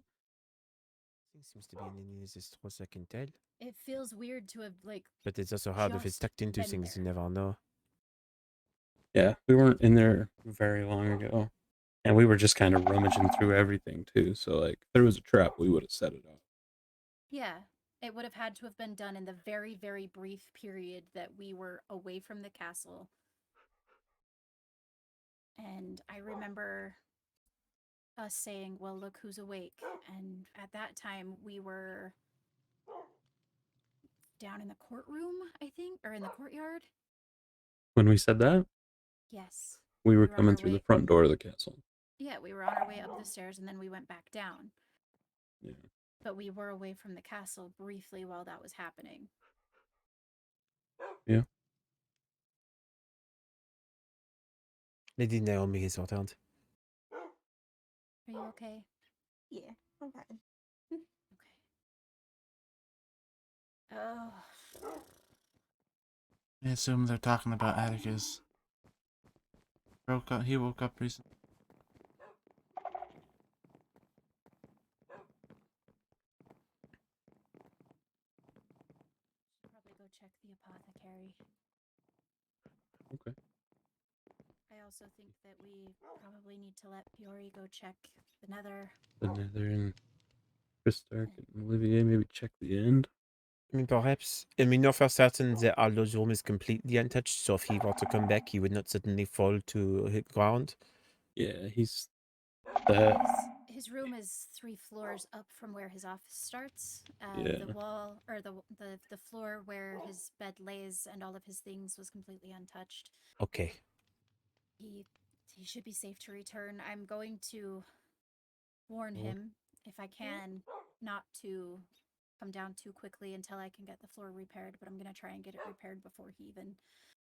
Seems to be an enemy as far as I can tell. It feels weird to have like. But it's also hard if it's Just tucked into been things. You there. never know. Yeah, we weren't in there very long ago. And we were just kind of rummaging through everything too. So like if there was a trap, we would have set it up. Yeah, it would have had to have been done in the very, very brief period that we were away from the castle. And I remember us saying, well, look who's awake. And at that time, we were down in the courtroom, I think, or in the courtyard. When we said that, Yes. we were on coming our through the way- front door of the castle. Yeah, we were on our way up the stairs and then we went back down. Yeah. But we were away from the castle briefly while that was happening. Yeah. Lady Naomi is returned. Are you okay? Yeah, I'm fine. Okay. Oh. I assume they're talking about Atticus. He woke up recently. Probably go check the apothecary. Okay. I also think that we probably need to let Fiori go check the Nether. The Nether and Christark and Olivier maybe check the end. I mean, perhaps. And we know for certain that Aldo's room is completely untouched, so if he were to come back, he would not suddenly fall to hit ground. Yeah, he's the His room is 3 floors up from where his office starts. Yeah. The wall, or the floor where his bed lays and all of his things was completely untouched. Okay. He should be safe to return. I'm going to warn him, if I can, not to come down too quickly until I can get the floor repaired, but I'm going to try and get it repaired before he even...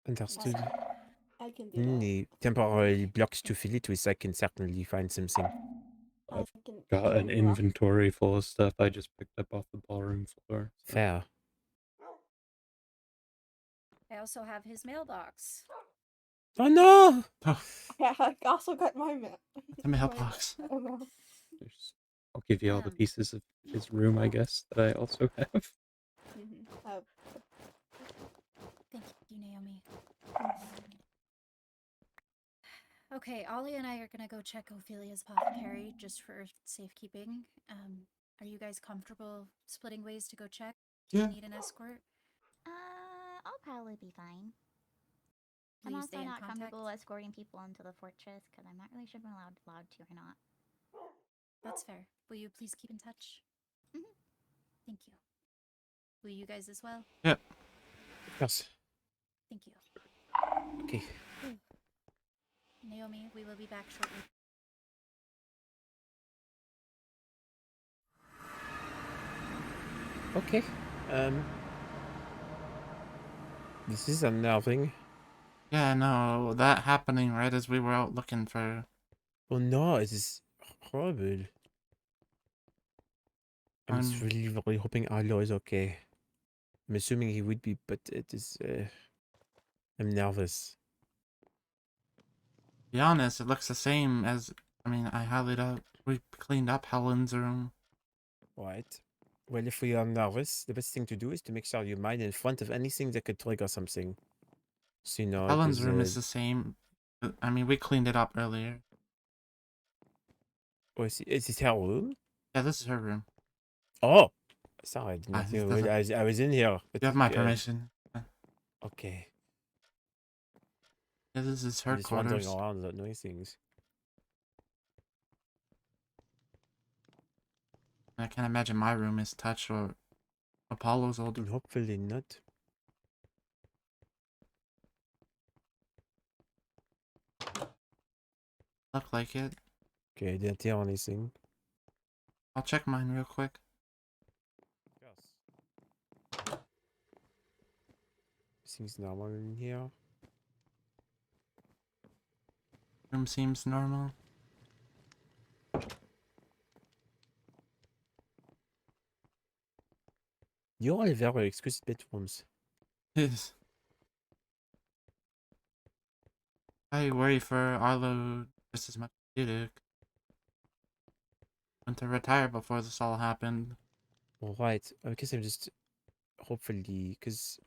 Understood. I can do that. The temporary blocks to fill it with, I can certainly find something. I I've can got an do that. inventory full of stuff I just picked up off the ballroom floor. So. Fair. I also have his mailbox. Oh no! Oh, Yeah, I also got my mail. the mailbox. I'll give you all the pieces of his room, I guess, that I also have. Thank you, Naomi. Okay, Ollie and I are gonna go check Ophelia's apothecary just for safekeeping. Are you guys comfortable splitting ways to go check? Do Yeah. you need an escort? I'll probably be fine. Will I'm you also stay in not contact? comfortable escorting people into the fortress because I'm not really sure if I'm allowed to or not. That's fair. Will you please keep in touch? Thank you. Will you guys as well? Yep. Yes. Thank you. Okay. Naomi, we will be back shortly. Okay. This is unnerving. Yeah, no, that happening right as we were out looking for... Oh no, it is horrible. I'm just really, really hoping Arlo is okay. I'm assuming he would be, but it is... I'm nervous. To be honest, it looks the same as... I mean, I highly doubt we cleaned up Helen's room. Right. Well, if we are nervous, the best thing to do is to make sure you mine in front of anything that could trigger something. So, you know, Helen's because, room is the same. I mean, we cleaned it up earlier. Oh, is this her room? Yeah, this is her room. Oh! Sorry, I did not this know. doesn't- I was in here. You have my permission. Okay. Yeah, this is I'm her just wandering quarters. around without knowing things. I can't imagine my room is touched or Apollo's old. Hopefully not. Look like it. Okay, I didn't hear anything. I'll check mine real quick. Things normal in here. Room seems normal. You all have very exquisite bedrooms. Yes. I worry for Arlo just as much as you do. Went to retire before this all happened. Alright, I guess I'm just hopefully, because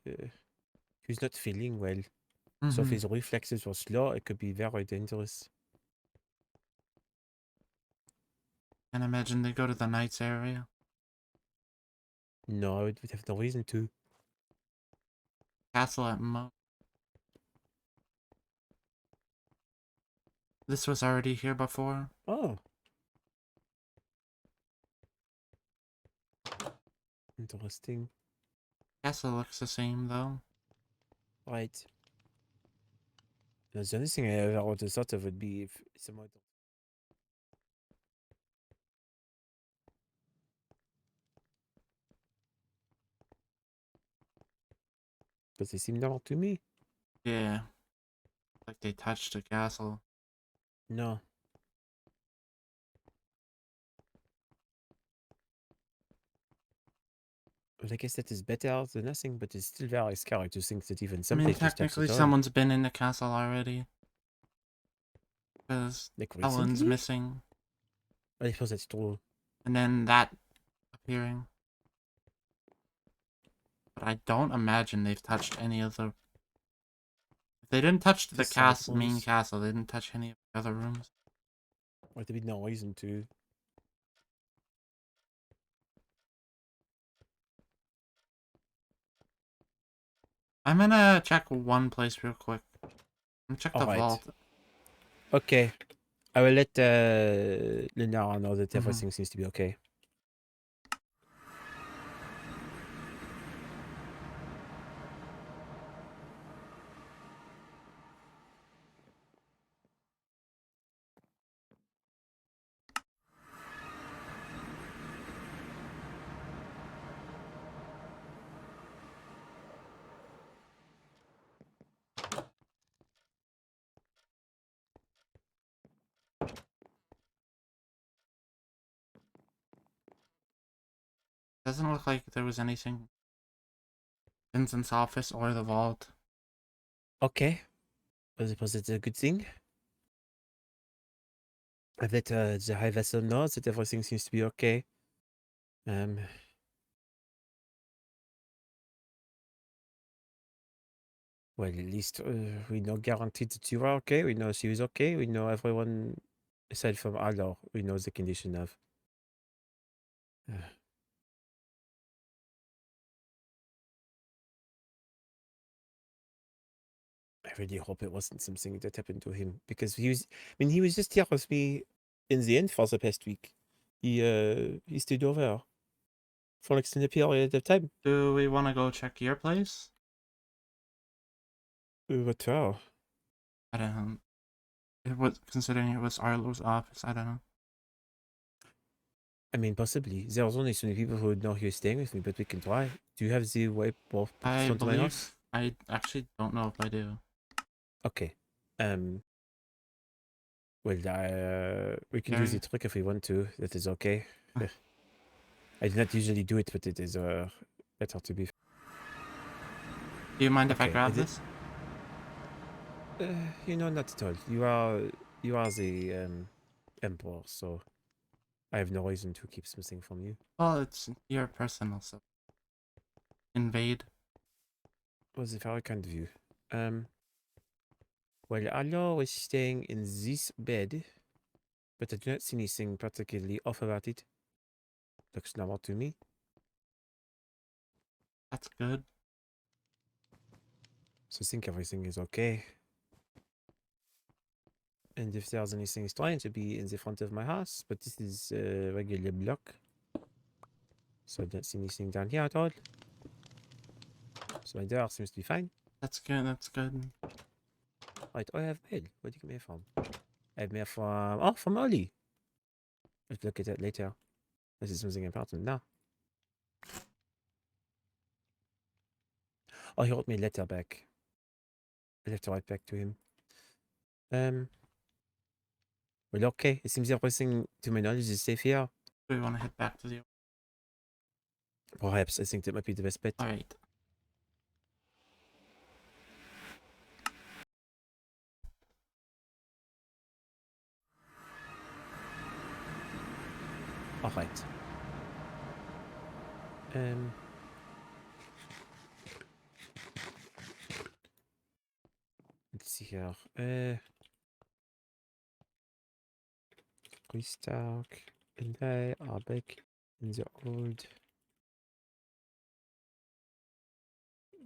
he's not feeling well. So if Mhm. his reflexes were slow, it could be very dangerous. And imagine they go to the Knights area. No, I would have no reason to. Castle at Mo. This was already here before. Oh. Interesting. Castle looks the same though. Right. Now, the only thing I ever would have thought of would be if someone. But they seem normal to me. Yeah. Like they touched the castle. No. Well, I guess that is better than nothing, but it's still very scary to think that even I some mean, places touch technically it all. someone's been in the castle already. Because Like Helen's recently? missing. I suppose that's true. And then that appearing. But I don't imagine they've touched any of the... If they didn't touch the side main rooms. castle, they didn't touch any of the other rooms. Or there'd be no reason to. I'm gonna check one place real quick. I'm gonna check the Alright. vault. Okay. I will let Lenara know that Mhm. everything seems to be okay. Doesn't look like there was anything in Vincent's office or the vault. Okay. I suppose it's a good thing. I let the high vessel know that everything seems to be okay. Well, at least we know guaranteed that you are okay. We know she was okay. We know everyone, aside from Alor, we know the condition of. I really hope it wasn't something that happened to him because he was. I mean, he was just here with me in the end for the past week. He stayed over for an extended period of time. Do we want to go check your place? What for? I don't know. It was, considering it was Arlo's office, I don't know. I mean, possibly. There's only so many people who would know he was staying with me, but we can try. Do you have the way both I front of my house? believe... I actually don't know if I do. Okay. Well, we can do the trick if we want to. That is okay. I do not usually do it, but it is better to be. Do you mind if I Okay, grab this? You know, not at all. You are the emperor, so I have no reason to keep something from you. Well, it's your personal stuff. Invade. Was a very kind of you. Well, Alo is staying in this bed, but I do not see anything particularly off about it. Looks normal to me. That's good. So I think everything is okay. And if there's anything strange, it'll be in the front of my house, but this is a regular block. So I don't see anything down here at all. So my door seems to be fine. That's good, that's good. Right, I have mail. Where do you get mail from? I have mail from... Oh, from Ollie. Let's look at that later. This is something important now. Oh, he wrote me a letter back. I have to write back to him. Well, okay. It seems everything, to my knowledge, is safe here. Do we want to head back to the... Perhaps. I think that might be the best bet. Alright. Alright. let's see here. Christark and I are back in the old.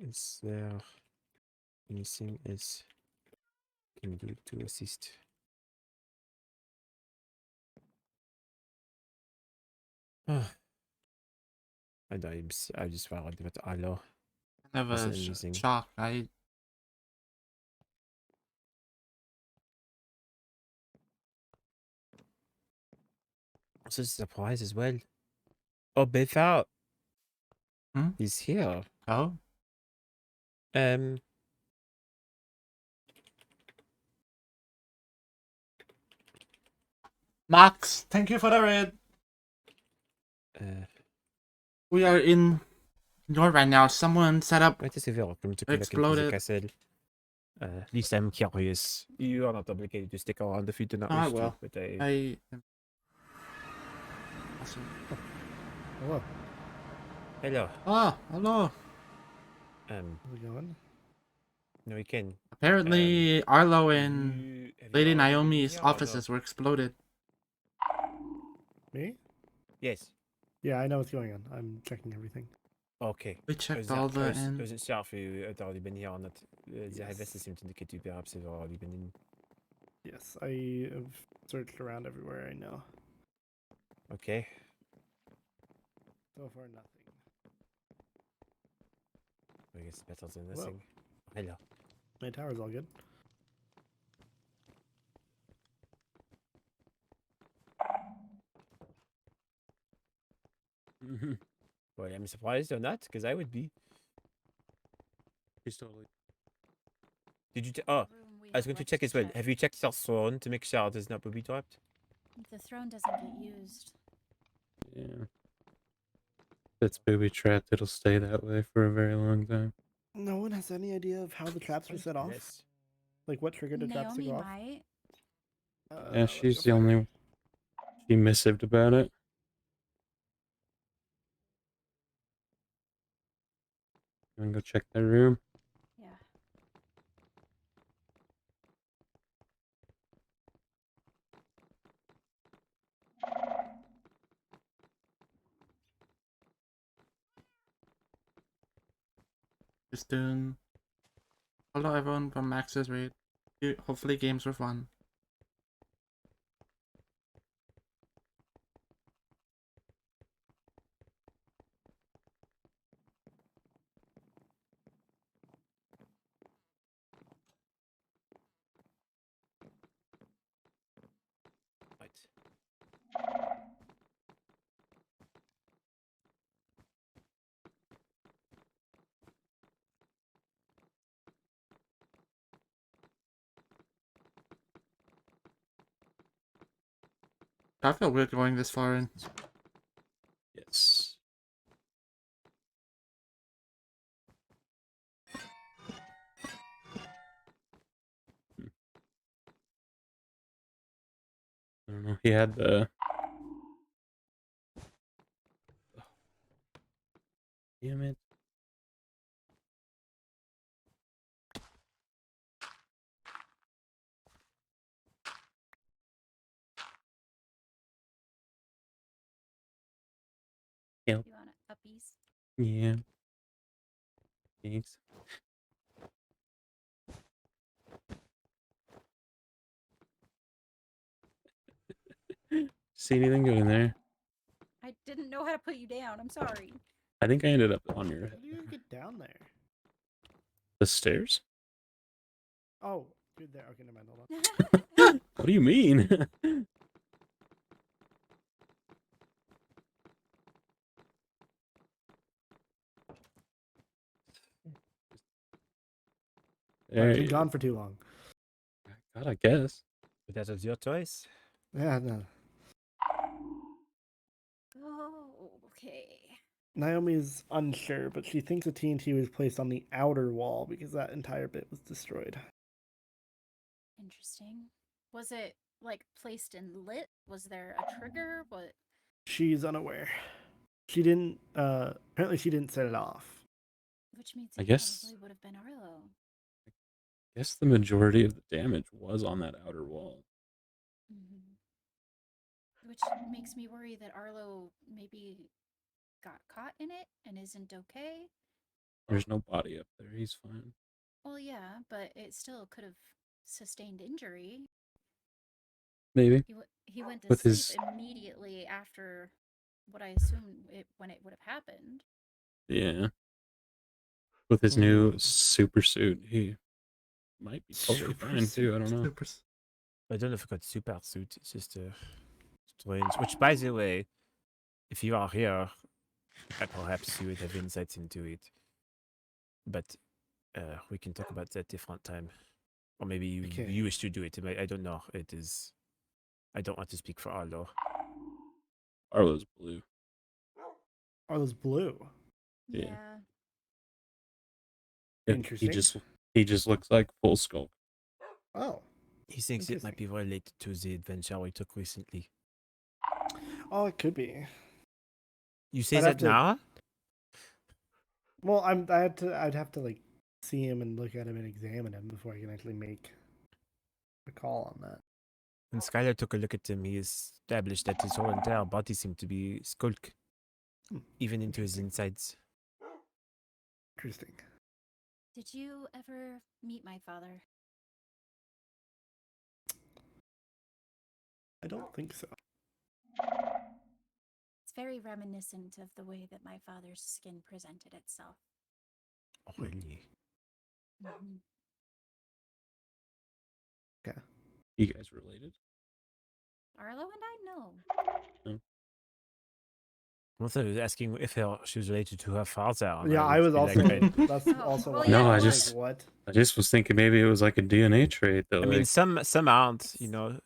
Is there anything else can do to assist? I don't. I just worried about Allah. Kind of Was a it anything? shock. Also, surprise as well. Oh, Bethel Hmm? is here. Oh, Max, thank you for the raid. We are in York right now. Someone set up. It is welcome to come back into the Exploded. castle. At least I'm curious. You are not obligated to stick around if you do not No, I wish to, will. but I... I am awesome. Hello. Hello. Oh, hello. How's it going? No, we can. Apparently, Arlo have and you Lady already been Naomi's here or no? offices were exploded. Me? Yes. Yeah, I know what's going on. I'm checking everything. Okay. We checked all the I and wasn't sure if you had already been here or not. The high Yes. vessel seemed to indicate you perhaps have already been in. Yes, I have searched around everywhere I know. Okay. So far, nothing. I guess better than Whoa. nothing. Hello. My tower's all good. Well, I'm surprised or not, because I would be. She's totally. Did you? Oh, Room we I was have going to left check as well. check. Have you checked your throne to make sure there's not booby trapped? The throne doesn't get used. Yeah. If it's booby trapped, it'll stay that way for a very long time. No one has any idea of how the traps were set off? Yes. Like, what triggered the traps to Naomi go off? might. Yeah, let me she's go the find her. only. She missived about it. I'm gonna go check that room. Yeah. just doing. Hello, everyone from Max's raid. Hopefully, games were fun. Right. I feel weird going this far in. Yes. I don't know. He had the. Damn it. Yep. You want uppies? Yeah. Thanks. See anything good in there? I didn't know how to put you down. I'm sorry. I think I ended up on your How do you get down there? the stairs. Oh, you're there. Okay, never mind. Hold on. What do you mean? Sorry, There been you gone for too long. God, I guess. But that was your choice. Yeah, no. Oh, okay. Naomi's unsure, but she thinks the TNT was placed on the outer wall because that entire bit was destroyed. Interesting. Was it like placed and lit? Was there a trigger? What? She's unaware. She didn't, apparently she didn't set it off. Which means I it guess- probably would have been Arlo. guess the majority of the damage was on that outer wall. Which makes me worry that Arlo maybe got caught in it and isn't okay. There's no body up there. He's fine. Well, yeah, but it still could have sustained injury. Maybe. He went to With sleep his- immediately after what I assume when it would have happened. Yeah. With his new super suit, he might be totally fine too. I don't know. I don't know if I got super suit. It's just strange. Which, by the way, if you are here, perhaps you would have insights into it. But we can talk about that different time. Or maybe you wish to do it. I don't know. It is. I don't want to speak for Arlo. Arlo's blue. Arlo's blue. Yeah. Interesting. He just looks like full skulk. Oh. He thinks it might be related to the adventure we took recently. Oh, it could be. You say I'd that have to- now? Well, I'd have to like see him and look at him and examine him before I can actually make a call on that. When Skylar took a look at him, he established that his whole entire body seemed to be skulk, even into his insides. Interesting. Did you ever meet my father? I don't think so. It's very reminiscent of the way that my father's skin presented itself. Oh, really? Mhm. Okay. You guys related? Arlo and I know. I was asking if she was related to her father. and Yeah, I would was be also. like, That's also well, why. yeah, No, I well, just what? I just was thinking maybe it was like a DNA trait that I mean, like some aren't. You know,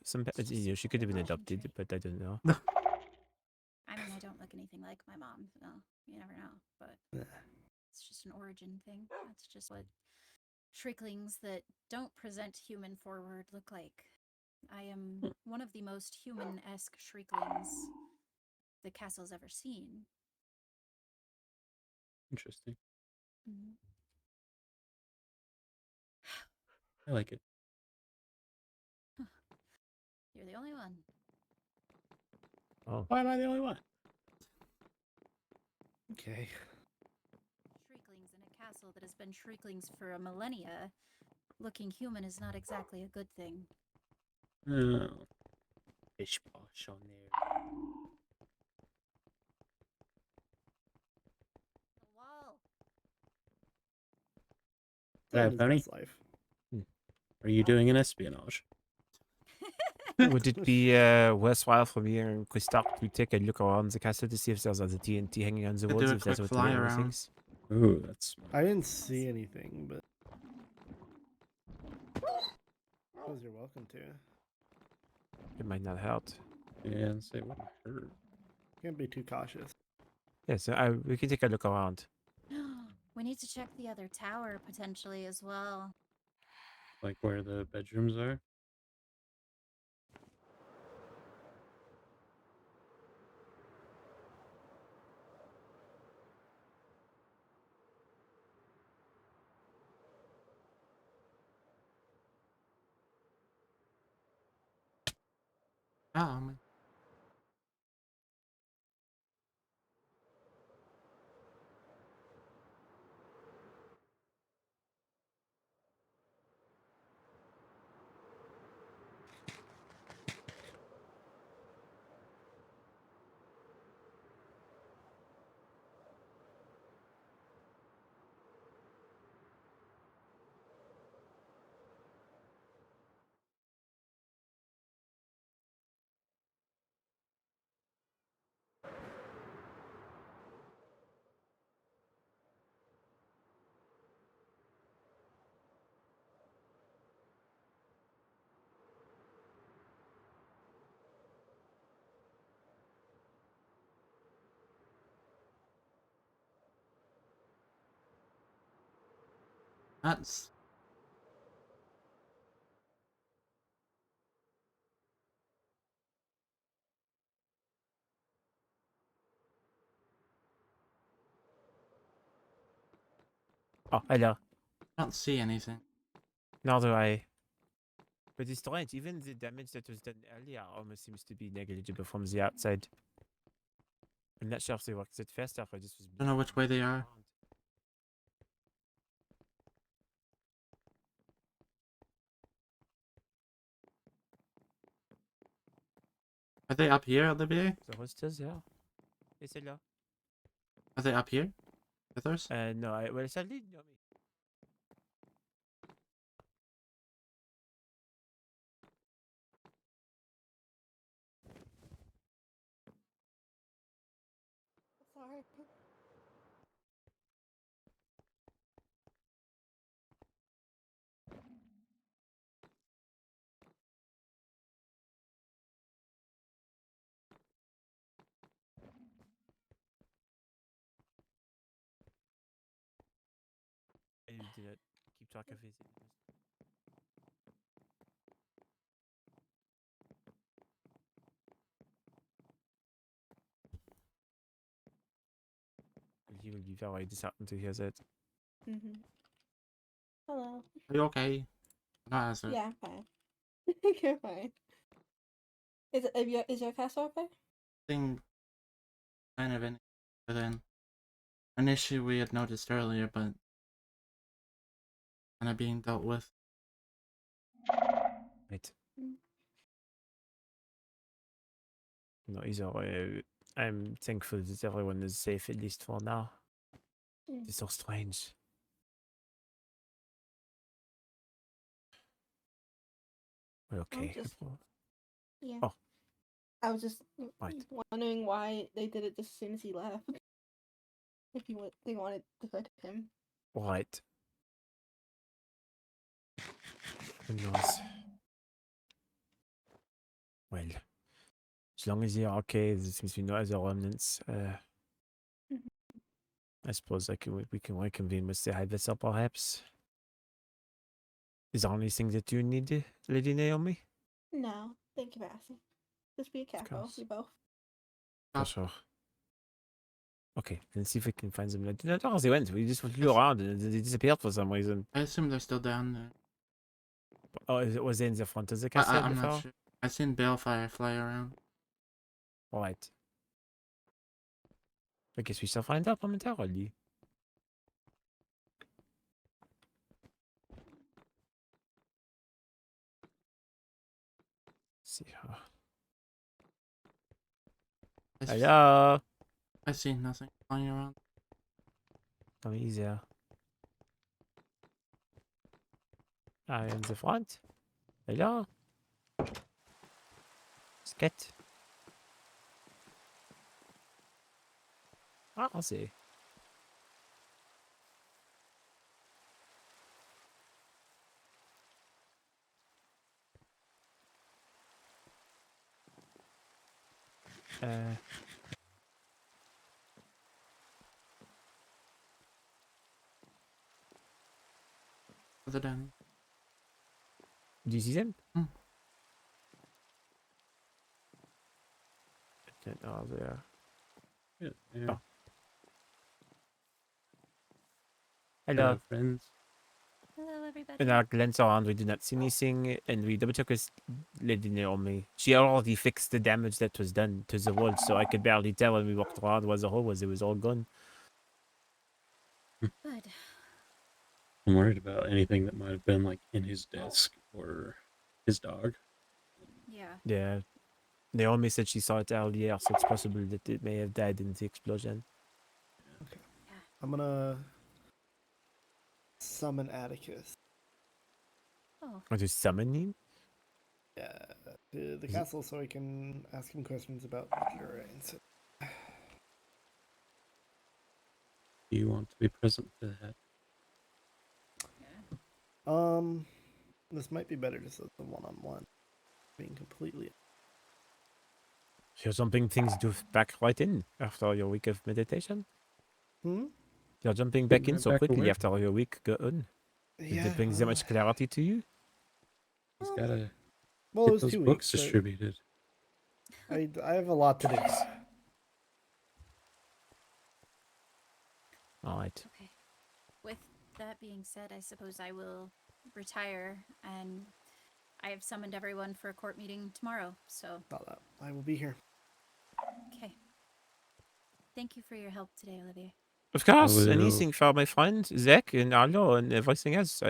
she could have been adopted, but I don't know. I mean, I don't look anything like my mom, so you never know. But it's just an origin thing. That's just what shrieklings that don't present human forward look like. I am one of the most human-esque shrieklings the castle's ever seen. interesting. Mhm. I like it. You're the only one. Oh. Why am I the only one? Okay. Shrieklings in a castle that has been shrieklings for a millennia. Looking human is not exactly a good thing. Oh. Fish posh on there. The wall. Hello, Living his Pony. best life. Are you doing an espionage? Would it be worthwhile for me and Christark to take a look around the castle to see if there's other TNT hanging on the Could walls? do a If that's quick what fly the around. thinks? Ooh, that's smart. I didn't see anything, but suppose you're welcome to. It might not hurt. Yeah, and say it wouldn't hurt. Can't be too cautious. Yeah, so we can take a look around. We need to check the other tower potentially as well. Like where the bedrooms are. Oh, man. That's Oh, hello. I don't see anything. Nor do I. But it's strange, even the damage that was done earlier almost seems to be negligible from the outside. I'm not sure if they worked it faster if I just was Don't know which way they are. around. Are they up here, Olivier? The rosters, yeah. Et celle-là? Are they up here? With ours? No, well, celle-là, non, mais... Sorry. I did not keep track of his. He will be very disheartened to hear that. Hello. Are you okay? No answer. Yeah, I'm fine. You're fine. Is your castle okay? Thing kind of an issue we had noticed earlier, but kind of being dealt with. Right. Mm. No, either. I'm thankful that everyone is safe, at least for now. Mm. It's so strange. We're okay. just- Yeah. Oh. I was just Right. wondering why they did it just as soon as he left. If they wanted to hurt him. Right. Who knows? Well, as long as you're okay, there seems to be no other remnants. I suppose we can reconvene with the high vessel, perhaps. Is there anything that you need, Lady Naomi? No, thank you for asking. Just be careful, course. you both. For sure. Okay, let's see if we can find them. I don't know where they went. We just flew around and they disappeared for some reason. I assume they're still down there. Oh, was they in the front of the castle I'm before? not sure. I've seen balefire fly around. Right. I guess we shall find out momentarily. See her. Hello. I see nothing flying around. Come easier. Are you in the front? Hello. Sket. Ah, I'll see. Further down. Do you see them? Hmm. Oh, there. Yeah, Oh. Hello. Hello, friends. Hello, everybody. In our glance around, we did not see anything, and we double checked with Lady Naomi. She already fixed the damage that was done to the wall, so I could barely tell when we walked around what the hole was. It was all gone. Good. I'm worried about anything that might have been like in his desk or his dog. Yeah. Yeah. Naomi said she saw it earlier, so it's possible that it may have died in the explosion. I'm gonna summon Atticus. Oh. Or to summon him? Yeah, to the Is it- castle so I can ask him questions about Jura and so. Do you want to be present for that? This might be better just as a one-on-one. Being completely. You're jumping things back right in after your week of meditation? Hmm? You're jumping back in Right so back to quickly work. after your week gone. Yeah. Did it bring that much clarity to you? He's gotta Well, it get was those 2 books weeks. But distributed. I have a lot to do. Alright. Okay. With that being said, I suppose I will retire, and I have summoned everyone for a court meeting tomorrow. So I will be here. okay. Thank you for your help today, Olivier. Of course, will- anything for my friend Zack and Arlo and everything else.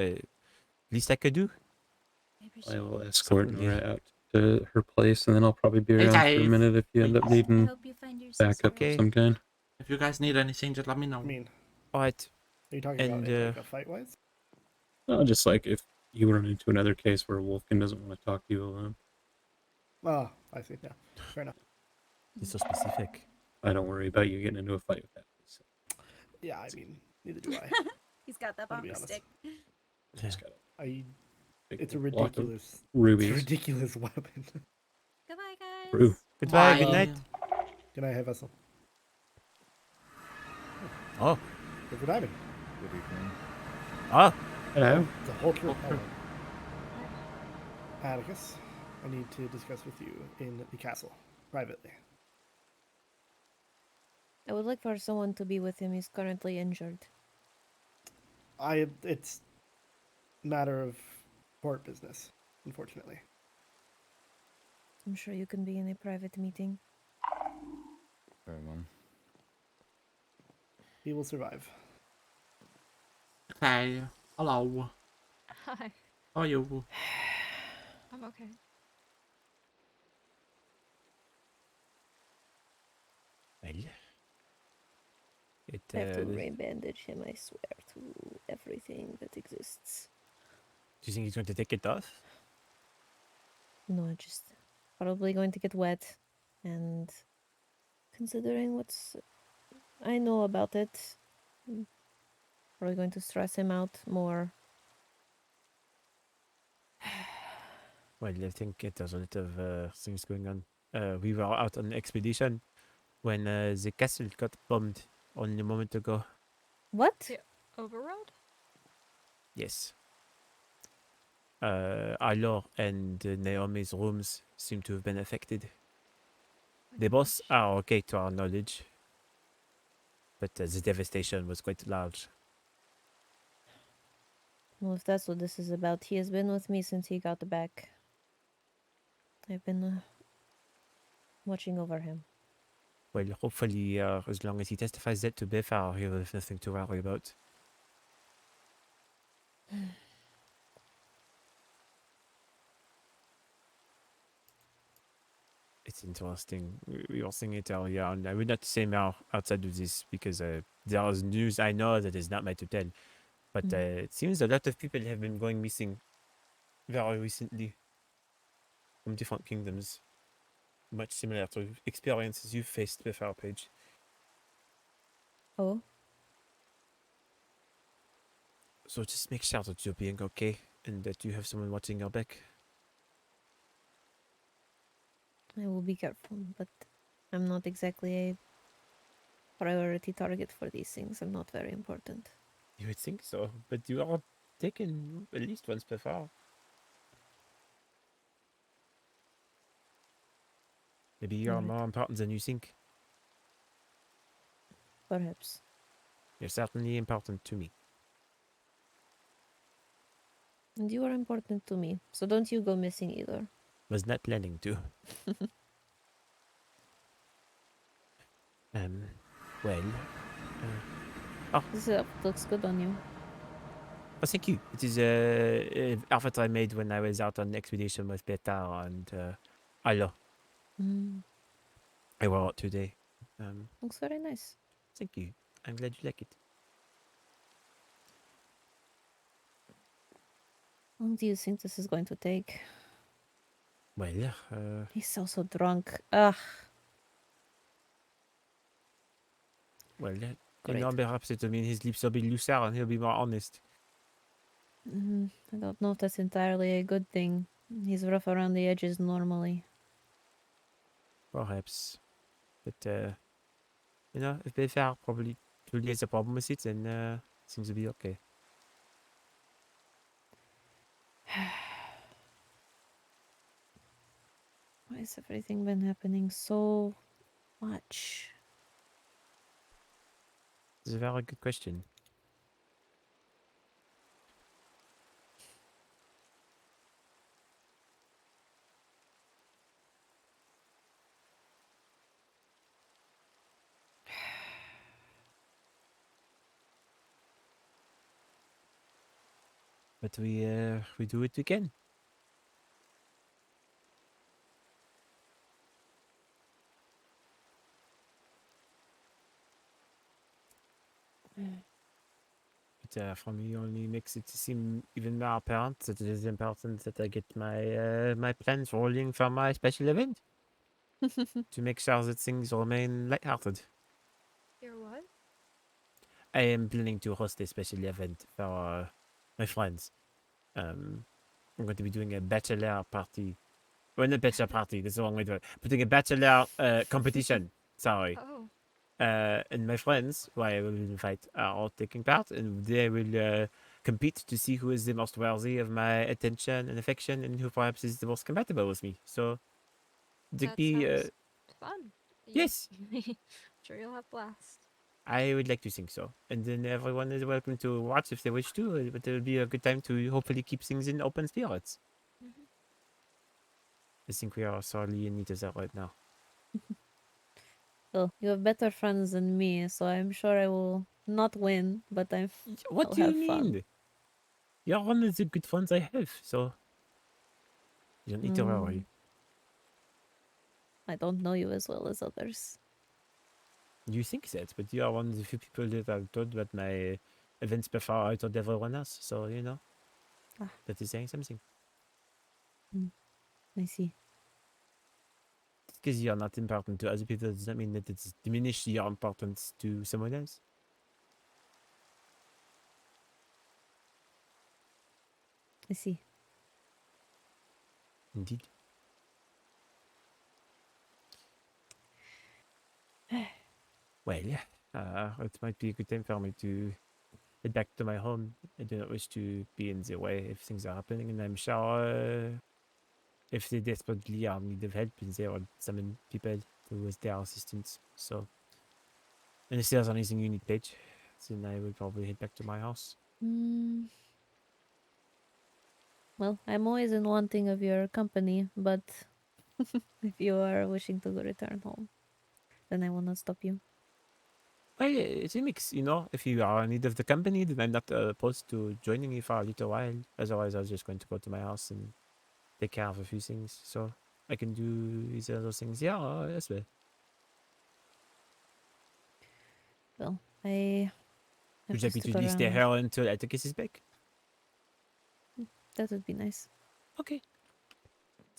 Least I could do. I appreciate I will it. escort Certainly. Nora out to her place, and then I'll probably be Hey, around for a Dave. minute if you end up I needing hope you find your backup sister. of some kind. If you guys need anything, just let me know. I mean, Alright. are you talking And, about in, like a fight wise? No, just like if you run into another case where Wolfkin doesn't want to talk to you alone. Oh, I see. Yeah, fair enough. It's so specific. I don't worry about you getting into a fight with that. So Yeah, I mean, neither do I. He's got that I'll be bumper honest. stick. just got a big It's a old block of ridiculous, it's a rubies. ridiculous weapon. Goodbye, guys. True. Goodbye, Bye. good night. Good night, Vessel. Oh. Good for diving. Good evening. Ah. Hello. The whole crew. Hello. Atticus, I need to discuss with you in the castle, privately. I would like for someone to be with him. He's currently injured. It's matter of court business, unfortunately. I'm sure you can be in a private meeting. Very well. He will survive. Okay. Hello. Hi. How are you? I'm okay. Well. I have to Do re-bandage him, I swear, to everything that exists. you think he's going to take it off? No, just probably going to get wet. And considering what's I know about it, probably going to stress him out more. Well, I think there's a lot of things going on. We were out on an expedition when the castle got bombed only a moment ago. What? The Overworld? Yes. Alor and Naomi's rooms seem to have been affected. They both are okay to our knowledge, but the devastation was quite large. Well, if that's what this is about, he has been with me since he got back. I've been watching over him. Well, hopefully, as long as he testifies that to Befar, he'll have nothing to worry about. It's interesting. We were saying it earlier, and I would not say more outside of this because there is news I know that is not mine to tell. But it seems a lot of people have been going missing very recently from different kingdoms. Much similar to experiences you've faced with our page. Oh? So just make sure that you're being okay and that you have someone watching your back. I will be careful, but I'm not exactly a priority target for these things. I'm not very important. You would think so, but you are taken at least once before. Maybe you are Alright. more important than you think. Perhaps. You're certainly important to me. And you are important to me, so don't you go missing either. Was not planning to. Well. This looks good on you. Oh, thank you. It is an outfit I made when I was out on expedition with Betar and Alo. I wore it today. Looks very nice. Thank you. I'm glad you like it. How long do you think this is going to take? Well, He's so drunk. Ugh. well, you Great. know, perhaps it'll mean his lips will be looser and he'll be more honest. I don't know if that's entirely a good thing. He's rough around the edges normally. Perhaps. But, you know, if Betar probably truly has a problem with it, then things will be okay. Why has everything been happening so much? It's a very good question. But we do what we can. But for me, only makes it seem even more apparent that it is important that I get my my plans rolling for my special event to make sure that things remain lighthearted. Your what? I am planning to host a special event for my friends. I'm going to be doing a bachelor party. Well, not bachelor party. That's the wrong way to do it. But doing a bachelor competition. Sorry. Oh. And my friends, who I will invite, are all taking part, and they will compete to see who is the most worthy of my attention and affection, and who perhaps is the most compatible with me. So, to That be sounds fun. yes, Sure you'll have blast. I would like to think so. And then everyone is welcome to watch if they wish to. But it will be a good time to hopefully keep things in open spirits. Mhm. I think we are sorely in need of that right now. Well, you have better friends than me, so I'm sure I will not win, but What I'll do you have fun. mean? You're one of the good friends I have, so you don't need to worry. I don't know you as well as others. You think that, but you are one of the few people that I've told about my events before I told everyone else. So, you know, Ah. that is saying something. I see. Because you're not important to other people does not mean that it's diminished your importance to someone else. I see. Indeed. Well, yeah. It might be a good time for me to head back to my home. I do not wish to be in the way if things are happening, and I'm sure if they desperately are in need of help, they will summon people to as their assistance. So, and if there's anything you need, Paige, then I will probably head back to my house. Well, I'm always in wanting of your company, but if you are wishing to return home, then I will not stop you. Well, it's a mix, you know. If you are in need of the company, then I'm not opposed to joining you for a little while. Otherwise, I was just going to go to my house and take care of a few things. So I can do either of those things. Yeah, as well. Well, I have Would to you like me to stick at least stay around. here until Atticus is back? That would be nice. Okay.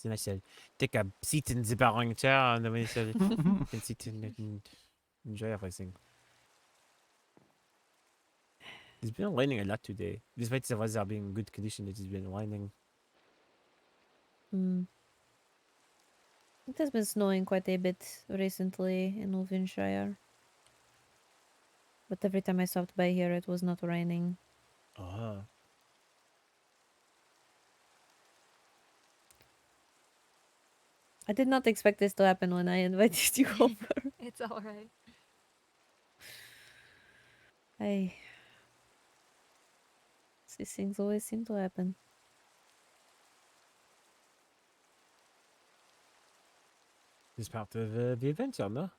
Then I shall take a seat in the borrowing chair and then we shall can sit and enjoy everything. It's been raining a lot today. Despite the weather being in good condition, it has been raining. It has been snowing quite a bit recently in Ulvinshire. But every time I stopped by here, it was not raining. Oh. I did not expect this to happen when I invited you over. It's alright. These things always seem to happen. It's part of the adventure, no?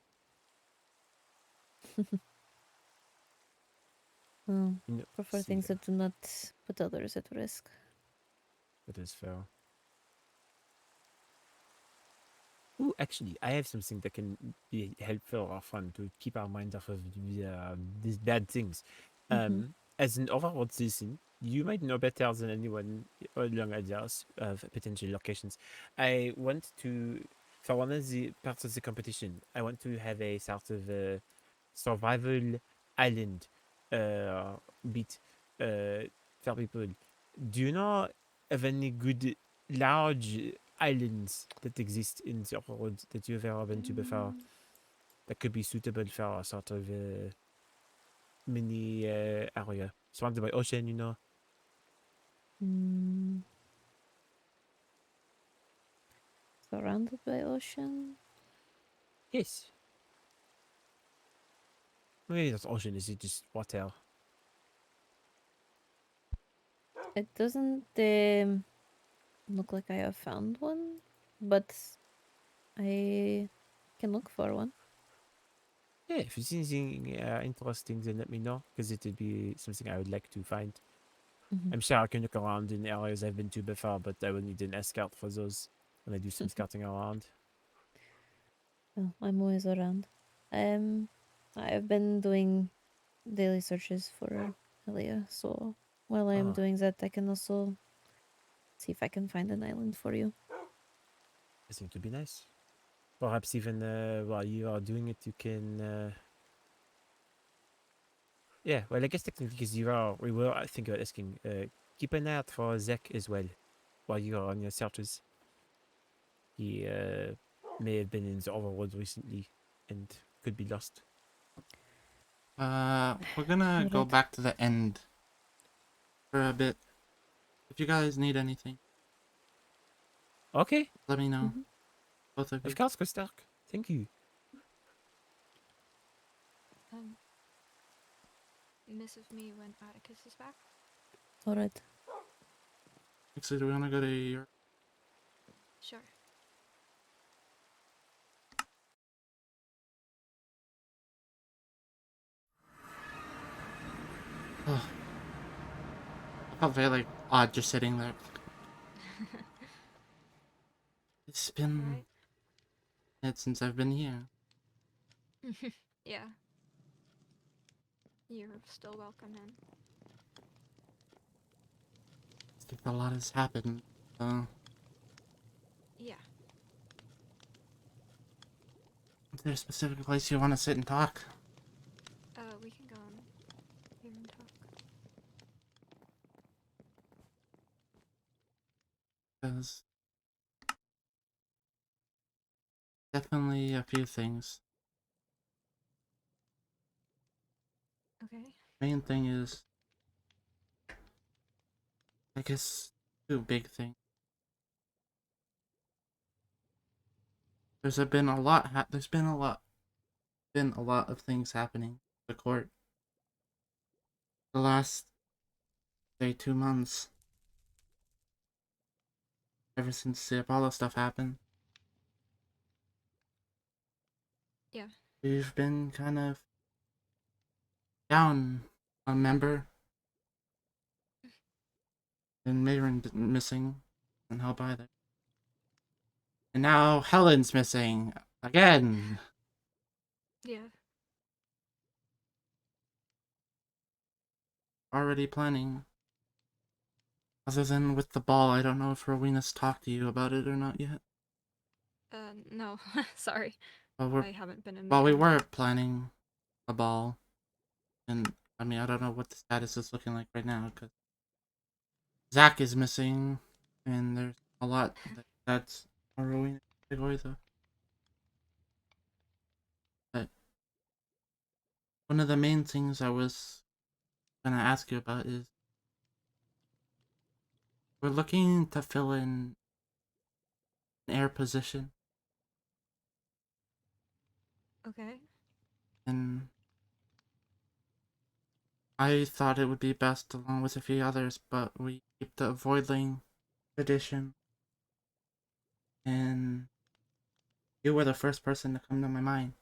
Oh, No, prefer things that do not put others at risk. That is fair. Ooh, actually, I have something that can be helpful or fun to keep our mind off of these bad things. As an Overworld citizen, you might know better than anyone along ideas of potential locations. I want to, for one of the parts of the competition, I want to have a sort of survival island bit for people. Do you know of any good large islands that exist in the world that you've ever been to before that could be suitable for a sort of mini area surrounded by ocean, you know? Surrounded by ocean? Yes. Maybe not ocean, is it just water? It doesn't look like I have found one, but I can look for one. Yeah, if you see anything interesting, then let me know, because it would be something I would like to find. I'm sure I can look around in areas I've been to before, but I will need an escort for those when I do some scouting around. Well, I'm always around. I've been doing daily searches for Elia, so while I am Ah. doing that, I can also see if I can find an island for you. I think it would be nice. Perhaps even while you are doing it, you can. Yeah, well, I guess technically, because we were thinking about asking. Keep an eye out for Zack as well, while you are on your searches. He may have been in the overworld recently, and could be lost. We're gonna go Alright. back to the end for a bit. If you guys need anything, Okay, let me know. Mhm. Both of you. of course, Christark. Thank you. Miss of me when Atticus is back. Alright. Actually, do we wanna go to your... Sure. Oh. I felt very, like, odd just sitting there. It's been Alright. minutes since I've been here. Yeah. You're still welcome in. I think a lot has happened. Yeah. Is there a specific place you want to sit and talk? We can go in here and talk. Because definitely a few things. Okay. Main thing is, I guess, two big things. There's been a lot. Been a lot of things happening. In the court. The last, say, 2 months. Ever since the Apollo stuff happened. Yeah. We've been kind of down a member. And Maeryn missing. And help either. And now Helene's missing. Again. Yeah. Already planning. Other than with the ball, I don't know if Rowena's talked to you about it or not yet. No. Sorry. But I haven't been in we Maeryn. were planning a ball. And, I mean, I don't know what the status is looking like right now, because Zack is missing, and there's a lot that's a Rowena category, though. But one of the main things I was gonna ask you about is we're looking to fill in an heir position, Okay. and I thought it would be best along with a few others, but we keep the Voidling tradition, and you were the first person to come to my mind.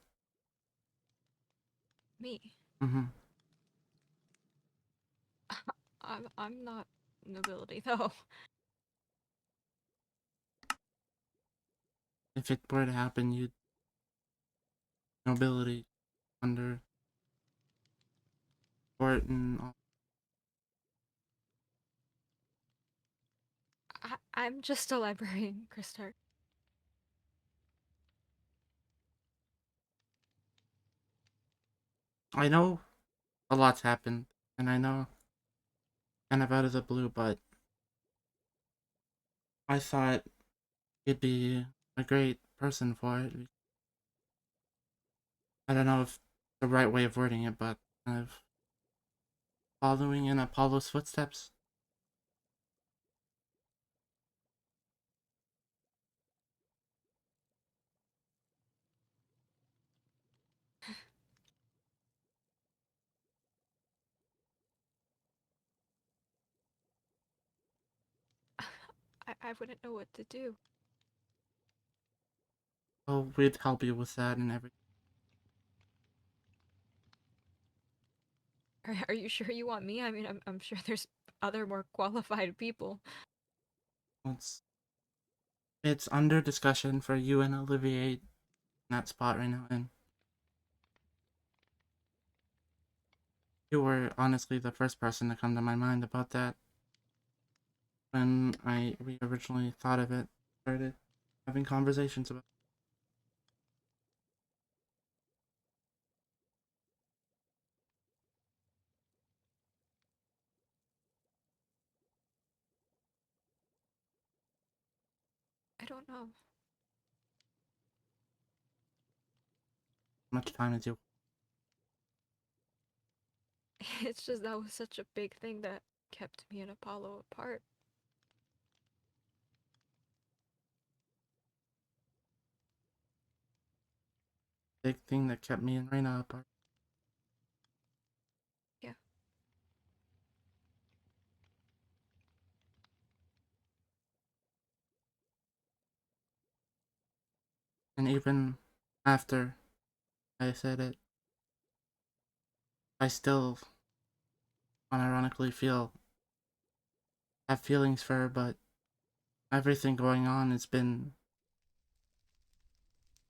Me. Mm-hmm. I'm not nobility though. If it were to happen, you'd nobility under court and all. I'm just a librarian, Christark. I know a lot's happened, and I know kind of out of the blue, but I thought you'd be a great person for it. I don't know if the right way of wording it, but kind of following in Apollo's footsteps. I wouldn't know what to do. Oh, we'd help you with that and everything. Are you sure you want me? I mean, I'm sure there's other more qualified people. It's under discussion for you and Olivier in that spot right now, and you were honestly the first person to come to my mind about that when we originally thought of it, started having conversations about it. I don't know. Much time as you. It's just that was such a big thing that kept me and Apollo apart. Big thing that kept me and Reina apart. Yeah. And even after I said it, I still unironically have feelings for her, but everything going on has been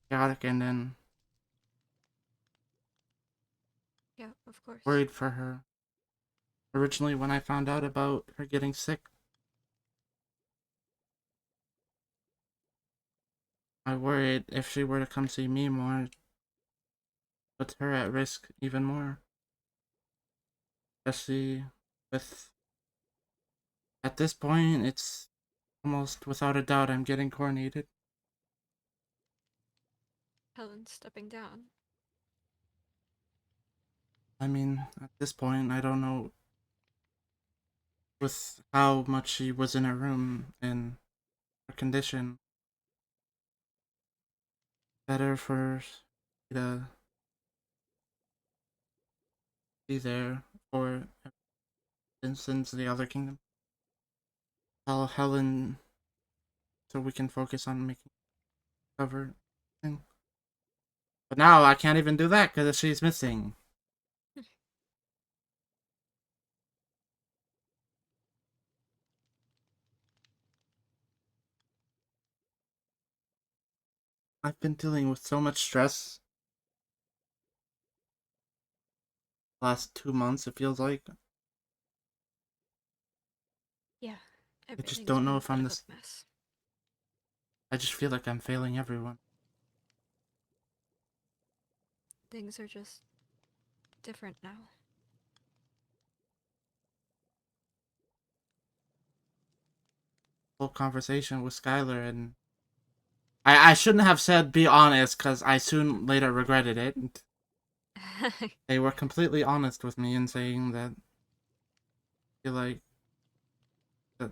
chaotic, and then Yeah, of course. worried for her. Originally, when I found out about her getting sick, I worried if she were to come see me more, puts her at risk even more. Especially with, at this point, it's almost without a doubt I'm getting coronated. Helen stepping down. I mean, at this point, I don't know with how much she was in her room and her condition. Better for me to be there for instance the other kingdom. Tell Helen so we can focus on making cover thing. But now I can't even do that because she's missing. I've been dealing with so much stress last 2 months, it feels like. Yeah, I just everything's don't been know a if bit I'm of this. a mess. I just feel like I'm failing everyone. Things are just different now. Whole conversation with Skylar, and I shouldn't have said be honest because I soon later regretted it. They were completely honest with me in saying that I feel like the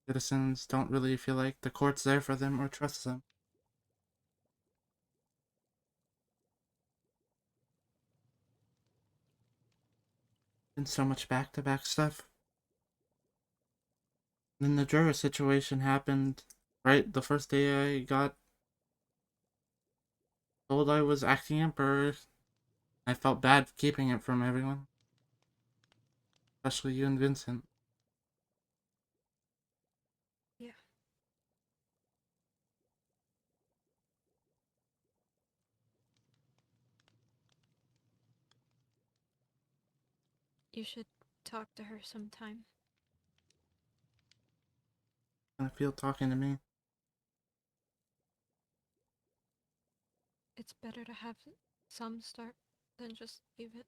citizens don't really feel like the court's there for them or trust them. Been so much back-to-back stuff. Then the Jura situation happened right the first day I got told I was acting emperor. I felt bad keeping it from everyone, especially you and Vincent. Yeah. You should talk to her sometime. I feel talking to me. It's better to have some start than just leave it.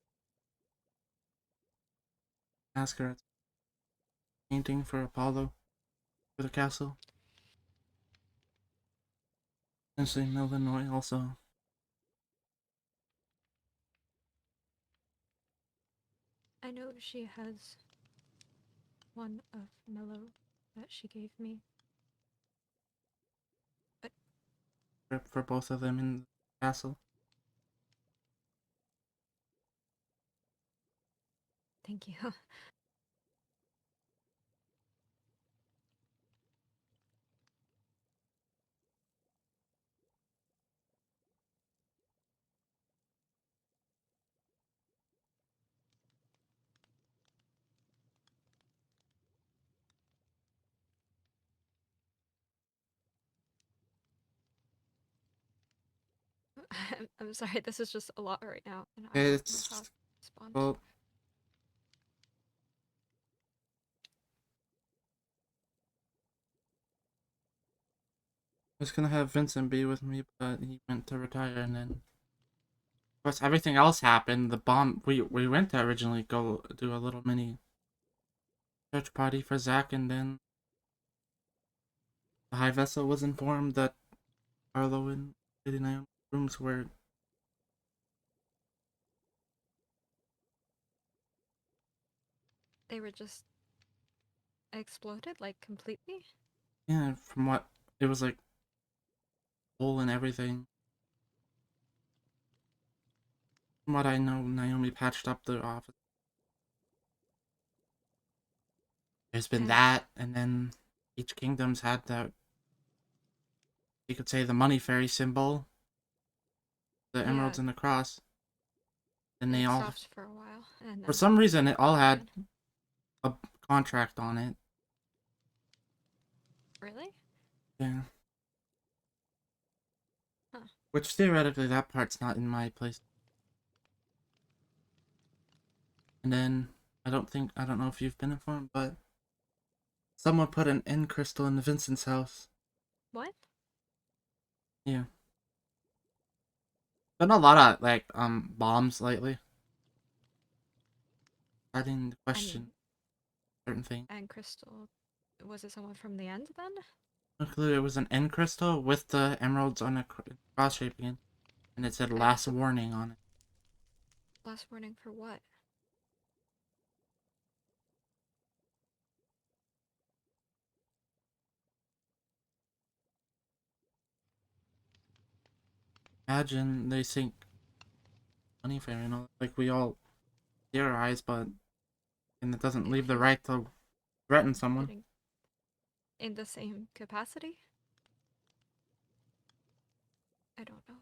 Ask her painting for Apollo for the castle. Essentially, Melinoe also. I know she has one of Mellow that she gave me. But For both of them in the castle. thank you. I'm sorry, this is just a lot right now, and I don't know how It's to respond. well. I was gonna have Vincent be with me, but he went to retire, and then of course everything else happened. The bomb. We went to originally go do a little mini church party for Zack, and then the High Vessel was informed that Barlowe and Lady Naomi's rooms were They were just exploded, like, completely? yeah. From what it was like, hole and everything. From what I know, Naomi patched up the office. There's been And that, and then each kingdom's had that. You could say the money fairy symbol, the yeah, emeralds and the cross. And they it all, stopped for a while, and for then some reason, it all had again. a contract on it. Really? Yeah. Huh. Which theoretically, that part's not in my place. And then I don't know if you've been informed, but someone put an end crystal in Vincent's house. What? Yeah. Been a lot of like bombs lately. Starting to I question mean, certain things. and Crystal, was it someone from the end then? Luckily, it was an end crystal with the emeralds on a cross shaping it, and it said "last warning" on it. Last warning for what? Imagine they think money fair, you know, like we all theorize, but and it doesn't leave the right to threaten someone. Getting in the same capacity? I don't know.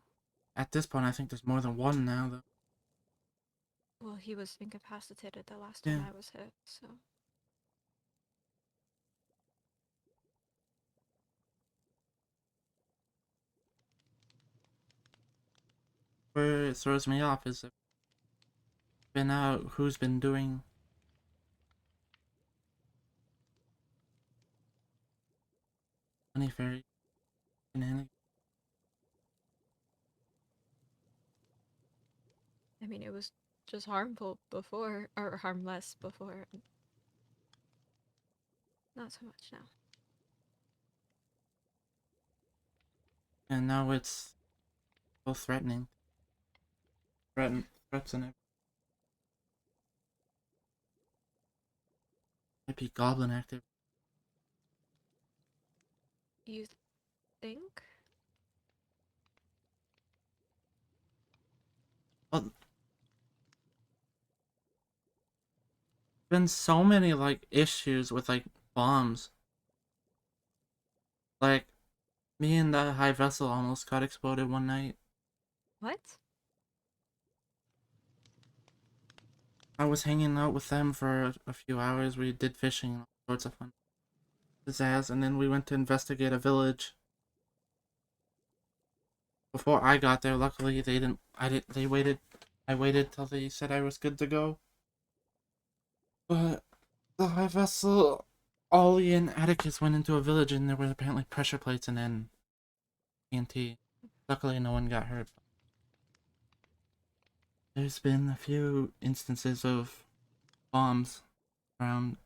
At this point, I think there's more than one now, though. Well, he was incapacitated the last time Yeah. I was hit, so. Where it throws me off is if been out who's been doing money fairy shenanigans. I mean, it was just harmful before, or harmless before. Not so much now. And now it's so threatening. Threats and it. Might be goblin active. You think? Well, been so many like issues with like bombs. Like me and the high vessel almost got exploded one night. What? I was hanging out with them for a few hours. We did fishing and all sorts of fun pizzazz, and then we went to investigate a village. Before I got there, luckily they didn't. They waited. I waited till they said I was good to go. But the high vessel, Ollie and Atticus went into a village, and there were apparently pressure plates and then TNT. Luckily, no one got hurt. There's been a few instances of bombs around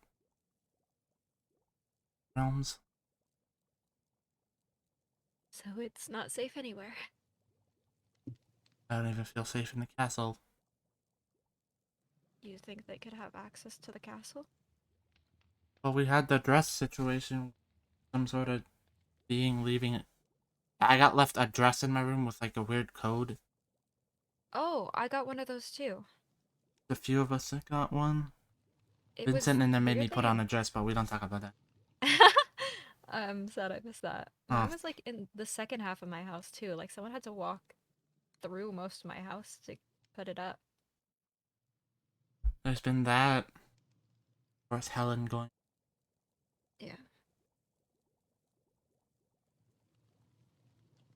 realms. So it's not safe anywhere. I don't even feel safe in the castle. You think they could have access to the castle? Well, we had the dress situation. Some sort of being leaving it. I got left a dress in my room with like a weird code. Oh, I got one of those too. A few of us that got one. It Vincent was and them made me weirdly put on a dress, but we don't talk about that. I'm sad I missed that. Oh. Mine was like in the second half of my house too. Like someone had to walk through most of my house to put it up. There's been that. Of course, Helene going. Yeah.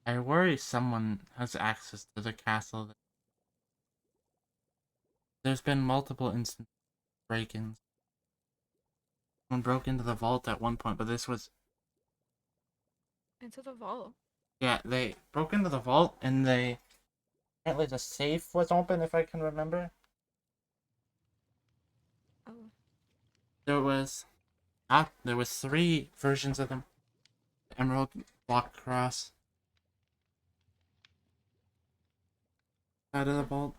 I worry someone has access to the castle. There's been multiple instant break-ins. Someone broke into the vault at one point, but this was... Into the vault. Yeah, they broke into the vault, and they... Apparently the safe was open, if I can remember. Oh. There was 3 versions of them. The Emerald Block Cross. Out of the vault.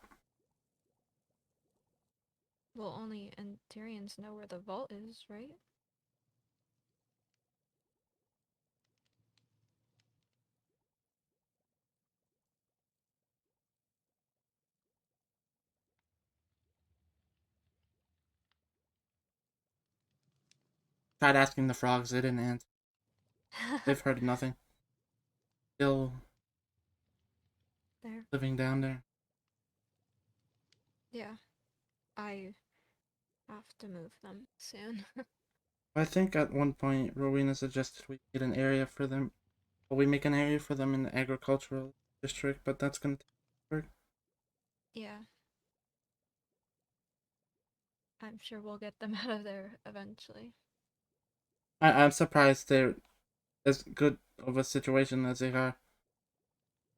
Well, only Antarians know where the vault is, right? Tried asking the frogs, they didn't answer. They've heard nothing. Still There. living down there. Yeah. I have to move them soon. I think at one point Rowena suggested we get an area for them. Well, we make an area for them in the agricultural district, but that's gonna take work. Yeah. I'm sure we'll get them out of there eventually. I'm surprised they're as good of a situation as they are.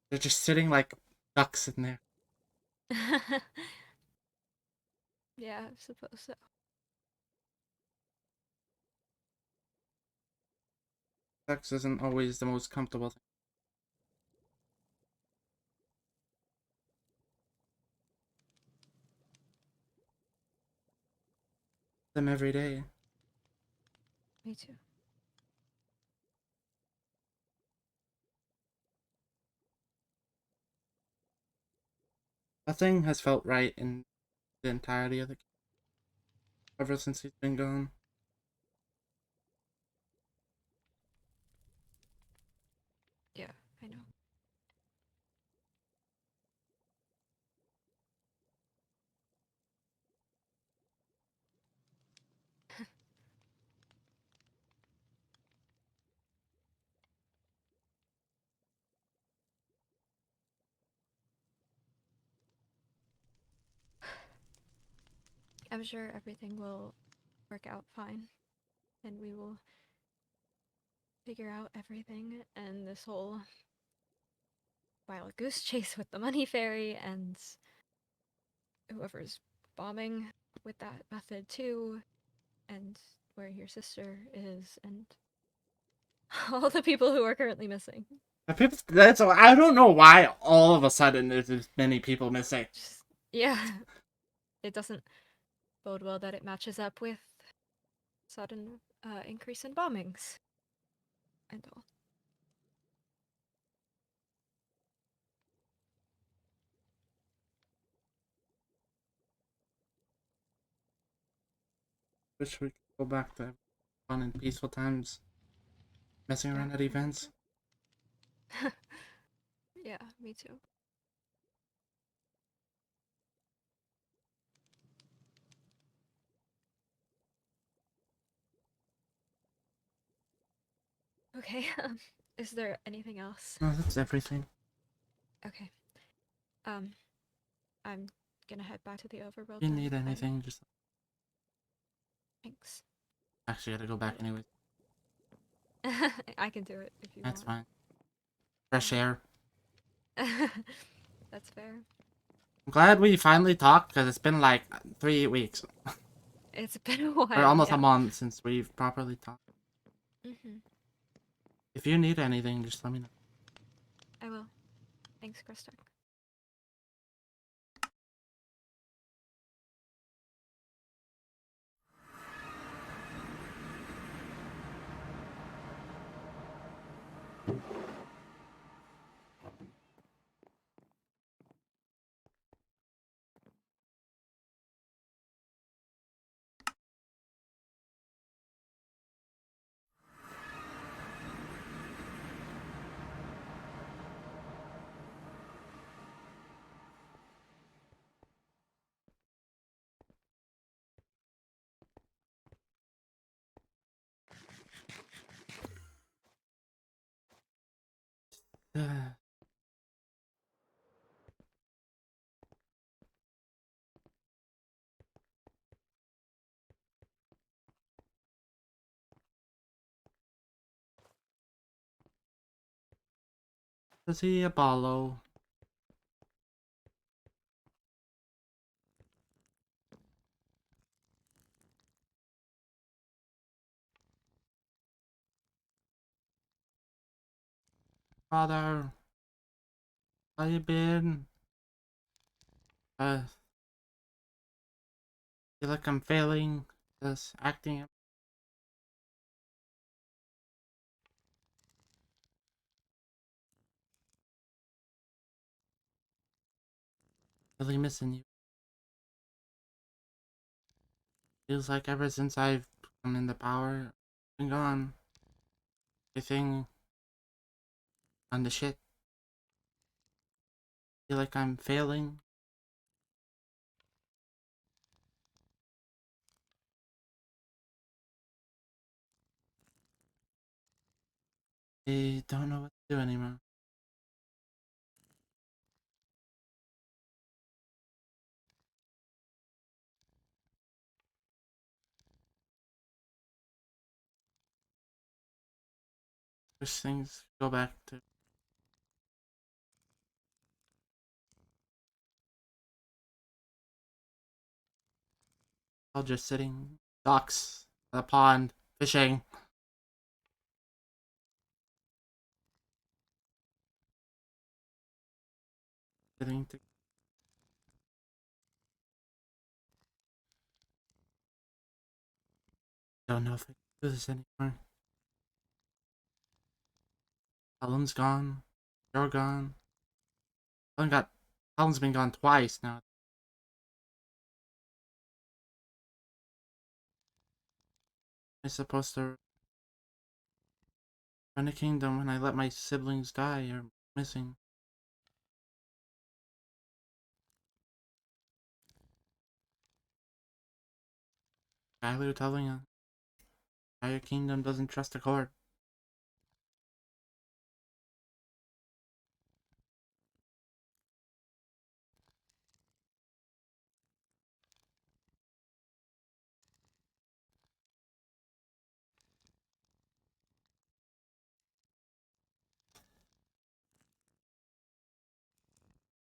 They're just sitting like ducks in there. Yeah, I suppose so. Sex isn't always the most comfortable thing. Them every day. Me too. Nothing has felt right in the entirety of the game ever since he's been gone. Yeah, I know. I'm sure everything will work out fine, and we will figure out everything, and this whole wild goose chase with the money fairy and whoever's bombing with that method too, and where your sister is, and all the people who are currently missing. I don't know why all of a sudden there's this many people missing. Yeah, it doesn't bode well that it matches up with sudden increase in bombings and all. Wish we could go back to fun and peaceful times. Messing around at events. Yeah, me too. Okay, is there anything else? No, that's everything. Okay. I'm gonna head back to the overworld. If you need anything, just... Thanks. Actually, I gotta go back anyway. I can do it if you That's want. fine. Fresh air. That's fair. I'm glad we finally talked, because it's been like 3 weeks. It's been a while. Or almost yeah. a month since we've properly talked. Mm-hmm. If you need anything, just let me know. I will. Thanks, Christark. Is he a Barlowe? Father, how you been? Feel like I'm failing this acting. Really missing you. Feels like ever since I've come into power, been gone. Everything on the shit. Feel like I'm failing. I don't know what to do anymore. Wish things go back to all just sitting docks at the pond fishing. Getting to don't know if I can do this anymore. Helen's gone. You're gone. Helen's been gone twice now. I'm supposed to run a kingdom when I let my siblings die or missing. Kylo telling her entire kingdom doesn't trust the court.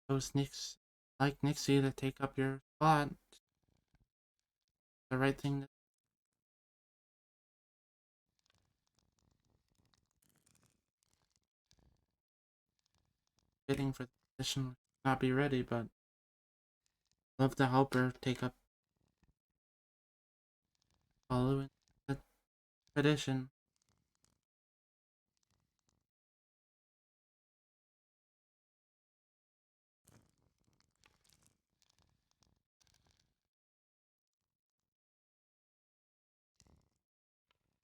Those Nix like Nixie to take up your spot. The right thing to bidding for the position not be ready, but love to help her take up following the tradition.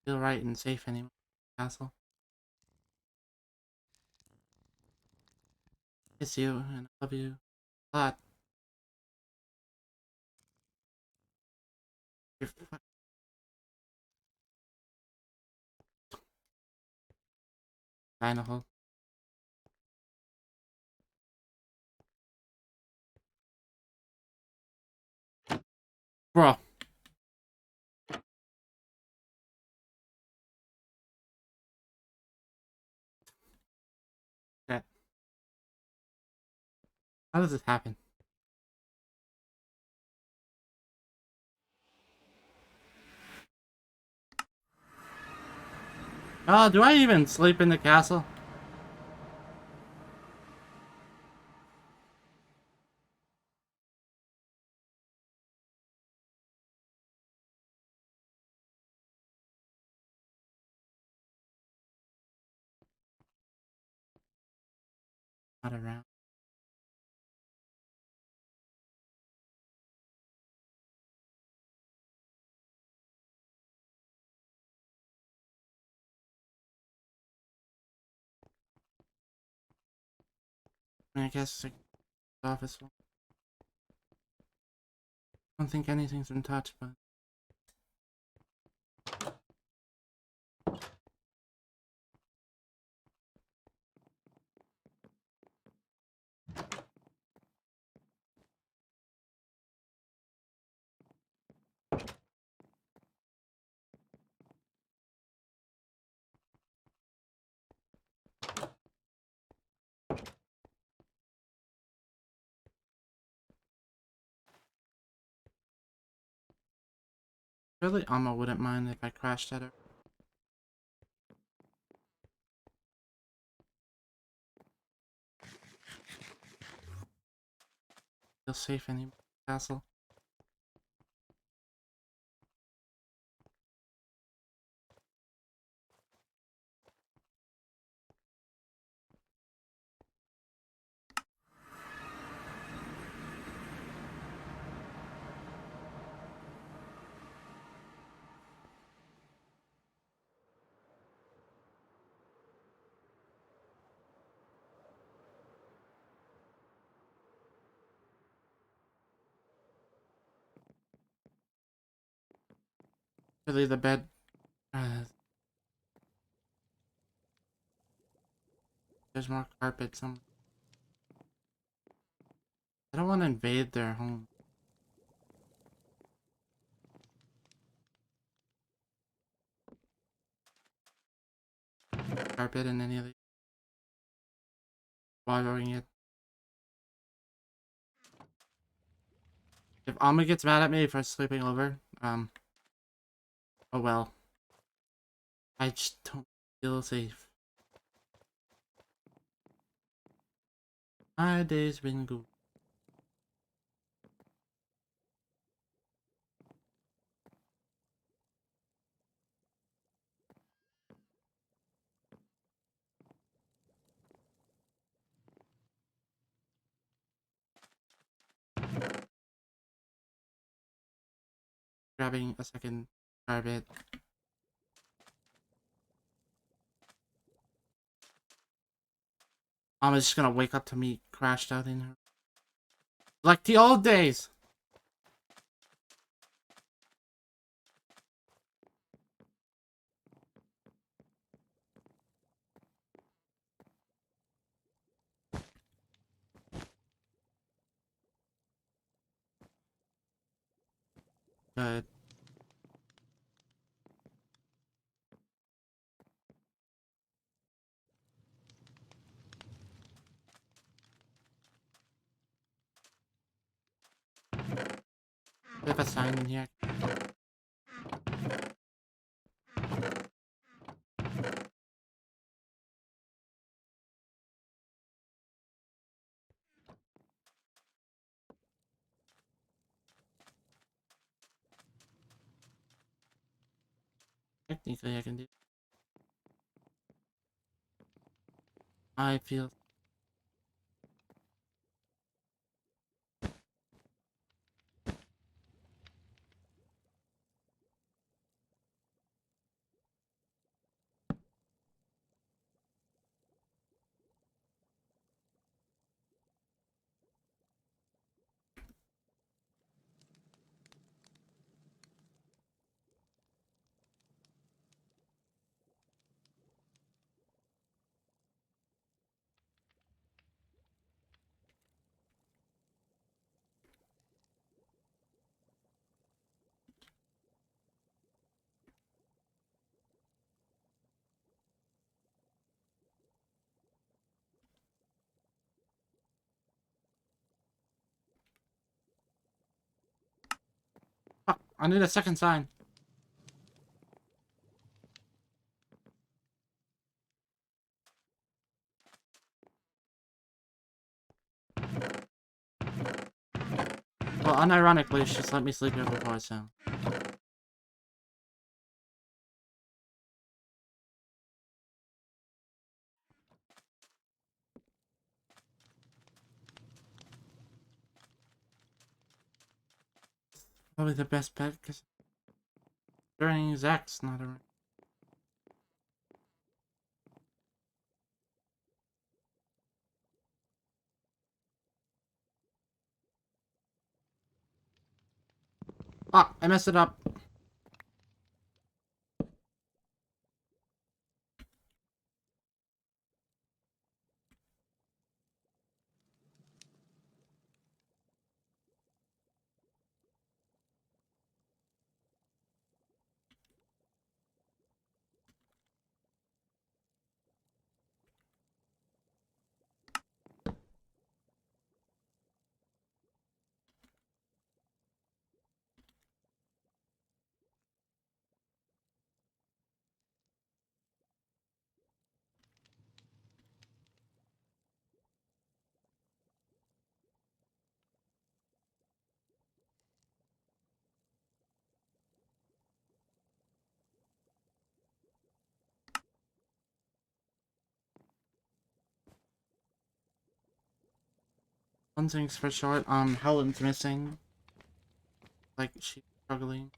Feel right and safe anymore. Castle. Miss you and love you a lot. You're Dynahole. Bro. Okay. How does this happen? Oh, do I even sleep in the castle? Not around. I mean, I guess the office will. I don't think anything's been touched, but Really, Alma wouldn't mind if I crashed at her. Feel safe in the castle. Really, the bed. There's more carpet somewhere. I don't want to invade their home. Carpet in any of the watering it. If Alma gets mad at me for sleeping over, oh well. I just don't feel safe. My day's been good. Grabbing a second carpet. Alma's just gonna wake up to me crashed out in her. Like the old days! Good. We have a sign in here. Technically, I can do. I feel. Fuck, I need a second sign. Well, unironically, she just let me sleep here before, so. Probably the best bet, because during Zack's not around. Ah, I messed it up. One thing's for short. Helene's missing. Like she's struggling.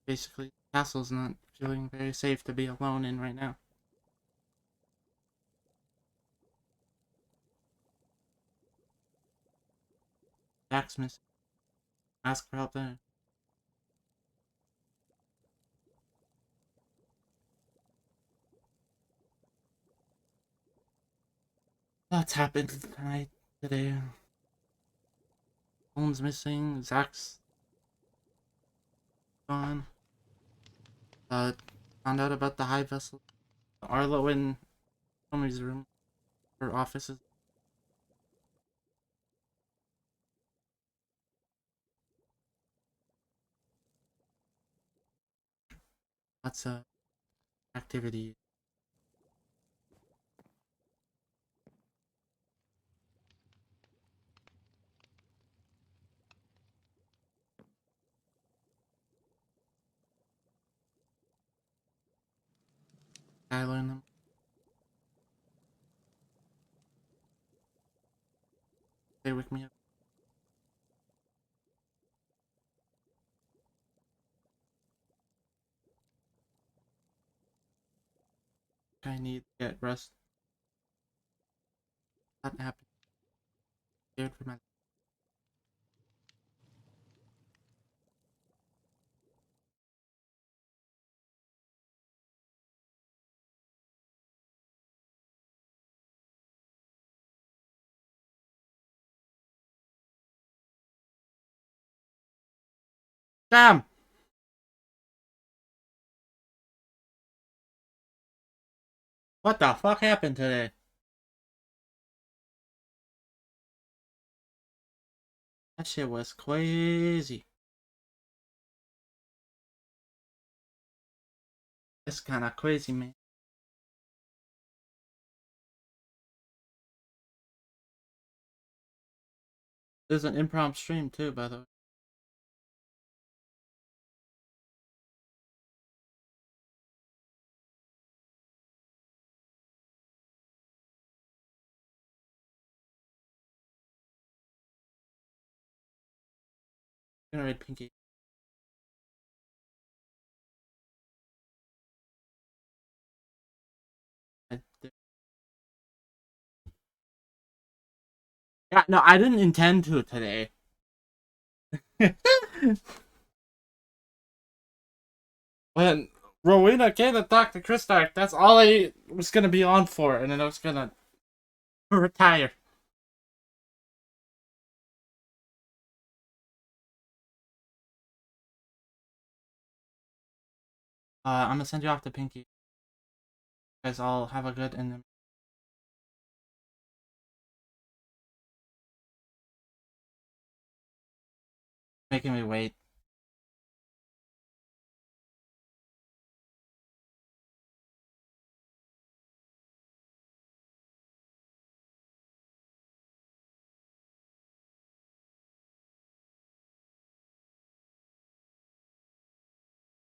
Basically, the castle's not feeling very safe to be alone in right now. Zack's missing. Ask for help there. That's happened tonight, today. Helene's missing. Zack's gone. Found out about the high vessel. Arlo in Tommy's room. Her offices. Lots of activity. Skylar and them. They wake me up. I need to get rest. That happened. Scared for my. Damn! What the fuck happened today? That shit was crazy. It's kinda crazy, man. There's an impromptu stream too, by the way. I'm gonna read Pinky. Yeah, no, I didn't intend to today. When Rowena came to talk to Christark, that's all I was gonna be on for, and then I was gonna retire. I'm gonna send you off to Pinky. You guys all have a good and making me wait.